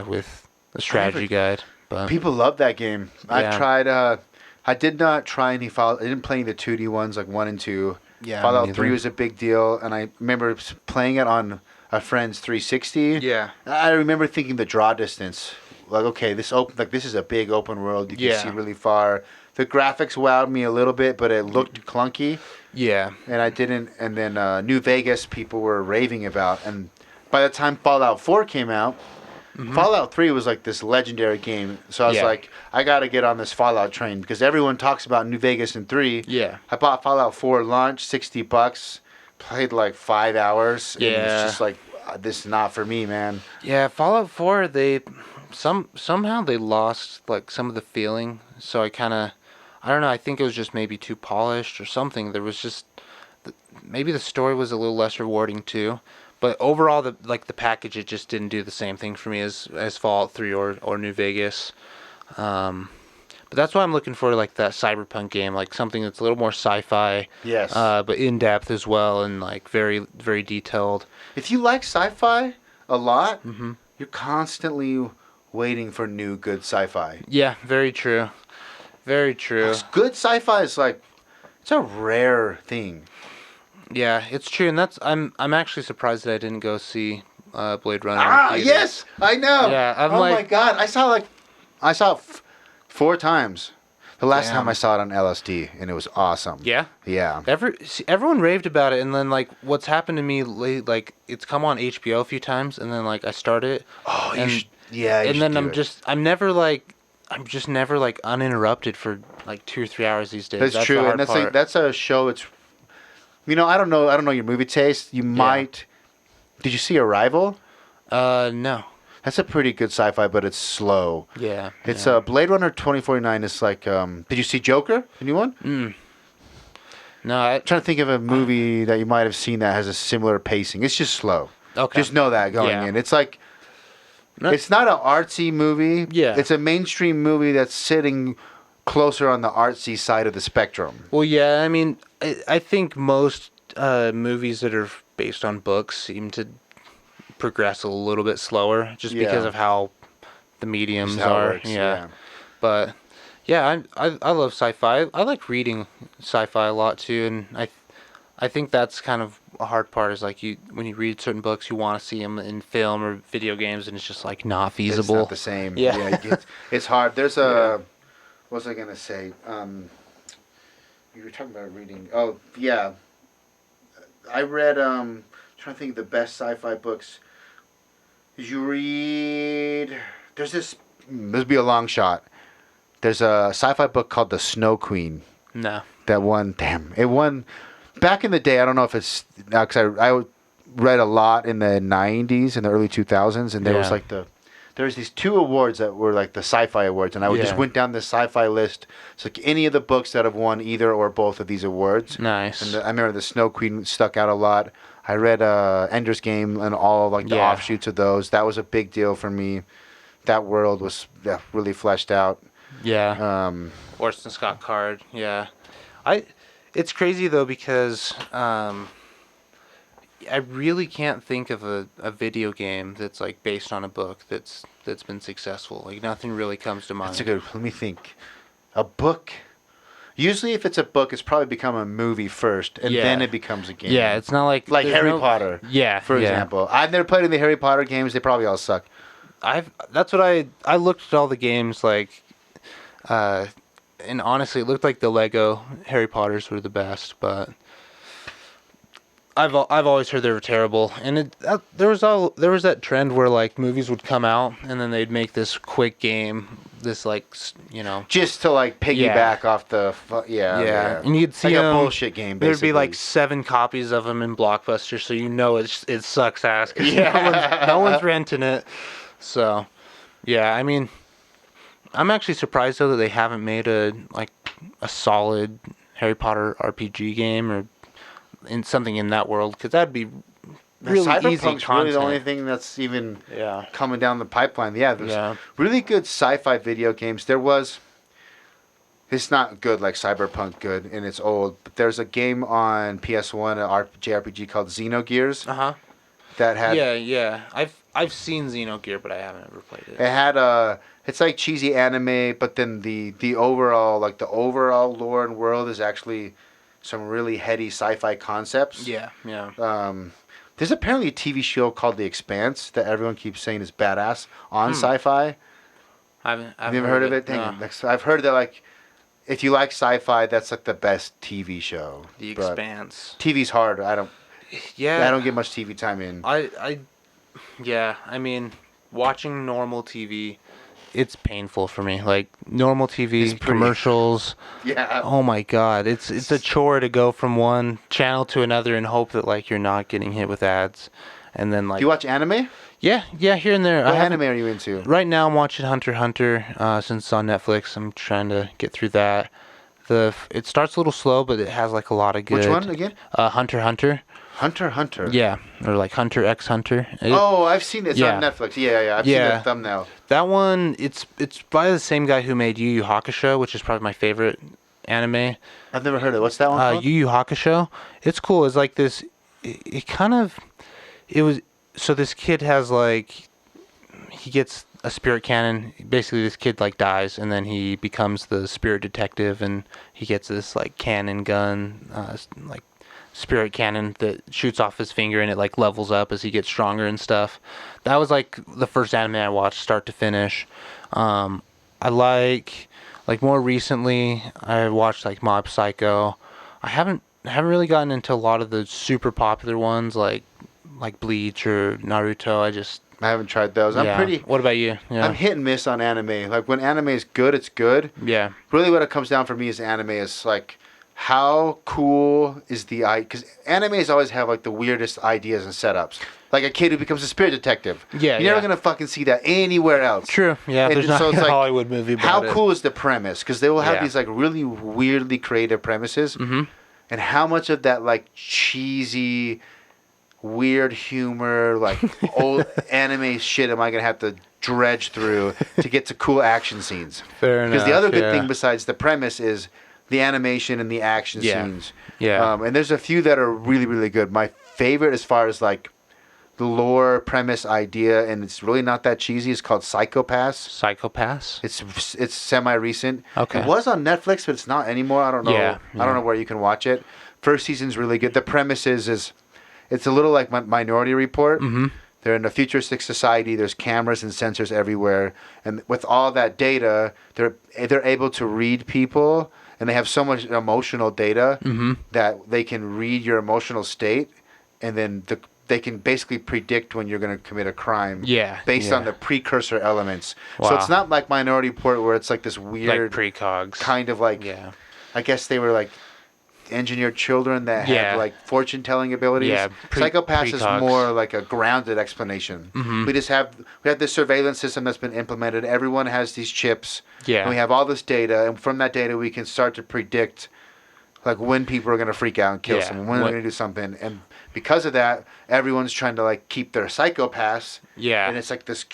with the strategy guide. But people love that game. I tried. I did not try any Fallout. I didn't play any of the 2D ones like 1 and 2. Yeah, Fallout 3 was a big deal, and I remember playing it on a friend's 360. Yeah. I remember thinking the draw distance, like, okay, this is a big open world. You can see really far. The graphics wowed me a little bit, but it looked clunky. Yeah. And I didn't. And then New Vegas, people were raving about. And by the time Fallout 4 came out, Fallout 3 was like this legendary game. So I was like, I got to get on this Fallout train because everyone talks about New Vegas and 3. Yeah. I bought Fallout 4 launch, $60, played like 5 hours. Yeah. And it's just like, this is not for me, man. Yeah, Fallout 4, somehow they lost like some of the feeling. So I don't know, I think it was just maybe too polished or something. There was just, maybe the story was a little less rewarding too. But overall, the package, it just didn't do the same thing for me as Fallout 3 or New Vegas. But that's why I'm looking for like that cyberpunk game, like something that's a little more sci-fi. Yes. But in depth as well, and like very, very detailed. If you like sci-fi a lot, you're constantly waiting for new good sci-fi. Yeah, very true. Very true. Good sci-fi is like, it's a rare thing. Yeah, it's true, and I'm actually surprised that I didn't go see Blade Runner. Yes, I know. Yeah, my god, I saw it 4 times. The last time I saw it on LSD, and it was awesome. Yeah. Yeah. Everyone raved about it, and then like what's happened to me lately, like it's come on HBO a few times, and then like I start it. Oh, and, you should. Yeah. And then I'm just never like uninterrupted for like 2 or 3 hours these days. That's true, and that's a show. It's, I don't know your movie taste. You might. Did you see Arrival? No. That's a pretty good sci-fi, but it's slow. Yeah. It's Blade Runner 2049 is like. Did you see Joker? Anyone? No, I'm trying to think of a movie that you might have seen that has a similar pacing. It's just slow. Okay. Just know that going in. It's like. It's not an artsy movie. Yeah. It's a mainstream movie that's sitting closer on the artsy side of the spectrum. Well, yeah, I mean, I think most movies that are based on books seem to progress a little bit slower just because of how the mediums are. Yeah. But yeah, I love sci-fi. I like reading sci-fi a lot too, and I think that's kind of a hard part is like when you read certain books, you want to see them in film or video games, and it's just like not feasible. It's not the same. Yeah. It's hard. There's a what was I gonna say? You were talking about reading. Oh yeah, I read. Trying to think of the best sci-fi books. Did you read? There's this. This would be a long shot. There's a sci-fi book called The Snow Queen. No. That won. Damn, it won. Back in the day, I don't know if it's now because I read a lot in the '90s and the early 2000s, and there was like there's these 2 awards that were like the sci-fi awards, and I just went down this sci-fi list. It's like any of the books that have won either or both of these awards. Nice. And I remember The Snow Queen stuck out a lot. I read Ender's Game and all like the offshoots of those. That was a big deal for me. That world was really fleshed out. Yeah. Orson Scott Card. Yeah. It's crazy though because I really can't think of a video game that's like based on a book that's been successful. Like nothing really comes to mind. That's a good. Let me think. A book. Usually, if it's a book, it's probably become a movie first, and then it becomes a game. Yeah, it's not like Harry Potter. Yeah, for example, I've never played any Harry Potter games. They probably all suck. That's what I looked at all the games and honestly, it looked like the Lego Harry Potters were the best, but I've always heard they were terrible. And there was that trend where like movies would come out and then they'd make this quick game, this just to like piggyback off the and you'd see like a bullshit game. Basically. There'd be like 7 copies of them in Blockbuster, so it sucks ass because no one's renting it. So, yeah, I mean, I'm actually surprised though that they haven't made a solid Harry Potter RPG game or something in that world, because that'd be really easy content. Really the only thing that's even coming down the pipeline. Yeah, there's really good sci-fi video games. It's not good like Cyberpunk good, and it's old, but there's a game on PS1, an JRPG called Xenogears. That had I've seen Xenogear, but I haven't ever played it. It had it's like cheesy anime, but then the overall lore and world is actually some really heady sci-fi concepts. Yeah. There's apparently a TV show called The Expanse that everyone keeps saying is badass on sci-fi. I've never heard of it. No. I've heard that like if you like sci-fi, that's like the best TV show. The Expanse. TV's hard. I don't get much TV time in. I mean, watching normal TV, it's painful for me. Like normal TV commercials. Yeah. Oh my God, it's a chore to go from one channel to another and hope that like you're not getting hit with ads, and then like. Do you watch anime? Yeah, here and there. What anime are you into? Right now, I'm watching Hunter x Hunter. Since it's on Netflix, I'm trying to get through that. It starts a little slow, but it has like a lot of good. Which one again? Hunter x Hunter. Hunter x Hunter. Yeah, or like Hunter x Hunter. I've seen it. It's on Netflix. Yeah. I've seen the thumbnail. That one, it's by the same guy who made Yu Yu Hakusho, which is probably my favorite anime. I've never heard of it. What's that one called? Yu Yu Hakusho. It's cool. It's like this. So this kid has like, he gets a spirit cannon. Basically, this kid like dies, and then he becomes the spirit detective, and he gets this like cannon gun, like spirit cannon that shoots off his finger, and it like levels up as he gets stronger and stuff. That was like the first anime I watched start to finish. I like more recently I watched like Mob Psycho. I haven't really gotten into a lot of the super popular ones like Bleach or Naruto. I haven't tried those. What about you? Yeah. I'm hit and miss on anime. Like when anime is good, it's good. Yeah. Really, what it comes down for me is anime is like, how cool is because animes always have like the weirdest ideas and setups. Like a kid who becomes a spirit detective. Yeah. You're never gonna fucking see that anywhere else. True. Yeah. There's not a Hollywood movie about it. How cool is the premise? Because they will have these like really weirdly creative premises. Mm-hmm. And how much of that like cheesy, weird humor, like old anime shit am I going to have to dredge through to get to cool action scenes? Fair enough. Because the other good thing besides the premise is the animation and the action scenes. Yeah. And there's a few that are really, really good. My favorite as far as like the lore, premise, idea, and it's really not that cheesy, is called Psycho-Pass. Psycho-Pass? It's semi-recent. Okay. It was on Netflix, but it's not anymore. I don't know. Yeah. I don't know where you can watch it. First season's really good. The premise is it's a little like Minority Report. Mm-hmm. They're in a futuristic society. There's cameras and sensors everywhere, and with all that data, they're able to read people, and they have so much emotional data that they can read your emotional state, and then they can basically predict when you're going to commit a crime. Based on the precursor elements. Wow. So it's not like Minority Report where it's like this weird like precogs kind of like. Yeah. I guess they were like engineered children that had like fortune telling abilities. Yeah, Psycho-Pass is more like a grounded explanation. Mm-hmm. We have this surveillance system that's been implemented. Everyone has these chips. Yeah. And we have all this data, and from that data we can start to predict like when people are going to freak out and kill someone, when they're going to do something. And because of that, everyone's trying to like keep their Psycho-Pass. Yeah. And it's like this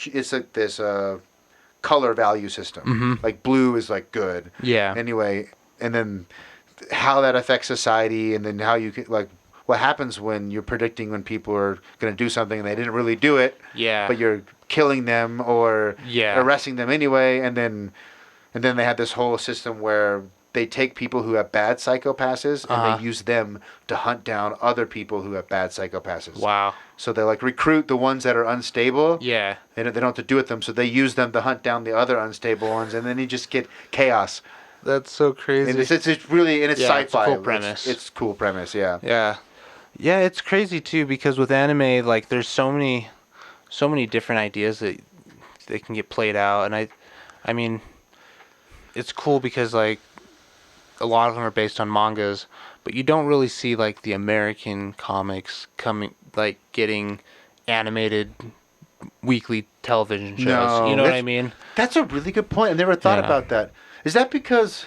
color value system. Mm-hmm. Like blue is like good. Yeah. Anyway, and then how that affects society, and then how you can, like, what happens when you're predicting when people are going to do something and they didn't really do it, but you're killing them or arresting them anyway, and then they have this whole system where they take people who have bad psychopasses and they use them to hunt down other people who have bad psychopasses. Wow. So they like recruit the ones that are unstable. Yeah. They don't have to do with them, so they use them to hunt down the other unstable ones, and then you just get chaos. That's so crazy. And it's really, and it's sci-fi. It's a cool premise. It's cool premise, yeah. Yeah. Yeah, it's crazy too because with anime, like there's so many different ideas that they can get played out, and I mean, it's cool because like a lot of them are based on mangas, but you don't really see like the American comics getting animated weekly television shows. No, you know what I mean? That's a really good point. I never thought about that. Is that because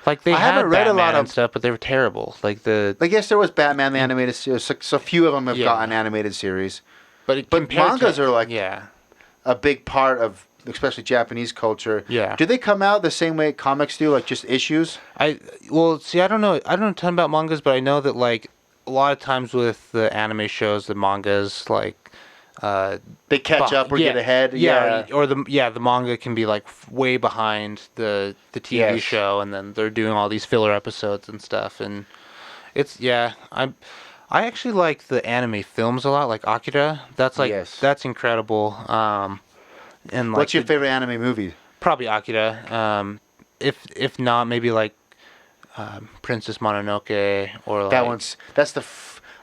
like they haven't read Batman a lot of stuff, but they were terrible. Like I guess there was Batman the animated series. So few of them have gotten animated series. But mangas are like a big part of especially Japanese culture. Yeah. Do they come out the same way comics do, like just issues? I don't know a ton about mangas, but I know that like a lot of times with the anime shows, the mangas like they catch up or get ahead. Or the manga can be like way behind the TV show, and then they're doing all these filler episodes and stuff, and it's I actually like the anime films a lot, like Akira. That's like that's incredible. And like what's your favorite anime movie? Probably Akira. If not, maybe like Princess Mononoke or like that's the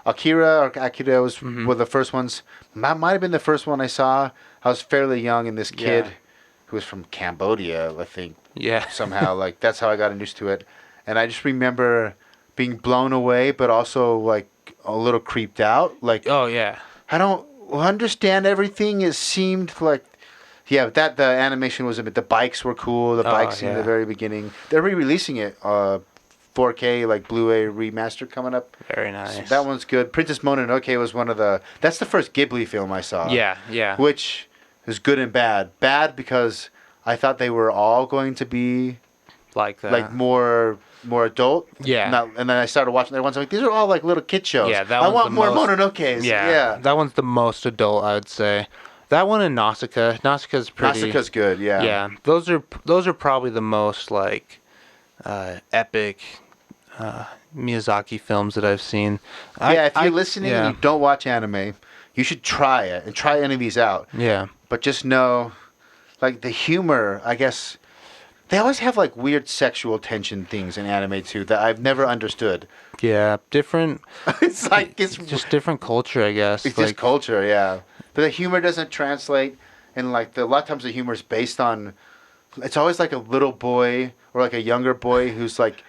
Akira or Akira was one of the first ones. Might have been the first one I saw. I was fairly young, and this kid who was from Cambodia, I think. Yeah. Somehow, like that's how I got introduced to it, and I just remember being blown away, but also like a little creeped out. Like, oh yeah, I don't understand everything. It seemed like. Yeah, the animation was a bit. The bikes were cool. The bikes in the very beginning. They're re-releasing it, 4K like Blu-ray remaster coming up. Very nice. So that one's good. Princess Mononoke was one of the. That's the first Ghibli film I saw. Yeah. Which is good and bad. Bad because I thought they were all going to be like that, like more adult. Yeah. And then I started watching the ones like these are all like little kid shows. Yeah, I want more Mononokes. Yeah. That one's the most adult, I would say. That one and Nausicaa. Nausicaa's pretty. Nausicaa's good, yeah. Yeah, those are probably the most like epic Miyazaki films that I've seen. If you're listening and you don't watch anime, you should try it and try any of these out. Yeah. But just know, like the humor, I guess, they always have like weird sexual tension things in anime too that I've never understood. Yeah, different. It's just different culture, I guess. It's just culture, yeah. But the humor doesn't translate, and like a lot of times the humor is based on. It's always like a little boy or like a younger boy who's like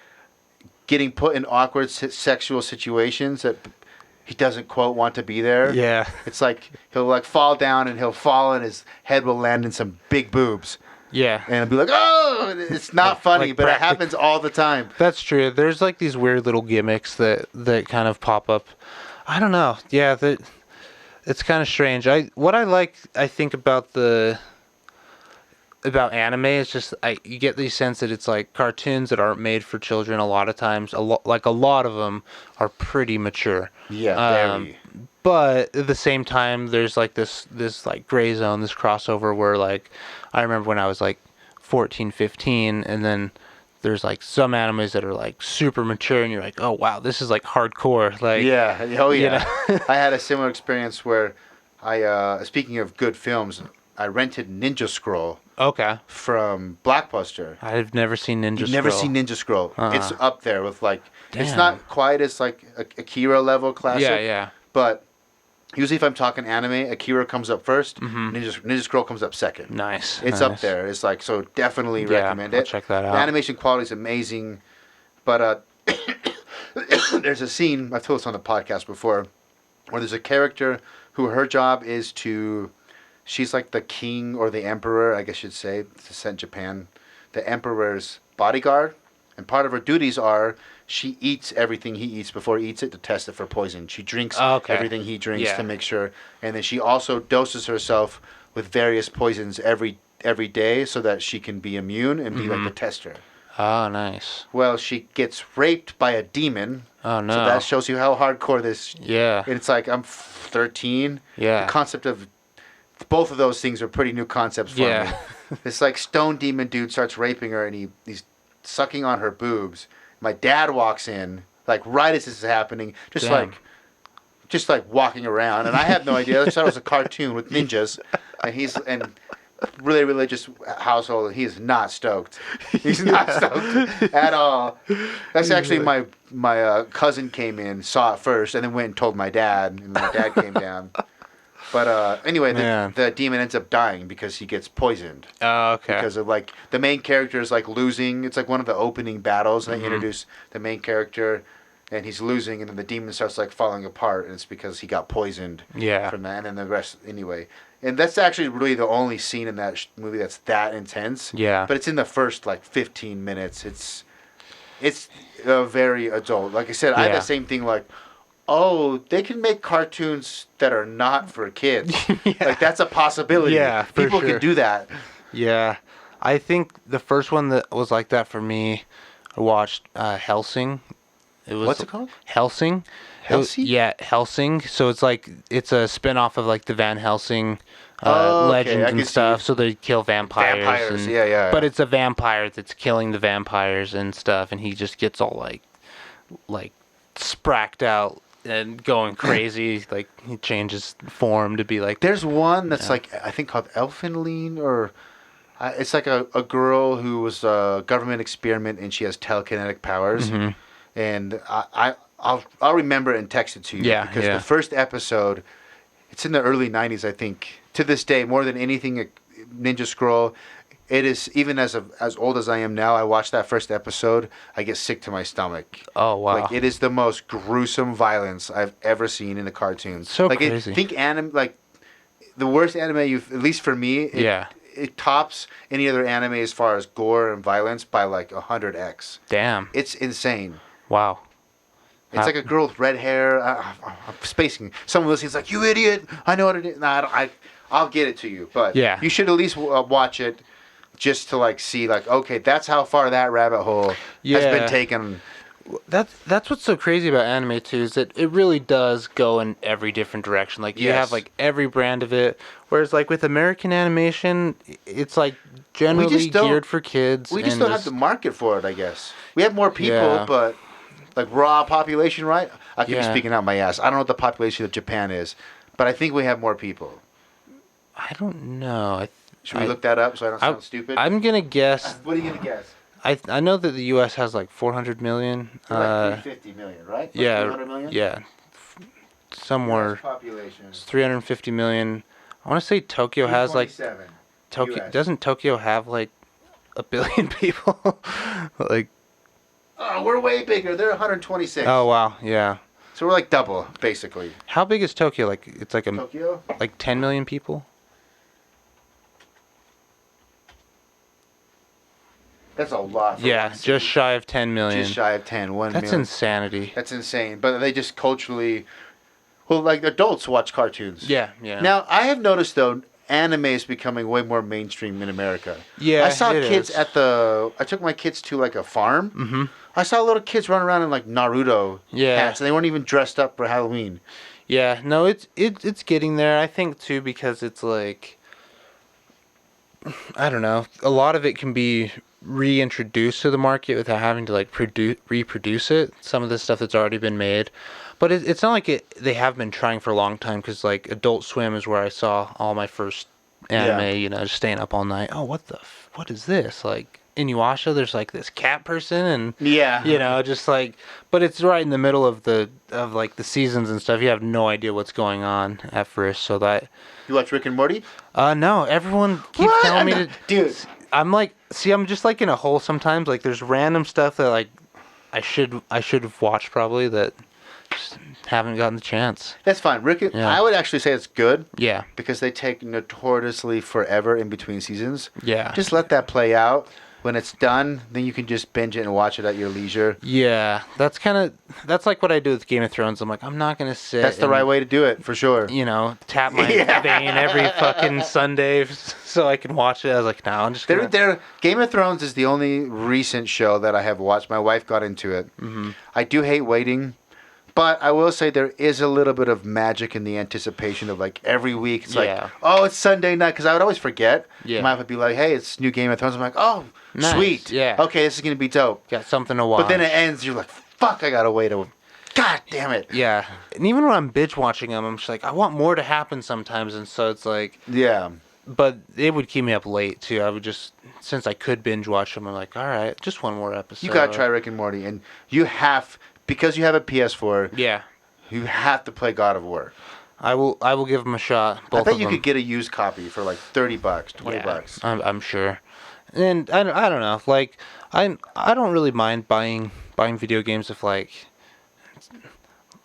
getting put in awkward sexual situations that he doesn't quote want to be there. Yeah. It's like he'll like fall down and he'll fall and his head will land in some big boobs. Yeah. And it'll be like, oh, it's not funny, but it happens all the time. That's true. There's like these weird little gimmicks that kind of pop up. I don't know. Yeah, it's kind of strange. I think about anime is just you get the sense that it's like cartoons that aren't made for children. A lot of times, a lot of them are pretty mature. Yeah, very. But at the same time, there's like this like gray zone, this crossover where like I remember when I was like 14, 15, and then there's like some animes that are like super mature, and you're like, oh wow, this is like hardcore. Like I had a similar experience where I speaking of good films, I rented Ninja Scroll. Okay. From Blockbuster. I've never seen Ninja Scroll. Never seen Ninja Scroll. It's up there with like. Damn. It's not quite as like Akira level classic. Yeah. But usually, if I'm talking anime, Akira comes up first. Mm-hmm. Ninja Scroll comes up second. Nice. It's up there. It's like so. Definitely recommend it. I'll check that out. The animation quality is amazing, but there's a scene I've told this on the podcast before, where there's a character who her job is to. She's like the king or the emperor, I guess you'd say. It's set in Japan. The emperor's bodyguard, and part of her duties are. She eats everything he eats before he eats it to test it for poison. She drinks everything he drinks to make sure. And then she also doses herself with various poisons every day so that she can be immune and be like the tester. Oh, nice. Well, she gets raped by a demon. Oh, no. So that shows you how hardcore this... Yeah. It's like, I'm 13. Yeah. The concept of... Both of those things are pretty new concepts for me. This like stone demon dude starts raping her and he's sucking on her boobs. My dad walks in, like right as this is happening, just like walking around, and I have no idea. I just thought it was a cartoon with ninjas, and he's really religious household. He's not stoked. He's not stoked at all. That's actually my cousin came in, saw it first, and then went and told my dad, and my dad came down. But anyway, the demon ends up dying because he gets poisoned. Oh, okay. Because of like the main character is like losing. It's like one of the opening battles, and they introduce the main character. And he's losing, and then the demon starts like falling apart, and it's because he got poisoned from that, and then the rest anyway. And that's actually really the only scene in that movie that's that intense. Yeah. But it's in the first like 15 minutes. It's very adult. Like I said, I had the same thing. Like, oh, they can make cartoons that are not for kids. Like that's a possibility. Yeah, people can do that. Yeah, I think the first one that was like that for me, I watched Helsing. What's it called? Helsing. Helsing. So it's a spin-off of like the Van Helsing legend and stuff. So they kill vampires. But it's a vampire that's killing the vampires and stuff, and he just gets all like spracked out and going crazy. Like he changes form to be like. There's one that's like I think called Elfenleen or. It's like a girl who was a government experiment and she has telekinetic powers. Mm-hmm. And I'll remember it and text it to you. Yeah, because the first episode, it's in the early 90s, I think. To this day, more than anything, Ninja Scroll, it is, even as old as I am now, I watch that first episode, I get sick to my stomach. Oh, wow. Like, it is the most gruesome violence I've ever seen in a cartoon. So crazy. The worst anime at least for me, it tops any other anime as far as gore and violence by like 100x. Damn. It's insane. Wow. It's like a girl with red hair. I'm spacing. Someone listening is like, "You idiot! I know what it is." Nah, I'll get it to you. But you should at least watch it just to like see like, okay, that's how far that rabbit hole has been taken. That's what's so crazy about anime too, is that it really does go in every different direction. Like you have like every brand of it, whereas like with American animation, it's like generally geared for kids. We just don't have the market for it, I guess. We have more people, but like raw population, right? I could be speaking out my ass. I don't know what the population of Japan is, but I think we have more people. I don't know. Should we look that up so I don't sound stupid? I'm gonna guess. What are you gonna guess? I know that the U.S. has like 400 million. Like 350 million, right? Like 300 million? Yeah. Somewhere. US population. It's 350 million. I want to say Tokyo has like. Doesn't Tokyo have like 1 billion people? Like. Oh, we're way bigger. They're 126. Oh wow, yeah. So we're like double, basically. How big is Tokyo? Like it's like Tokyo? Like 10 million people. That's a lot. Just shy of 10 million. Just shy of 10. 1 That's million. insanity. That's insane. But they just culturally, well, like adults watch cartoons. Yeah. Now I have noticed though, anime is becoming way more mainstream in America. Yeah, I saw kids I took my kids to like a farm. Mm-hmm. I saw little kids run around in like Naruto hats, and they weren't even dressed up for Halloween. Yeah, no, it's getting there. I think too because it's like, I don't know, a lot of it can be reintroduced to the market without having to like reproduce it. Some of the stuff that's already been made. But it's not like they have been trying for a long time, because like Adult Swim is where I saw all my first anime, just staying up all night. Oh, what is this? Like Inuyasha, there's like this cat person, and just like, but it's right in the middle of the seasons and stuff. You have no idea what's going on at first. So that you watch Rick and Morty? No, everyone keeps telling me to. Dude, I'm like, I'm just like in a hole sometimes. Like there's random stuff that like I should have watched probably that. Just haven't gotten the chance. That's fine. I would actually say it's good. Yeah. Because they take notoriously forever in between seasons. Yeah. Just let that play out. When it's done, then you can just binge it and watch it at your leisure. Yeah. That's like what I do with Game of Thrones. I'm like, I'm not going to sit. That's the right way to do it, for sure. Tap my vein every fucking Sunday so I can watch it. I was like, no, I'm just going to. Game of Thrones is the only recent show that I have watched. My wife got into it. Mm-hmm. I do hate waiting. But I will say there is a little bit of magic in the anticipation of like every week. It's like, oh, it's Sunday night, because I would always forget. Yeah. I would be like, hey, it's new Game of Thrones. I'm like, oh, nice. Sweet. Yeah. Okay, this is gonna be dope. Got something to watch. But then it ends. You're like, fuck, I gotta wait. God damn it. Yeah. And even when I'm binge watching them, I'm just like, I want more to happen sometimes, and so it's like. Yeah. But it would keep me up late too. I would just, since I could binge watch them, I'm like, all right, just one more episode. You gotta try Rick and Morty, and you have, because you have a PS4. Yeah. You have to play God of War. I will give them a shot. I bet you could get a used copy for like $30, $20. I'm sure. And I don't know. Like I don't really mind buying video games if like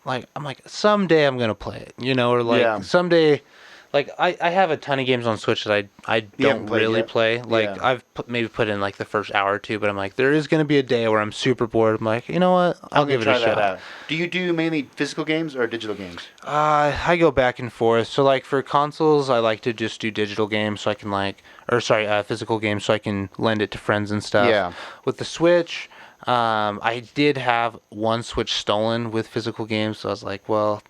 I'm like someday I'm gonna play it, or like someday. Like, I have a ton of games on Switch that I don't really play. Like, I've maybe put in, like, the first hour or two, but I'm like, there is going to be a day where I'm super bored. I'm like, you know what? I'll give it a shot. Out. Do you do mainly physical games or digital games? I go back and forth. So, like, for consoles, I like to just do digital games so I can, physical games so I can lend it to friends and stuff. Yeah. With the Switch, I did have one Switch stolen with physical games, so I was like, well...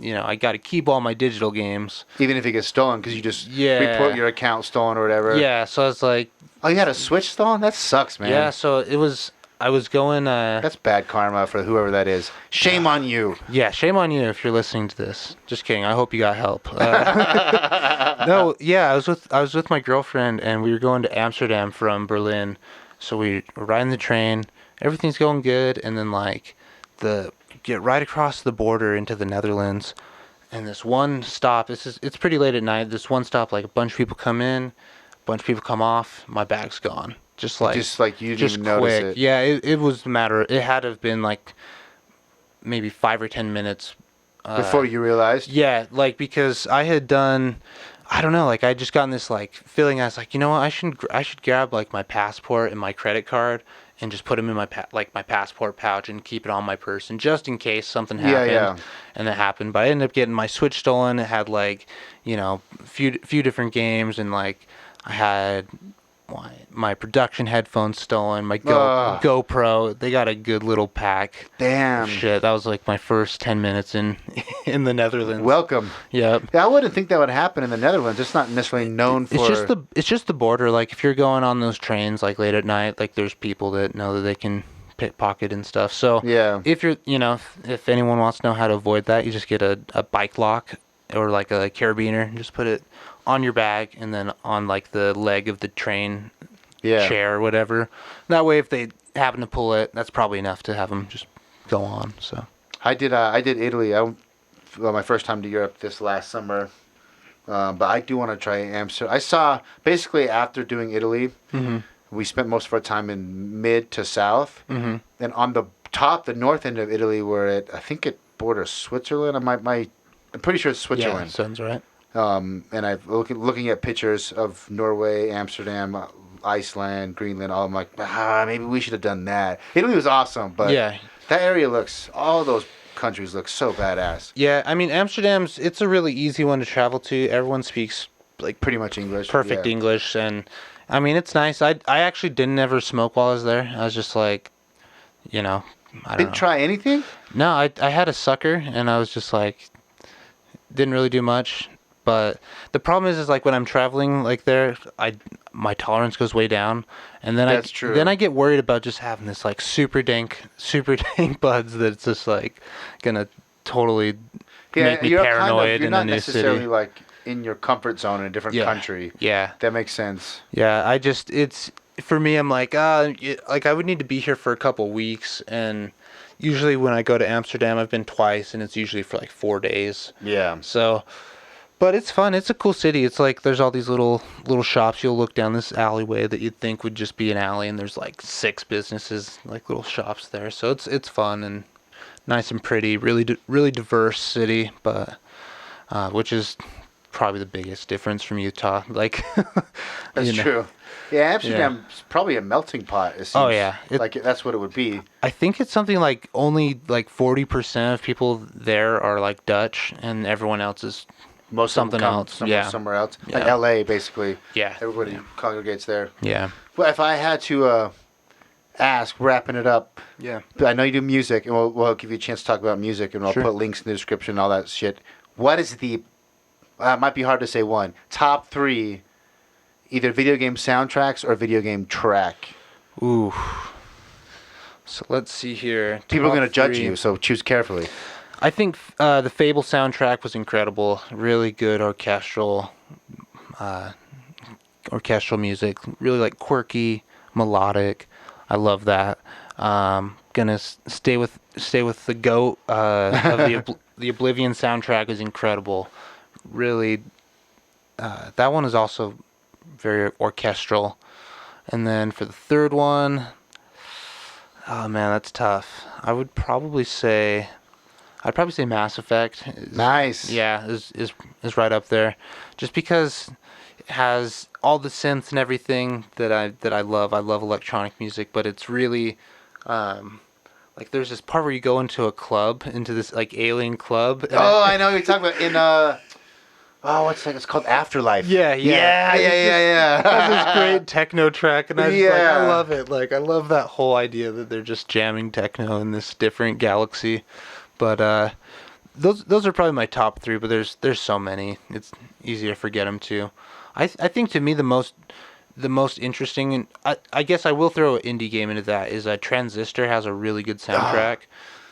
I got to keep all my digital games. Even if it gets stolen, because you just report your account stolen or whatever. Yeah, so I was like... Oh, you had a Switch stolen? That sucks, man. Yeah, so it was... I was going... That's bad karma for whoever that is. Shame on you. Yeah, shame on you if you're listening to this. Just kidding. I hope you got help. No, yeah, I was with my girlfriend, and we were going to Amsterdam from Berlin. So we were riding the train. Everything's going good, and then, get right across the border into the Netherlands, and this one stop, it's pretty late at night, this one stop, like a bunch of people come in, a bunch of people come off, my bag's gone. Just like you didn't even notice it. Yeah, it was a matter, it had to have been like maybe 5 or 10 minutes. Before you realized? Yeah, because I had done, I don't know, I just gotten this feeling, I was like, you know what, I should grab my passport and my credit card and just put them in my my passport pouch and keep it on my person just in case something happened. Yeah. And that happened. But I ended up getting my Switch stolen. It had a few different games, and I had my production headphones stolen, my GoPro. They got a good little pack. Damn. Shit, that was my first 10 minutes in the Netherlands. Welcome. Yep. Yeah, I wouldn't think that would happen in the Netherlands. It's not necessarily known for... It's just the border. If you're going on those trains late at night, there's people that know that they can pickpocket and stuff. So yeah, if you're if anyone wants to know how to avoid that, you just get a bike lock or a carabiner and just put it on your bag and then on the leg of the train chair or whatever. That way, if they happen to pull it, that's probably enough to have them just go on. So I did Italy. My first time to Europe this last summer, but I do want to try Amsterdam. I saw basically after doing Italy, we spent most of our time in mid to south, and on the top, the north end of Italy, where I think it borders Switzerland. I'm pretty sure it's Switzerland. Yeah, sounds right. And I've looking at pictures of Norway, Amsterdam, Iceland, Greenland. All I'm like, maybe we should have done that. Italy was awesome, but that area all those countries look so badass. Yeah, I mean it's a really easy one to travel to. Everyone speaks pretty much English, perfect English, and I mean it's nice. I actually didn't ever smoke while I was there. I was just I didn't try anything. No, I had a sucker, and I was just didn't really do much. But the problem is when I'm traveling there, my tolerance goes way down, and then I get worried about just having this super dank buds that's just gonna totally make me paranoid in a new city. You're not necessarily in your comfort zone in a different country. Yeah, that makes sense. Yeah, it's for me. I'm I would need to be here for a couple weeks, and usually when I go to Amsterdam, I've been twice, and it's usually for 4 days. Yeah. So. But it's fun. It's a cool city. It's there's all these little shops. You'll look down this alleyway that you'd think would just be an alley, and there's 6 businesses, little shops there. So it's fun and nice and pretty. Really diverse city, but which is probably the biggest difference from Utah. That's true. Yeah, Amsterdam's probably a melting pot. It seems. Oh yeah, that's what it would be. I think it's something only 40% of people there are Dutch, and everyone else is. Most something else, somewhere else, like L.A. basically. Yeah, everybody congregates there. Yeah. Well, if I had to ask, wrapping it up. Yeah. I know you do music, and we'll give you a chance to talk about music, and we'll Sure. put links in the description and all that shit. What is the, might be hard to say one, top 3 either video game soundtracks or video game track? Ooh. So let's see here. People are going to judge you, so choose carefully. I think the Fable soundtrack was incredible. Really good orchestral music. Really like quirky, melodic. I love that. Gonna stay with the GOAT of the Oblivion soundtrack is incredible. Really, that one is also very orchestral. And then for the third one, oh man, that's tough. I'd probably say Mass Effect. Nice. Yeah, is right up there, just because it has all the synths and everything that I love. I love electronic music, but it's really, like there's this part where you go into this like alien club. Oh, I know what you're talking about in what's that? It's called Afterlife. Yeah. Yeah. That's this great techno track, and I love it. Like I love that whole idea that they're just jamming techno in this different galaxy. But those are probably my top 3. But there's so many. It's easy to forget them too. I think to me the most interesting, and I guess I will throw an indie game into that, is Transistor has a really good soundtrack.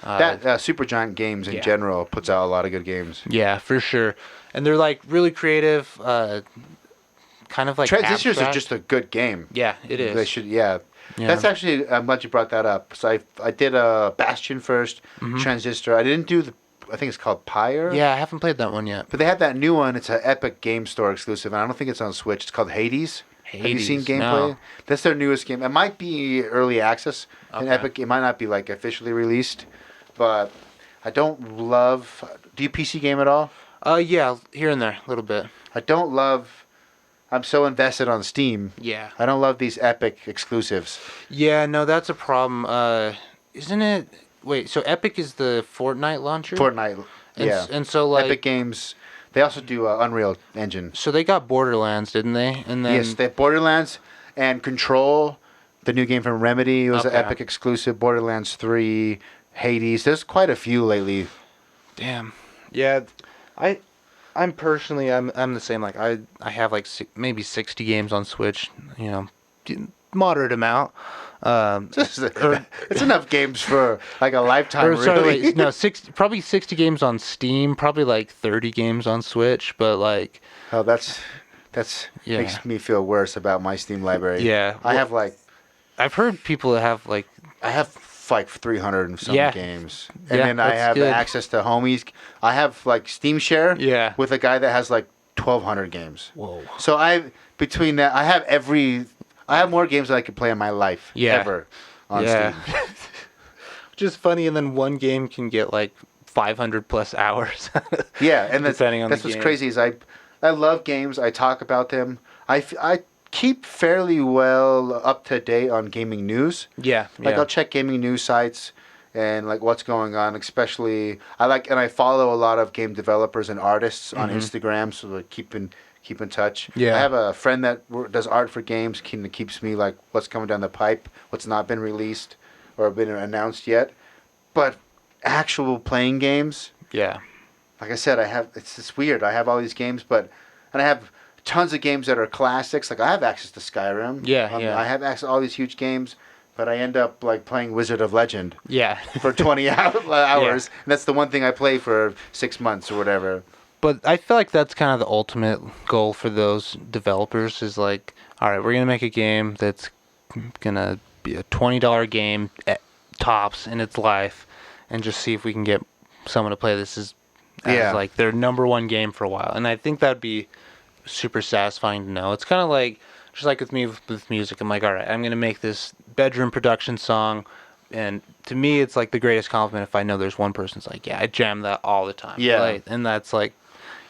That Supergiant Games in general puts out a lot of good games. Yeah, for sure. And they're like really creative, kind of like Transistors abstract. are just a good game. Yeah, it is. They should, yeah. That's actually, I'm glad you brought that up. So I did Bastion first, Transistor. I didn't do I think it's called Pyre. Yeah, I haven't played that one yet. But they have that new one. It's an Epic Game Store exclusive, and I don't think it's on Switch. It's called Hades. Have you seen gameplay? No. That's their newest game. It might be early access in Epic. It might not be like officially released, but I don't love. Do you PC game at all? Yeah, here and there, a little bit. I don't love. I'm so invested on Steam. Yeah. I don't love these Epic exclusives. Yeah, no, that's a problem. Isn't it? Wait, so Epic is the Fortnite launcher? Fortnite, yeah. And so like Epic Games, they also do Unreal Engine. So they got Borderlands, didn't they? And then yes, they have Borderlands and Control, the new game from Remedy. Was an Epic exclusive. Borderlands 3, Hades. There's quite a few lately. Damn. Yeah, I'm personally I'm the same. Like I have like maybe 60 games on Switch. You know, moderate amount. It's enough games for like a lifetime. Really. Wait, no, probably 60 games on Steam. Probably like 30 games on Switch. But like, oh, that's makes me feel worse about my Steam library. Yeah, I have like, I've heard people that have like, I have like 300 and some games, and then I have good. access to homies. I have like Steam Share. Yeah. With a guy that has like 1,200 games. Whoa. So between that, I have more games than I could play in my life ever on Steam. Which is funny, and then one game can get like 500 plus hours. Yeah, and that's what's game. Crazy is I love games. I talk about them. I keep fairly well up to date on gaming news. Yeah. I'll check gaming news sites and like what's going on. Especially I follow a lot of game developers and artists on Instagram, so like keep in touch. Yeah. I have a friend that does art for games. Keeps me like what's coming down the pipe, what's not been released or been announced yet. But actual playing games. Yeah. Like I said, it's weird. I have all these games, and I have tons of games that are classics. Like I have access to Skyrim. Yeah. I have access to all these huge games, but I end up like playing Wizard of Legend. Yeah. For 20 hours. And that's the one thing I play for 6 months or whatever. But I feel like that's kind of the ultimate goal for those developers is like, all right, we're going to make a game that's going to be a $20 game at tops in its life and just see if we can get someone to play this as like their number one game for a while. And I think that'd be super satisfying to know. It's kind of like, just like with me with music, I'm like, all right, I'm going to make this bedroom production song. And to me, it's like the greatest compliment if I know there's one person's like, yeah, I jam that all the time. Yeah. Right? And that's like,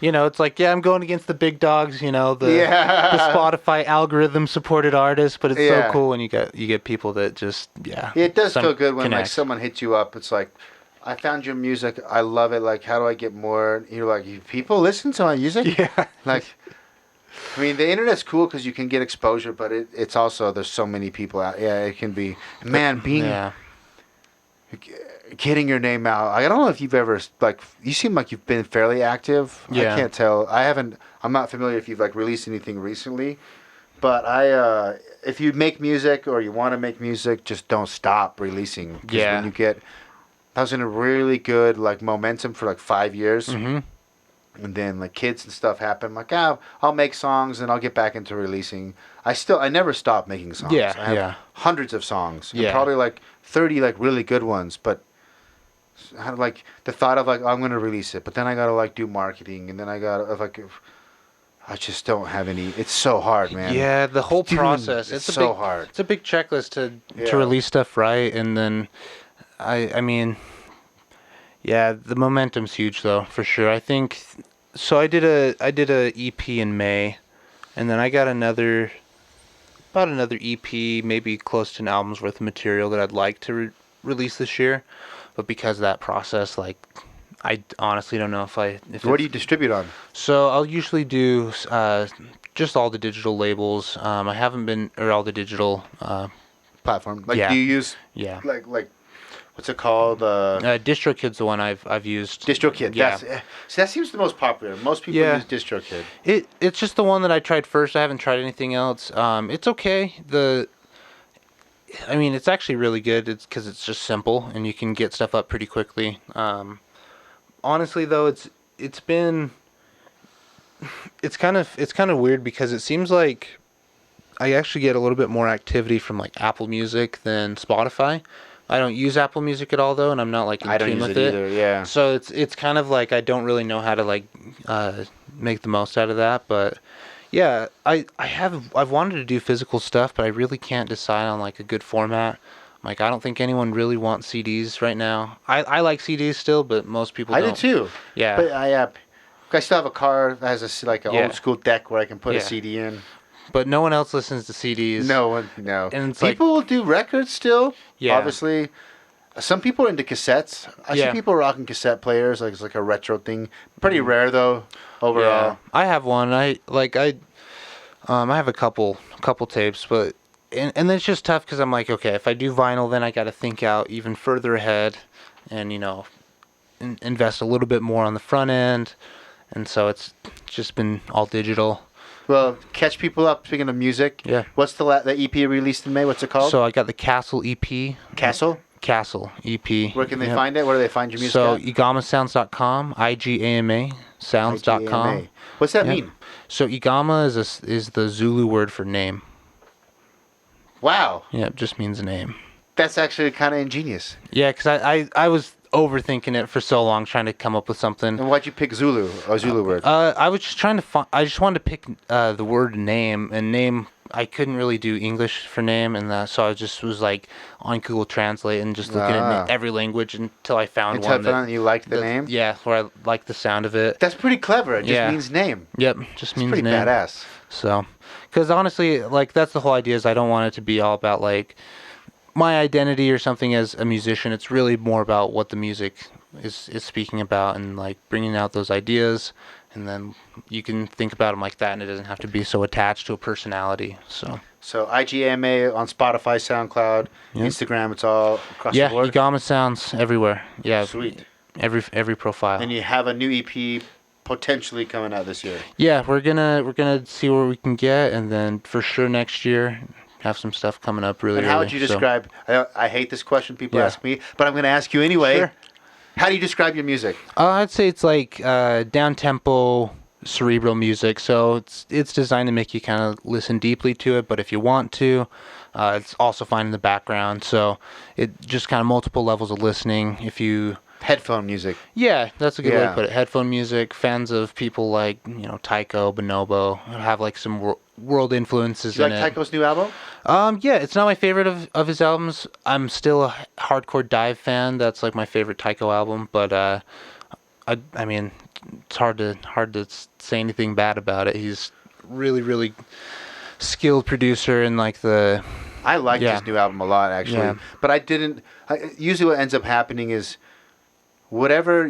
you know, it's like, yeah, I'm going against the big dogs, you know, the Spotify algorithm supported artists, but it's so cool when you get people that just, It does feel good when like someone hits you up. It's like, I found your music. I love it. Like, how do I get more? You're like, people listen to my music? Yeah. Like, I mean, the internet's cool because you can get exposure, but it's also there's so many people out. Yeah, it can be getting your name out. I don't know if you've ever you seem like you've been fairly active. Yeah. I can't tell. I'm not familiar if you've released anything recently, but if you make music or you want to make music, just don't stop releasing. Yeah. When I was in a really good momentum for 5 years. Mm-hmm. And then kids and stuff happen. I'll make songs and I'll get back into releasing. I never stop making songs. Yeah, I have hundreds of songs. Yeah. And probably 30 really good ones. But I had the thought of I'm gonna release it, but then I gotta do marketing, and then I gotta I just don't have any. It's so hard, man. Yeah, the whole process. It's so hard. It's a big checklist to release stuff right, and then I mean, yeah, the momentum's huge though, for sure. I think so. I did a EP in May, and then I got about another EP, maybe close to an album's worth of material that I'd like to release this year, but because of that process, I honestly don't know if what do you distribute on? So I'll usually do just all the digital labels. I haven't been or all the digital platform. Do you use what's it called? DistroKid's the one I've used. DistroKid. Yeah. That seems the most popular. Most people use DistroKid. It's just the one that I tried first. I haven't tried anything else. It's okay. It's actually really good. It's because it's just simple and you can get stuff up pretty quickly. Honestly, though, it's kind of weird because it seems like I actually get a little bit more activity from Apple Music than Spotify. I don't use Apple Music at all though, and I'm not in tune with it. Either, yeah. So it's kind of I don't really know how to make the most out of that, but yeah, I've wanted to do physical stuff, but I really can't decide on a good format. I don't think anyone really wants CDs right now. I like CDs still, but most people don't. I do too. Yeah. But I still have a car that has an old school deck where I can put a CD in. But no one else listens to CDs. No. And people will do records still. Yeah. Obviously. Some people are into cassettes. I see people rocking cassette players. It's a retro thing. Pretty rare though, overall. Yeah. I have one. I have a couple tapes, but and then it's just tough because I'm okay, if I do vinyl, then I got to think out even further ahead, and invest a little bit more on the front end, and so it's just been all digital. Well, catch people up. Speaking of music, what's the EP released in May? What's it called? So I got the Castle EP. Castle EP. Where can they find it? Where do they find your music? So at? igamasounds.com, IGAMA sounds.com. What's that mean? So Igama is the Zulu word for name. Wow. Yeah, it just means name. That's actually kind of ingenious. Yeah, because I was overthinking it for so long, trying to come up with something. And why'd you pick Zulu, a Zulu word? I was just trying to I just wanted to pick the word name, and name, I couldn't really do English for name, and so I just was on Google Translate and just looking at every language until I found one that you liked the name? Yeah, where I liked the sound of it. That's pretty clever. It just means name. Yep, just means pretty name. Badass. So, because honestly, that's the whole idea, is I don't want it to be all about my identity or something as a musician. It's really more about what the music is speaking about, and bringing out those ideas, and then you can think about them like that, and it doesn't have to be so attached to a personality. So IGMA on Spotify, SoundCloud, Instagram, it's all across the board? Yeah, Igama Sounds everywhere. Yeah. Sweet. Every profile. And you have a new EP potentially coming out this year. Yeah, we're gonna see where we can get, and then for sure next year have some stuff coming up really. And how would you describe? I hate this question people ask me, but I'm going to ask you anyway. Sure. How do you describe your music? I'd say it's down tempo, cerebral music. So it's designed to make you kind of listen deeply to it, but if you want to, it's also fine in the background. So it just kind of multiple levels of listening. If you headphone music. Yeah, that's a good way to put it. Headphone music. Fans of people like Tycho, Bonobo, have some world influences in it. Do you like Tycho's new album? Yeah, it's not my favorite of his albums. I'm still a hardcore dive fan. That's my favorite Tycho album. But I mean, it's hard to say anything bad about it. He's really, really skilled producer, and I liked his new album a lot, actually. But I didn't. Usually, what ends up happening is whatever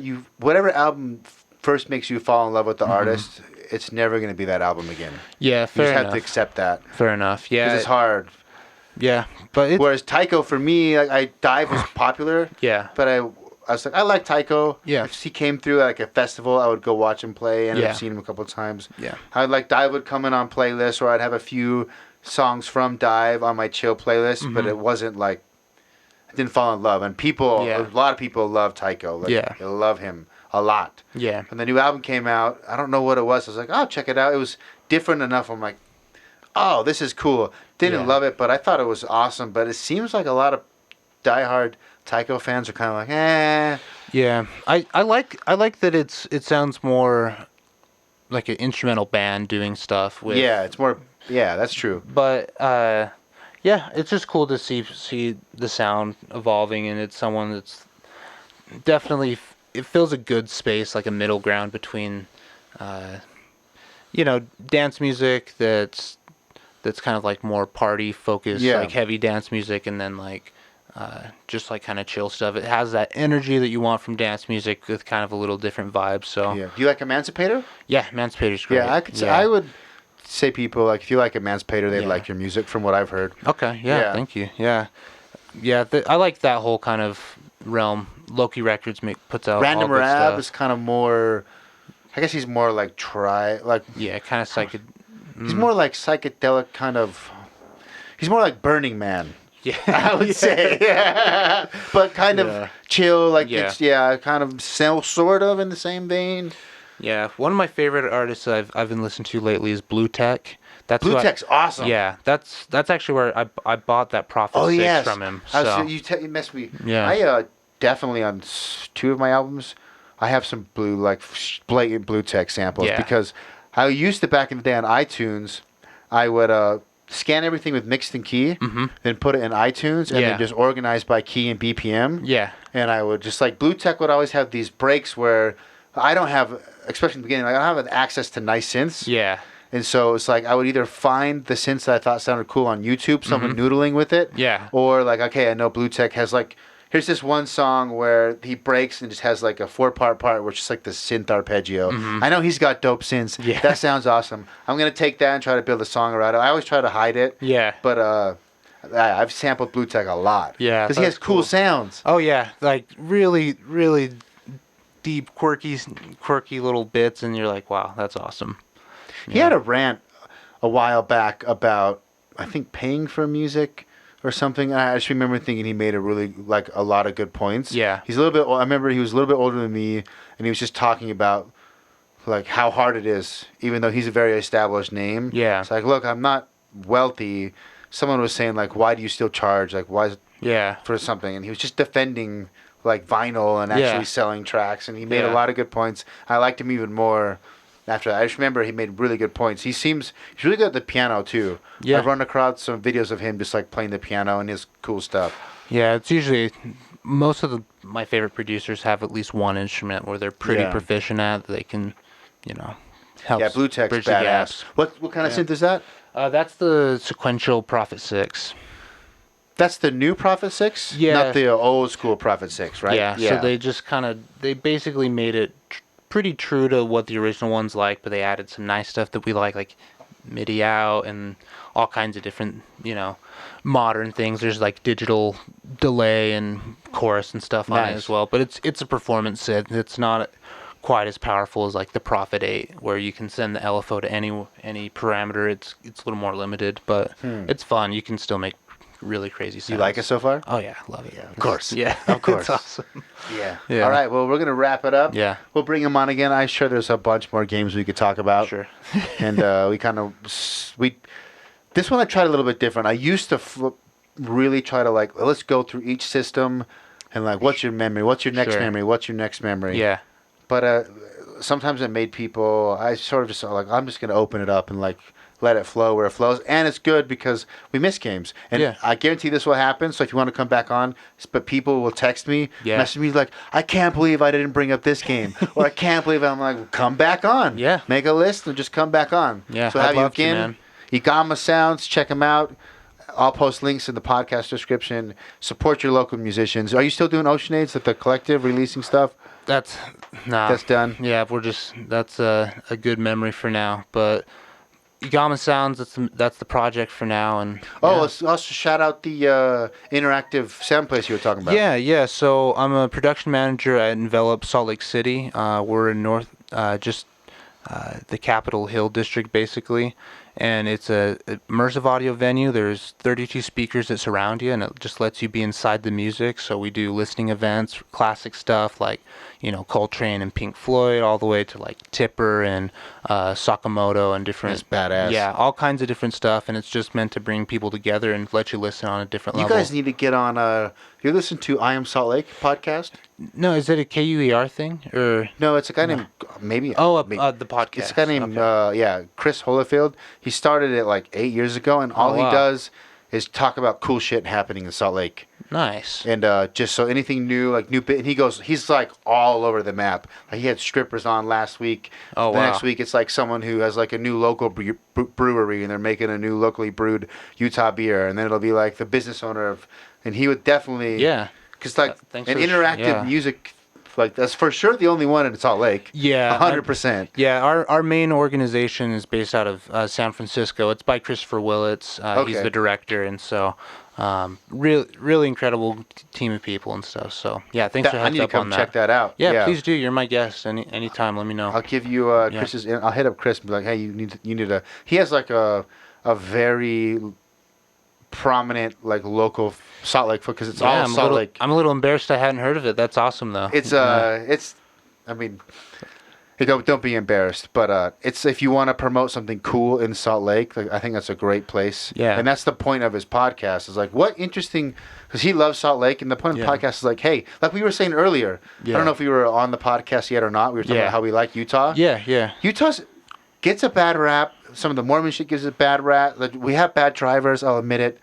album first makes you fall in love with the artist, it's never going to be that album again. Yeah, fair enough. You just have to accept that. Fair enough. Yeah, because it's hard. Yeah, but whereas Tycho for me, like Dive was popular. Yeah, but I was like, I like Tycho. Yeah, if he came through like a festival, I would go watch him play, and I've seen him a couple of times. Yeah, I'd like Dive would come in on playlists, or I'd have a few songs from Dive on my chill playlist, but it wasn't like I didn't fall in love. And a lot of people love Tycho. Like, they love him a lot. Yeah. When the new album came out, I don't know what it was. I was like, oh, check it out. It was different enough. I'm like, oh, this is cool. Didn't love it, but I thought it was awesome. But it seems like a lot of diehard Tycho fans are kind of like, eh. Yeah, I like that it sounds more like an instrumental band doing stuff with. Yeah, it's more. Yeah, that's true. But yeah, it's just cool to see the sound evolving, and it's someone that's definitely it fills a good space, like a middle ground between, dance music that's kind of like more party focused, like heavy dance music, and then like just like kind of chill stuff. It has that energy that you want from dance music with kind of a little different vibe. So do you like Emancipator? Yeah, Emancipator's great. Yeah, I could say I would say people like if you like Emancipator, they'd like your music from what I've heard. Okay, thank you. Yeah, I like that whole kind of realm. Loki Records puts out Random all good Rab stuff. is kind of more. I guess he's more like kind of psychedelic. He's more like psychedelic kind of. He's more like Burning Man. Yeah, I would say. Yeah, but kind of chill. Like it's kind of sort of in the same vein. Yeah, one of my favorite artists I've been listening to lately is Blue Tech. Blue Tech's awesome. Yeah, that's actually where I bought that Prophet 6 from him. So. You messed me. Yeah. I definitely on 2 of my albums, I have some blatant Blue Tech samples because I used to back in the day on iTunes, I would scan everything with mixed and key, then put it in iTunes, and then just organize by key and BPM. Yeah. And I would just like Blue Tech would always have these breaks where I don't have, especially in the beginning, I don't have access to nice synths. Yeah. And so it's like I would either find the synths that I thought sounded cool on YouTube, someone noodling with it. Yeah. Or like, okay, I know Blue Tech has like, here's this one song where he breaks and just has like a 4-part part where it's just like the synth arpeggio. I know he's got dope synths. Yeah. That sounds awesome. I'm going to take that and try to build a song around it. I always try to hide it. Yeah. But I've sampled Blue Tech a lot. Yeah. Because he has cool sounds. Oh, yeah. Like really, really deep, quirky little bits. And you're like, wow, that's awesome. He had a rant a while back about, I think, paying for music or something. I just remember thinking he made a lot of good points. Yeah. He's a little bit, I remember he was a little bit older than me, and he was just talking about like how hard it is, even though he's a very established name. Yeah. It's like, look, I'm not wealthy. Someone was saying like, why do you still charge? Like, why is it for something? And he was just defending like vinyl and actually selling tracks, and he made a lot of good points. I liked him even more after that. I just remember he made really good points. He's really good at the piano too. Yeah. I've run across some videos of him just like playing the piano and his cool stuff. Yeah, it's usually most of my favorite producers have at least one instrument where they're pretty proficient at. They can, help. Yeah, Blue Tech's badass. What kind of synth is that? That's the sequential Prophet 6. That's the new Prophet 6? Yeah. Not the old school Prophet 6, right? Yeah. So they just they basically made it pretty true to what the original one's like, but they added some nice stuff that we like MIDI out and all kinds of different, modern things. There's like digital delay and chorus and stuff on it as well. But it's a performance synth. It's not quite as powerful as like the Prophet 8, where you can send the LFO to any parameter. It's a little more limited, but it's fun. You can still make really crazy sounds. You like it so far? Oh yeah, love it. Yeah, of course. Yeah, of course. It's awesome. Yeah. All right. Well, we're gonna wrap it up. Yeah. We'll bring him on again. I'm sure there's a bunch more games we could talk about. Sure. And this one I tried a little bit different. I used to really try to like let's go through each system and like what's your memory, what's your next memory, what's your next memory. Yeah. But sometimes it made people. I sort of just like I'm just gonna open it up and like let it flow where it flows, and it's good because we miss games, and I guarantee this will happen. So if you want to come back on, but people will text me, message me like, I can't believe I didn't bring up this game, or I can't believe I'm like, come back on, make a list and just come back on. Yeah, so have you again. Igama Sounds, check them out. I'll post links in the podcast description. Support your local musicians. Are you still doing Oceanades at the collective, releasing stuff? That's done. Yeah, that's a good memory for now. But Igama Sounds, that's the project for now. And let's also shout out the interactive sound place you were talking about. Yeah. So I'm a production manager at Envelop, Salt Lake City. We're in the Capitol Hill district, basically. And it's a immersive audio venue. There's 32 speakers that surround you, and it just lets you be inside the music. So we do listening events, classic stuff like, Coltrane and Pink Floyd, all the way to like Tipper and Sakamoto and different. That's badass. Yeah, all kinds of different stuff, and it's just meant to bring people together and let you listen on a different level. You guys need to get on. You listen to I Am Salt Lake podcast? No, is it a KUER thing or? No, it's a guy named maybe. The podcast. It's a guy named Chris Holofield. He started it like 8 years ago, and all he does is talk about cool shit happening in Salt Lake. Nice. And just so anything new, like new bit, and he's like all over the map. Like he had strippers on last week. Oh, wow. Next week it's like someone who has like a new local brewery, and they're making a new locally brewed Utah beer, and then it'll be like the business owner of, and he would definitely because like an interactive music. Like that's for sure the only one in Salt Lake. Yeah, 100%. Yeah, our main organization is based out of San Francisco. It's by Christopher Willits. He's the director, and so really incredible team of people and stuff. So yeah, thanks for heads I need to up come on that. check that out. Yeah, please do. You're my guest. Anytime, let me know. I'll give you Chris's. I'll hit up Chris and be like, hey, you need to. He has like a very prominent like local Salt Lake foot because it's all Salt Lake. I'm a little embarrassed I hadn't heard of it. That's awesome though. It's I mean, hey, don't be embarrassed, but it's if you want to promote something cool in Salt Lake, like, I think that's a great place. Yeah, and that's the point of his podcast is like what interesting because he loves Salt Lake, and the point of the podcast is like, hey, like we were saying earlier. I don't know if we were on the podcast yet or not. We were talking about how we like Utah. Yeah. Utah's gets a bad rap. Some of the Mormon shit gives it a bad rap. Like, we have bad drivers. I'll admit it.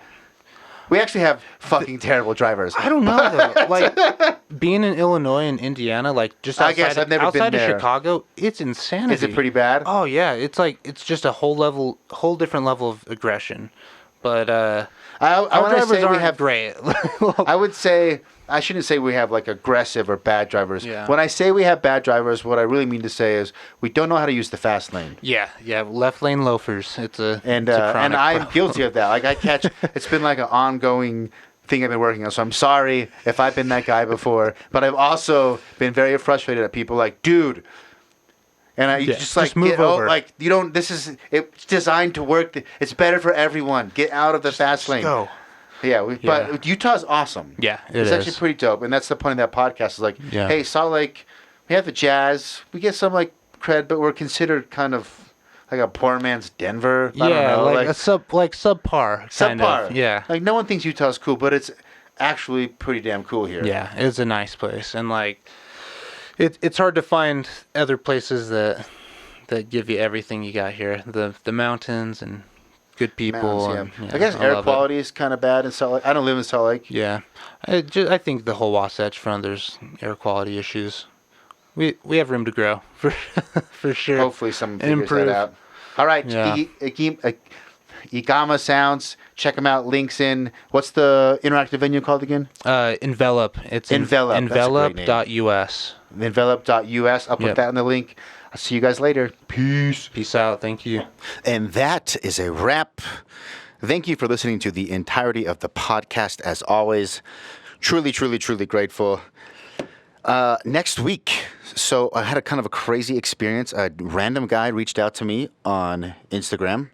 We actually have fucking terrible drivers. I don't know though. Like being in Illinois and Indiana, like just outside of Chicago, it's insanity. Is it pretty bad? Oh yeah, it's just a whole different level of aggression. But our drivers aren't great. I would say I shouldn't say we have like aggressive or bad drivers. Yeah. When I say we have bad drivers, what I really mean to say is we don't know how to use the fast lane. Yeah, left lane loafers. It's a and chronic I'm problem. guilty of that. Like I catch, it's been like an ongoing thing I've been working on. So I'm sorry if I've been that guy before, but I've also been very frustrated at people like, dude. And just move over. Like you don't. It's designed to work. It's better for everyone. Get out of the fast lane. Go. Yeah, but Utah's awesome. Yeah, it's actually pretty dope, and that's the point of that podcast. Is like, hey, Salt Lake, we have the Jazz. We get some like cred, but we're considered kind of like a poor man's Denver. I don't know, like a subpar. Subpar. Yeah. Like no one thinks Utah's cool, but it's actually pretty damn cool here. Yeah, it's a nice place, and like, it's hard to find other places that give you everything you got here. The mountains and good people. I guess air quality is kind of bad in Salt Lake. I don't live in Salt Lake. Yeah, I think the whole Wasatch Front there's air quality issues. We have room to grow for sure. Hopefully someone figures that out. All right, Igama Sounds. Check them out. Links in. What's the interactive venue called again? Envelop. It's Envelop. Envelop.us. Envelop.us. I'll put that in the link. I'll see you guys later. Peace. Peace out. Thank you. And that is a wrap. Thank you for listening to the entirety of the podcast. As always, truly, truly, truly grateful. Next week, so I had a kind of a crazy experience. A random guy reached out to me on Instagram.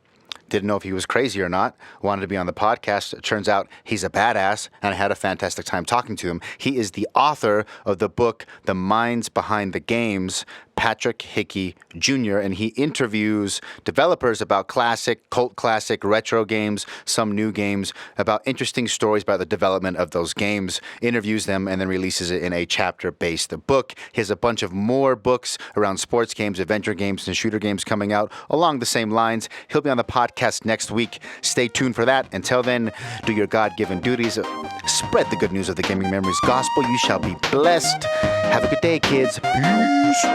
Didn't know if he was crazy or not. Wanted to be on the podcast. It turns out he's a badass, and I had a fantastic time talking to him. He is the author of the book, The Minds Behind the Games, Patrick Hickey Jr., and he interviews developers about classic, cult classic, retro games, some new games, about interesting stories about the development of those games, interviews them, and then releases it in a chapter-based book. He has a bunch of more books around sports games, adventure games, and shooter games coming out along the same lines. He'll be on the podcast next week. Stay tuned for that. Until then, do your God-given duties. Spread the good news of the Gaming Memories Gospel. You shall be blessed. Have a good day, kids. Peace.